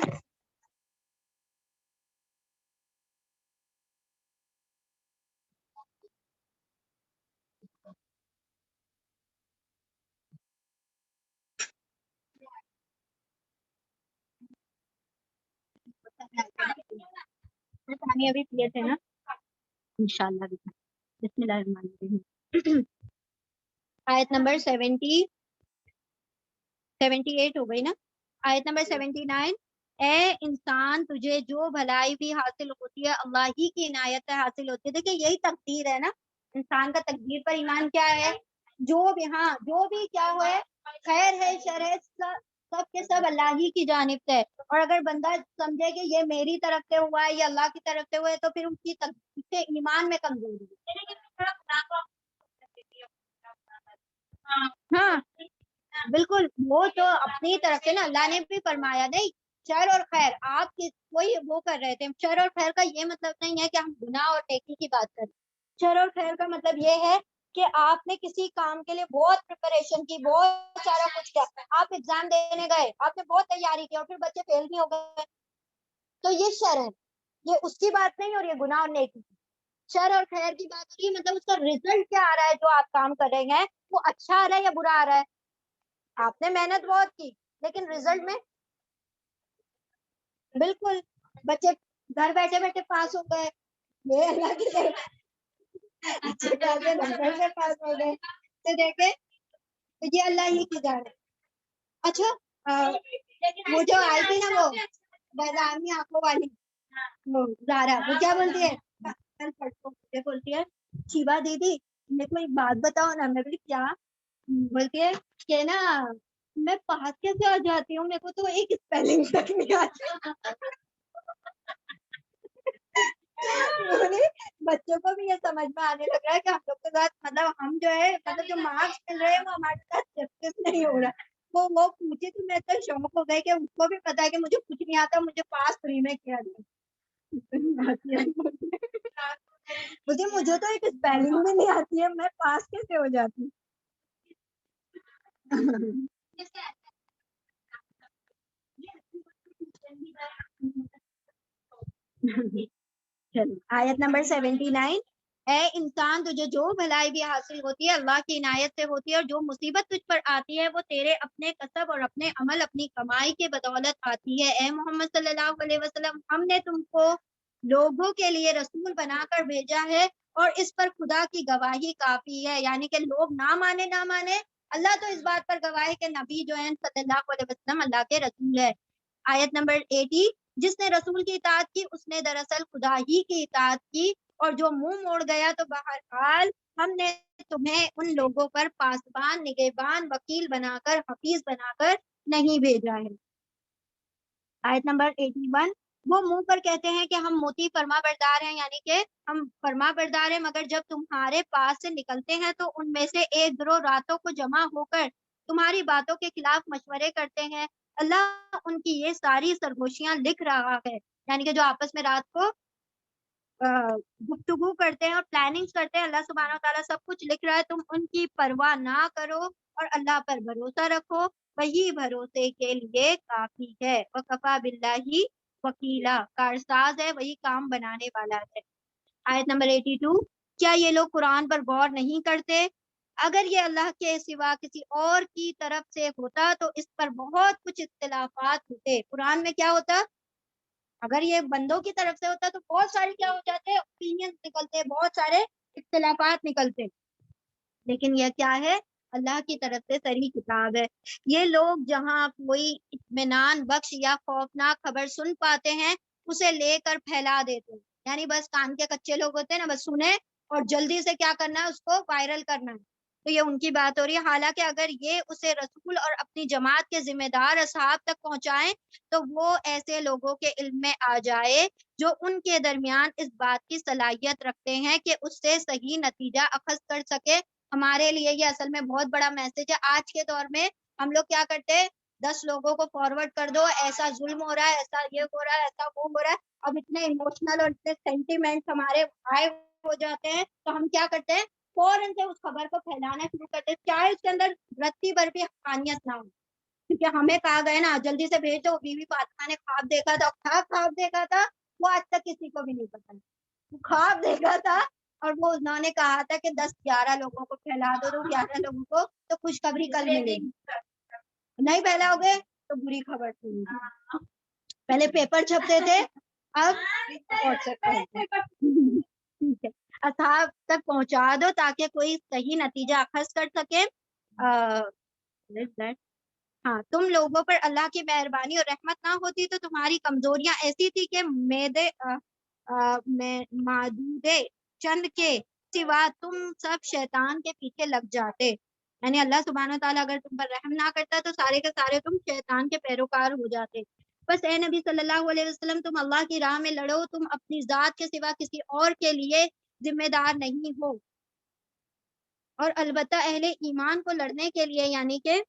پانی ابھی پیے تھے نا، انشاءاللہ بھی بسم اللہ الرحمن الرحیم۔ آیت نمبر 78 ہو گئی نا، آیت نمبر 79، اے انسان تجھے جو بھلائی بھی حاصل ہوتی ہے اللہ ہی کی عنایت سے حاصل ہوتی ہے۔ دیکھیں یہی تقدیر ہے نا، انسان کا تقدیر پر ایمان کیا ہے، جو بھی ہاں جو بھی کیا ہوئے خیر ہے شر ہے سب کے سب اللہ ہی کی جانب سے ہے، اور اگر بندہ سمجھے کہ یہ میری طرف سے ہوا ہے یا اللہ کی طرف سے ہوا ہے تو پھر اس کی ایمان میں کمزوری ہے۔ ہاں بالکل، وہ تو اپنی طرف سے نا، اللہ نے بھی فرمایا نہیں شر اور خیر، آپ کوئی وہ کر رہے تھے، شر اور خیر کا یہ مطلب نہیں ہے کہ ہم گناہ اور نیکی کی بات کریں، شر اور خیر کا مطلب یہ ہے کہ آپ نے کسی کام کے لیے بہت پریپریشن کی، بہت سارا کچھ کیا، آپ ایگزام دینے گئے، آپ نے بہت تیاری کی اور پھر بچے فیل بھی ہو گئے، تو یہ شر ہے، یہ اس کی بات نہیں اور یہ گناہ اور نیکی کی۔ شر اور خیر کی بات کی مطلب اس کا ریزلٹ کیا آ رہا ہے، جو آپ کام کر رہے ہیں وہ اچھا آ رہا ہے یا برا آ رہا ہے، آپ نے محنت بہت کی لیکن ریزلٹ میں بالکل بچے گھر بیٹھے بیٹھے پاس ہو گئے، یہ اللہ کی طرف اچھے خاصے نمبر سے پاس ہو گئے، تو دیکھیں تو یہ اللہ ہی کی جان ہے۔ اچھا وہ جو آئی تھی نا وہ بادامی آنکھوں والی وہ زارا، وہ کیا بولتی ہے، کل پرسوں مجھے بولتی ہے شیوا دیدی میرے کو ایک بات بتاؤ نا، میں بولی کیا، بولتی ہے کہ نا میں پاس کیسے آ جاتی ہوں، میرے کو تو ایک اسپیلنگ تک نہیں آتی۔ بچوں کو بھی یہ سمجھ میں آنے لگ رہا ہے کہ ہم لوگ کے ساتھ مطلب ہم جو ہے مطلب جو مارکس مل رہے ہیں وہ ہمارے ساتھ جسٹس نہیں ہو رہا ہے، وہ پوچھے تو میں تو شوق ہو گئے کہ اس کو بھی پتا ہے کہ مجھے کچھ نہیں آتا، مجھے پاس فری میں کیا دیا، مجھے تو ایک اسپیلنگ بھی نہیں آتی ہے، میں پاس کیسے ہو جاتی آیت نمبر 79، اے انسان تجھے جو بھلائی بھی حاصل ہوتی ہے اللہ کی عنایت سے ہوتی ہے، اور جو مصیبت تجھ پر آتی ہے وہ تیرے اپنے کسب اور اپنے عمل اپنی کمائی کے بدولت آتی ہے۔ اے محمد صلی اللہ علیہ وسلم ہم نے تم کو لوگوں کے لیے رسول بنا کر بھیجا ہے اور اس پر خدا کی گواہی کافی ہے، یعنی کہ لوگ نہ مانے اللہ تو اس بات پر گواہ ہے کہ نبی جو ہے صلی اللہ علیہ وسلم اللہ کے رسول ہے۔ آیت نمبر 80، جس نے رسول کی اطاعت کی اس نے دراصل خدا ہی کی اطاعت کی، اور جو منہ موڑ گیا تو بہرحال ہم نے تمہیں ان لوگوں پر پاسبان، نگہبان، وکیل بنا کر، حفیظ بنا کر نہیں بھیجا ہے۔ آیت نمبر 81، وہ منہ پر کہتے ہیں کہ ہم موتی فرما بردار ہیں، یعنی کہ ہم فرما بردار ہیں، مگر جب تمہارے پاس سے نکلتے ہیں تو ان میں سے ایک گروہ راتوں کو جمع ہو کر تمہاری باتوں کے خلاف مشورے کرتے ہیں، اللہ ان کی یہ ساری سرگوشیاں لکھ رہا ہے، یعنی کہ جو آپس میں رات کو گفتگو کرتے ہیں اور پلاننگ کرتے ہیں، اللہ سبحانہ وتعالیٰ سب کچھ لکھ رہا ہے، تم ان کی پرواہ نہ کرو اور اللہ پر بھروسہ رکھو، وہی بھروسے کے لیے کافی ہے، وکفیٰ باللہ وکیلا، کارساز ہے، وہی کام بنانے والا ہے۔ آیت نمبر 82، کیا یہ لوگ قرآن پر غور نہیں کرتے، اگر یہ اللہ کے سوا کسی اور کی طرف سے ہوتا تو اس پر بہت کچھ اختلافات ہوتے، قرآن میں کیا ہوتا، اگر یہ بندوں کی طرف سے ہوتا تو بہت سارے کیا ہو جاتے، اوپینینز نکلتے، بہت سارے اختلافات نکلتے، لیکن یہ کیا ہے، اللہ کی طرف سے صریح کتاب ہے۔ یہ لوگ جہاں کوئی اطمینان بخش یا خوفناک خبر سن پاتے ہیں اسے لے کر پھیلا دیتے ہیں، یعنی بس کان کے کچے لوگ ہوتے ہیں نا، بس سنیں اور جلدی سے کیا کرنا ہے، اس کو وائرل کرنا ہے، تو یہ ان کی بات ہو رہی ہے. حالانکہ اگر یہ اسے رسول اور اپنی جماعت کے ذمہ دار اصحاب تک پہنچائیں تو وہ ایسے لوگوں کے علم میں آ جائے جو ان کے درمیان اس بات کی صلاحیت رکھتے ہیں کہ اس سے صحیح نتیجہ اخذ کر سکے. ہمارے لیے یہ اصل میں بہت بڑا میسج ہے. آج کے دور میں ہم لوگ کیا کرتے ہیں, 10 لوگوں کو فارورڈ کر دو, ایسا ظلم ہو رہا ہے, ایسا یہ ہو رہا ہے, ایسا وہ ہو رہا ہے. اب اتنے ایموشنل اور اتنے سینٹیمنٹ ہمارے ہائی ہو جاتے ہیں تو ہم کیا کرتے ہیں, فوراً سے اس خبر کو پھیلانا شروع کرتے ہیں, چاہے اس کے اندر رتی بھر بھی حقانیت نہ ہو. کیونکہ ہمیں کہا گیا نا جلدی سے بھیج دو. بیوی فاطمہ نے خواب دیکھا تھا, کیا خواب دیکھا تھا وہ آج تک کسی کو بھی نہیں پتا. خواب دیکھا تھا اور وہ انہوں نے کہا تھا کہ 10-11 لوگوں کو پھیلا دو, 11 لوگوں کو تو خوشخبری کل ملے گی. نہیں پھیلاؤ گے تو بری خبر سنیں گے. پہلے پیپر چھپتے تھے, اب واٹس ایپ. ٹھیک ہے, اصحاب تک پہنچا دو تاکہ کوئی صحیح نتیجہ اخذ کر سکے. ہاں, تم لوگوں پر اللہ کی مہربانی اور رحمت نہ ہوتی تو تمہاری کمزوریاں ایسی تھی کہ معدودے چند کے سوا تم سب شیطان کے پیچھے لگ جاتے. یعنی اللہ سبحانہ وتعالیٰ اگر تم پر رحم نہ کرتا تو سارے کے سارے تم شیطان کے پیروکار ہو جاتے. بس اے نبی صلی اللہ علیہ وسلم, تم اللہ کی راہ میں لڑو, تم اپنی ذات کے سوا کسی اور کے لیے ذمہ دار نہیں ہو. اور البتہ اہل ایمان کو لڑنے کے لیے یعنی کہ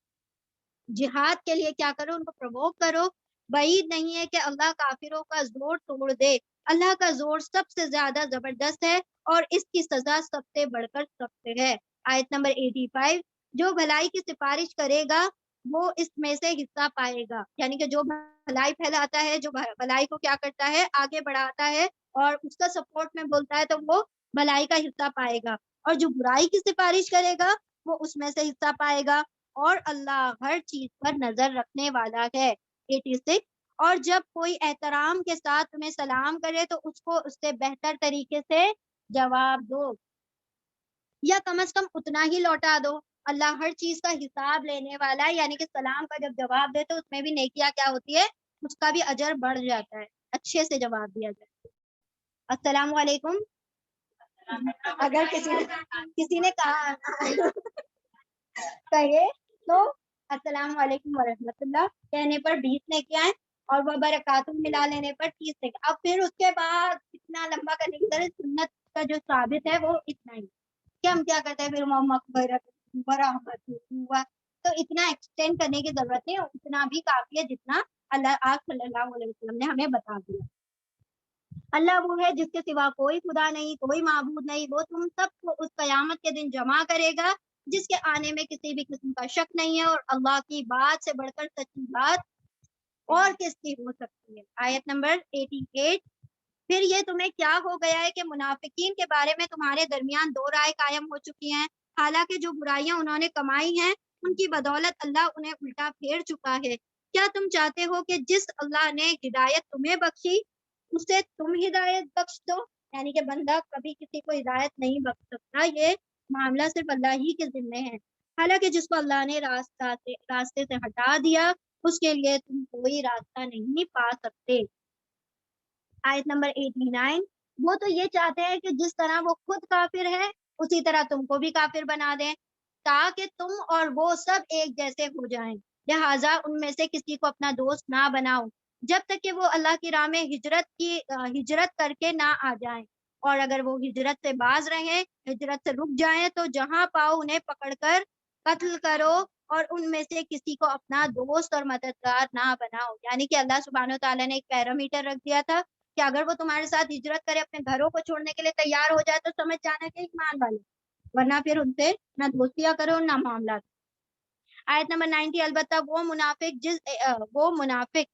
جہاد کے لیے کیا کرو, ان کو پرووک کرو. بعید نہیں ہے کہ اللہ کافروں کا زور توڑ دے. اللہ کا زور سب سے زیادہ زبردست ہے اور اس کی سزا سب سے بڑھ کر سخت ہے. آیت نمبر 85, جو بھلائی کی سفارش کرے گا وہ اس میں سے حصہ پائے گا. یعنی کہ جو بھلائی پھیلاتا ہے, جو بھلائی کو کیا کرتا ہے, آگے بڑھاتا ہے اور اس کا سپورٹ میں بولتا ہے تو وہ بھلائی کا حصہ پائے گا. اور جو برائی کی سفارش کرے گا وہ اس میں سے حصہ پائے گا. اور اللہ ہر چیز پر نظر رکھنے والا ہے. 86, اور جب کوئی احترام کے ساتھ تمہیں سلام کرے تو اس کو اس سے بہتر طریقے سے جواب دو, یا کم از کم اتنا ہی لوٹا دو. اللہ ہر چیز کا حساب لینے والا ہے. یعنی کہ سلام کا جب جواب دے تو اس میں بھی نیکیاں کیا ہوتی ہے, اس کا بھی اجر بڑھ جاتا ہے, اچھے سے جواب دیا جائے. السلام علیکم. اگر کسی نے کہا کہے تو السلام علیکم ورحمۃ اللہ کہنے پر 20 نیکیاں ہیں اور وہ برکاتہ ملا لینے پر 30 نیکیاں. اب پھر اس کے بعد اتنا لمبا کرنے کی طرح سنت کا جو ثابت ہے وہ اتنا ہی کہ ہم کیا کرتے ہیں پھر تو اتنا ایکسٹینڈ کرنے کی ضرورت نہیں, اتنا بھی کافی ہے جتنا اللہ آپ صلی اللہ علیہ وسلم نے ہمیں بتا دیا. اللہ وہ ہے جس کے سوا کوئی خدا نہیں, کوئی معبود نہیں. وہ تم سب کو اس قیامت کے دن جمع کرے گا جس کے آنے میں کسی بھی قسم کا شک نہیں ہے, اور اللہ کی بات سے بڑھ کر سچی بات اور کس کی ہو سکتی ہے. آیت نمبر 88, پھر یہ تمہیں کیا ہو گیا ہے کہ منافقین کے بارے میں تمہارے درمیان دو رائے قائم ہو چکی ہیں, حالانکہ جو برائیاں انہوں نے کمائی ہیں ان کی بدولت اللہ انہیں الٹا پھیر چکا ہے. کیا تم چاہتے ہو کہ جس اللہ نے ہدایت تمہیں بخشی اسے تم ہدایت بخش دو؟ یعنی کہ بندہ کبھی کسی کو ہدایت نہیں بخش سکتا, یہ معاملہ صرف اللہ ہی کے ذمے ہے. حالانکہ جس کو اللہ نے راستے سے ہٹا دیا اس کے لیے تم کوئی راستہ نہیں پا سکتے. آیت نمبر 89, وہ تو یہ چاہتے ہیں کہ جس طرح وہ خود کافر ہے اسی طرح تم کو بھی کافر بنا دیں تاکہ تم اور وہ سب ایک جیسے ہو جائیں. لہٰذا ان میں سے کسی کو اپنا دوست نہ بناؤ جب تک کہ وہ اللہ کی راہ میں ہجرت کر کے نہ آ جائیں, اور اگر وہ ہجرت سے باز رہیں, ہجرت سے رک جائیں تو جہاں پاؤ انہیں پکڑ کر قتل کرو اور ان میں سے کسی کو اپنا دوست اور مددگار نہ بناؤ. یعنی کہ اللہ سبحانہ وتعالیٰ نے ایک پیرامیٹر رکھ دیا تھا کہ اگر وہ تمہارے ساتھ ہجرت کرے, اپنے گھروں کو چھوڑنے کے لیے تیار ہو جائے تو سمجھ جانا کہ ایمان والے, ورنہ پھر ان سے نہ دوستیاں کرو نہ معاملات. آیت نمبر 90, البتہ وہ منافق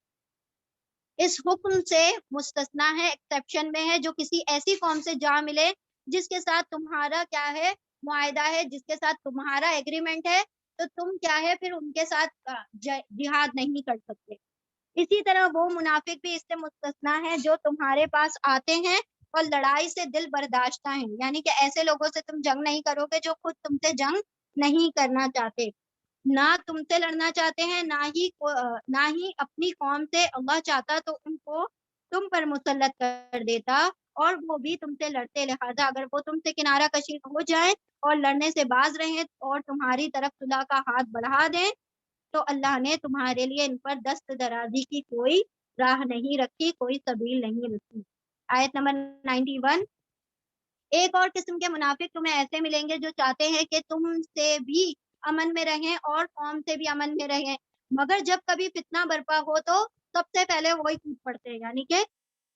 اس حکم سے مستثنا ہے, ایکسیپشن میں ہے, جو کسی ایسی قوم سے جا ملے جس کے ساتھ تمہارا کیا ہے معاہدہ ہے, جس کے ساتھ تمہارا ایگریمنٹ ہے, تو تم کیا ہے پھر ان کے ساتھ جہاد نہیں کر سکتے. اسی طرح وہ منافق بھی اس سے مستثنا ہے جو تمہارے پاس آتے ہیں اور لڑائی سے دل برداشتہ ہیں. یعنی کہ ایسے لوگوں سے تم جنگ نہیں کرو گے جو خود تم سے جنگ نہیں کرنا چاہتے, نہ تم سے لڑنا چاہتے ہیں, نہ ہی اپنی قوم سے. اللہ چاہتا تو ان کو تم پر مسلط کر دیتا اور وہ بھی تم سے لڑتے. لہٰذا اگر وہ تم سے کنارہ کشی ہو جائیں اور لڑنے سے باز رہیں اور تمہاری طرف صلح کا ہاتھ بڑھا دیں تو اللہ نے تمہارے لیے ان پر دست درازی کی کوئی راہ نہیں رکھی، کوئی سبیل نہیں رکھی۔ آیت نمبر 91، ایک اور قسم کے منافق تمہیں ایسے ملیں گے جو چاہتے ہیں کہ تم سے بھی امن میں رہیں اور قوم سے بھی امن میں رہیں، مگر جب کبھی فتنہ برپا ہو تو سب سے پہلے وہی ٹوٹ پڑتے ہیں، یعنی کہ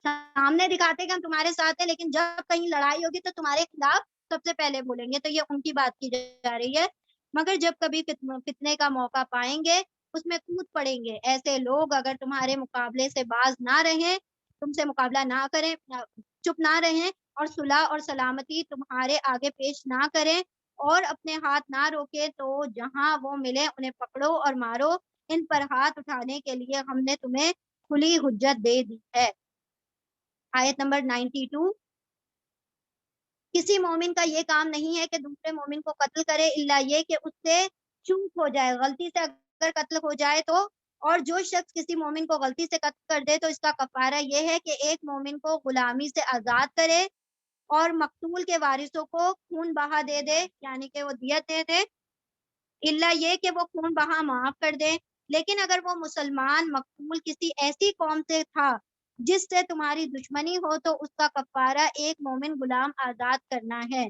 سامنے دکھاتے کہ ہم تمہارے ساتھ ہیں لیکن جب کہیں لڑائی ہوگی تو تمہارے خلاف سب سے پہلے بولیں گے، تو یہ ان کی بات کی جا رہی ہے۔ مگر جب کبھی فتنے کا موقع پائیں گے اس میں کود پڑیں گے، ایسے لوگ اگر تمہارے مقابلے سے باز نہ رہیں، تم سے مقابلہ نہ کریں، چپ نہ رہیں اور صلح اور سلامتی تمہارے آگے پیش نہ کریں اور اپنے ہاتھ نہ روکے تو جہاں وہ ملے انہیں پکڑو اور مارو، ان پر ہاتھ اٹھانے کے لیے ہم نے تمہیں کھلی حجت دے دی ہے۔ آیت نمبر 92، کسی مومن کا یہ کام نہیں ہے کہ دوسرے مومن کو قتل کرے الا یہ کہ اس سے چوک ہو جائے، غلطی سے اگر قتل ہو جائے تو، اور جو شخص کسی مومن کو غلطی سے قتل کر دے تو اس کا کفارہ یہ ہے کہ ایک مومن کو غلامی سے آزاد کرے اور مقتول کے وارثوں کو خون بہا دے دے، یعنی کہ وہ دیت دے دے، الا یہ کہ وہ خون بہا معاف کر دے۔ لیکن اگر وہ مسلمان مقتول کسی ایسی قوم سے تھا جس سے تمہاری دشمنی ہو تو اس کا کفارہ ایک مومن غلام آزاد کرنا ہے،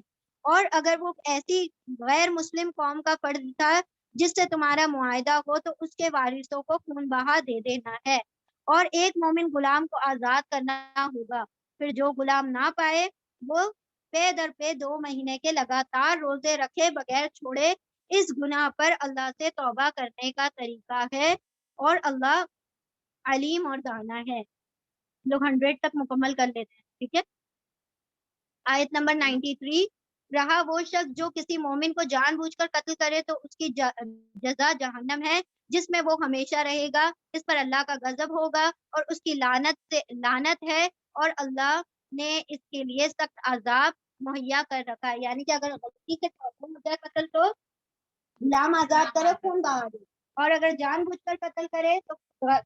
اور اگر وہ ایسی غیر مسلم قوم کا فرد تھا جس سے تمہارا معاہدہ ہو تو اس کے وارثوں کو خون بہا دے دینا ہے، اور ایک مومن غلام کو آزاد کرنا ہوگا۔ پھر جو غلام نہ پائے وہ پے در پے 2 مہینے کے لگاتار روزے رکھے بغیر چھوڑے، اس گناہ پر اللہ سے توبہ کرنے کا طریقہ ہے اور اللہ علیم اور دانا ہے۔ لوگ 100 تک مکمل کر لیتے ہیں، ٹھیک ہے۔ آیت نمبر 93، رہا وہ شخص جو کسی مومن کو جان بوجھ کر قتل کرے تو اس کی جزا جہنم ہے جس میں وہ ہمیشہ رہے گا، اس پر اللہ کا غضب ہوگا اور اس کی لعنت ہے، اور اللہ نے اس کے لیے سخت عذاب مہیا کر رکھا ہے، یعنی کہ اگر غلطی سے ہو جائے قتل تو غلام آزاد کرے، خون بہا دے، اور اگر جان بوجھ کر قتل کرے تو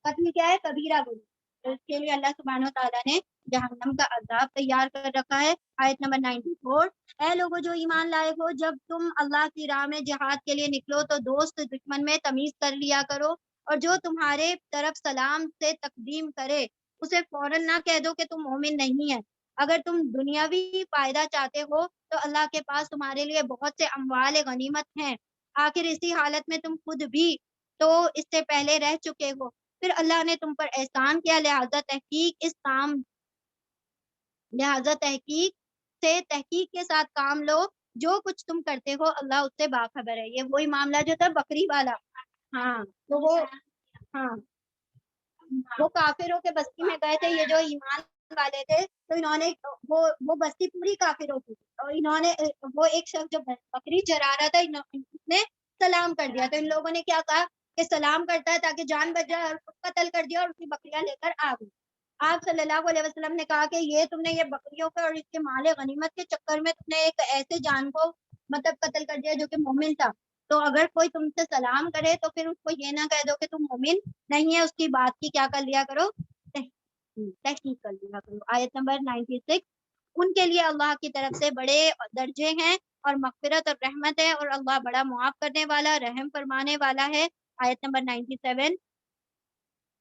قتل کیا ہے؟ کبیرہ گناہ، تو اس کے لیے اللہ سبحانہ و تعالیٰ نے جہنم کا عذاب تیار کر رکھا ہے۔ آیت نمبر 94، اے لوگوں جو ایمان لائے ہو، جب تم اللہ کی راہ میں جہاد کے لیے نکلو تو دوست دشمن میں تمیز کر لیا کرو، اور جو تمہارے طرف سلام سے تقدیم کرے اسے فوراً نہ کہہ دو کہ تم مومن نہیں ہے۔ اگر تم دنیاوی فائدہ چاہتے ہو تو اللہ کے پاس تمہارے لیے بہت سے اموال غنیمت ہیں، آخر اسی حالت میں تم خود بھی تو اس سے پہلے رہ چکے ہو، پھر اللہ نے تم پر احسان کیا، لہذا تحقیق کے ساتھ کام لو، جو کچھ تم کرتے ہو اللہ اس سے باخبر ہے۔ یہ وہی معاملہ جو تھا بکری والا، ہاں تو وہ، ہاں وہ کافروں کے بستی میں گئے تھے، یہ جو ایمان والے تھے تو انہوں نے وہ بستی پوری کافروں کی، اور انہوں نے وہ ایک شخص جو بکری چرا رہا تھا اس نے سلام کر دیا، تو ان لوگوں نے کیا کہا کہ سلام کرتا ہے تاکہ جان بچ جائے، اور قتل کر دیا اور اس کی بکریاں لے کر آ گئی۔ آپ صلی اللہ علیہ وسلم نے کہا کہ یہ تم نے یہ بکریوں کے اور اس کے مال غنیمت کے چکر میں تم نے ایک ایسے جان کو مطلب قتل کر دیا جو کہ مومن تھا، تو اگر کوئی تم سے سلام کرے تو پھر اس کو یہ نہ کہہ دو کہ تم مومن نہیں ہے، اس کی بات کی کیا کر لیا کرو؟ تحقیق کر لیا کرو۔ آیت نمبر 96، ان کے لیے اللہ کی طرف سے بڑے درجے ہیں اور مغفرت اور رحمت ہے، اور اللہ بڑا معاف کرنے والا رحم فرمانے والا ہے۔ آیت نمبر 97،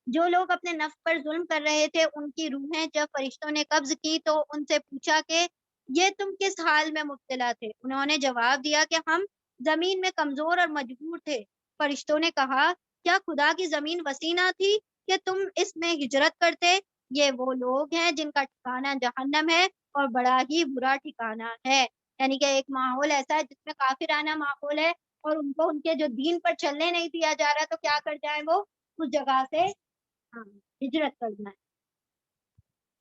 جو لوگ اپنے نفس پر ظلم کر رہے تھے ان کی روحیں جب فرشتوں نے قبض کی تو ان سے پوچھا کہ یہ تم کس حال میں مبتلا تھے؟ انہوں نے جواب دیا کہ ہم زمین میں کمزور اور مجبور تھے۔ فرشتوں نے کہا کیا خدا کی زمین وسیع نہ تھی کہ تم اس میں ہجرت کرتے؟ یہ وہ لوگ ہیں جن کا ٹھکانہ جہنم ہے اور بڑا ہی برا ٹھکانہ ہے، یعنی کہ ایک ماحول ایسا ہے جس میں کافرانہ ماحول ہے اور ان کو ان کے جو دین پر چلنے نہیں دیا جا رہا، تو کیا کر جائیں وہ اس جگہ سے ہجرت کرنا ہے۔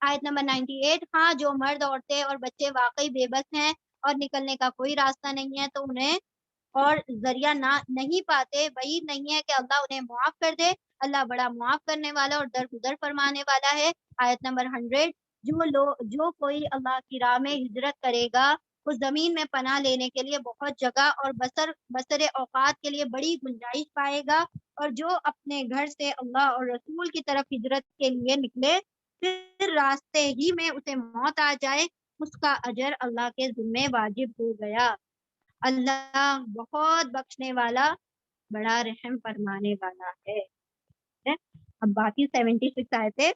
آیت نمبر 98، ہاں جو مرد عورتیں اور بچے واقعی بے بس ہیں اور نکلنے کا کوئی راستہ نہیں ہے تو انہیں اور ذریعہ نہیں پاتے، وہی نہیں ہے کہ اللہ انہیں معاف کر دے، اللہ بڑا معاف کرنے والا اور درگزر فرمانے والا ہے۔ آیت نمبر 100، جو کوئی اللہ کی راہ میں ہجرت کرے گا اس زمین میں پناہ لینے کے لیے بہت جگہ اور بسر اوقات کے لیے بڑی گنجائش پائے گا، اور جو اپنے گھر سے اللہ اور رسول کی طرف ہجرت کے لیے نکلے پھر راستے ہی میں اسے موت آ جائے اس کا اجر اللہ کے ذمے واجب ہو گیا۔ اللہ بہت بخشنے والا بڑا رحم فرمانے والا ہے. اب باقی 76 آیتیں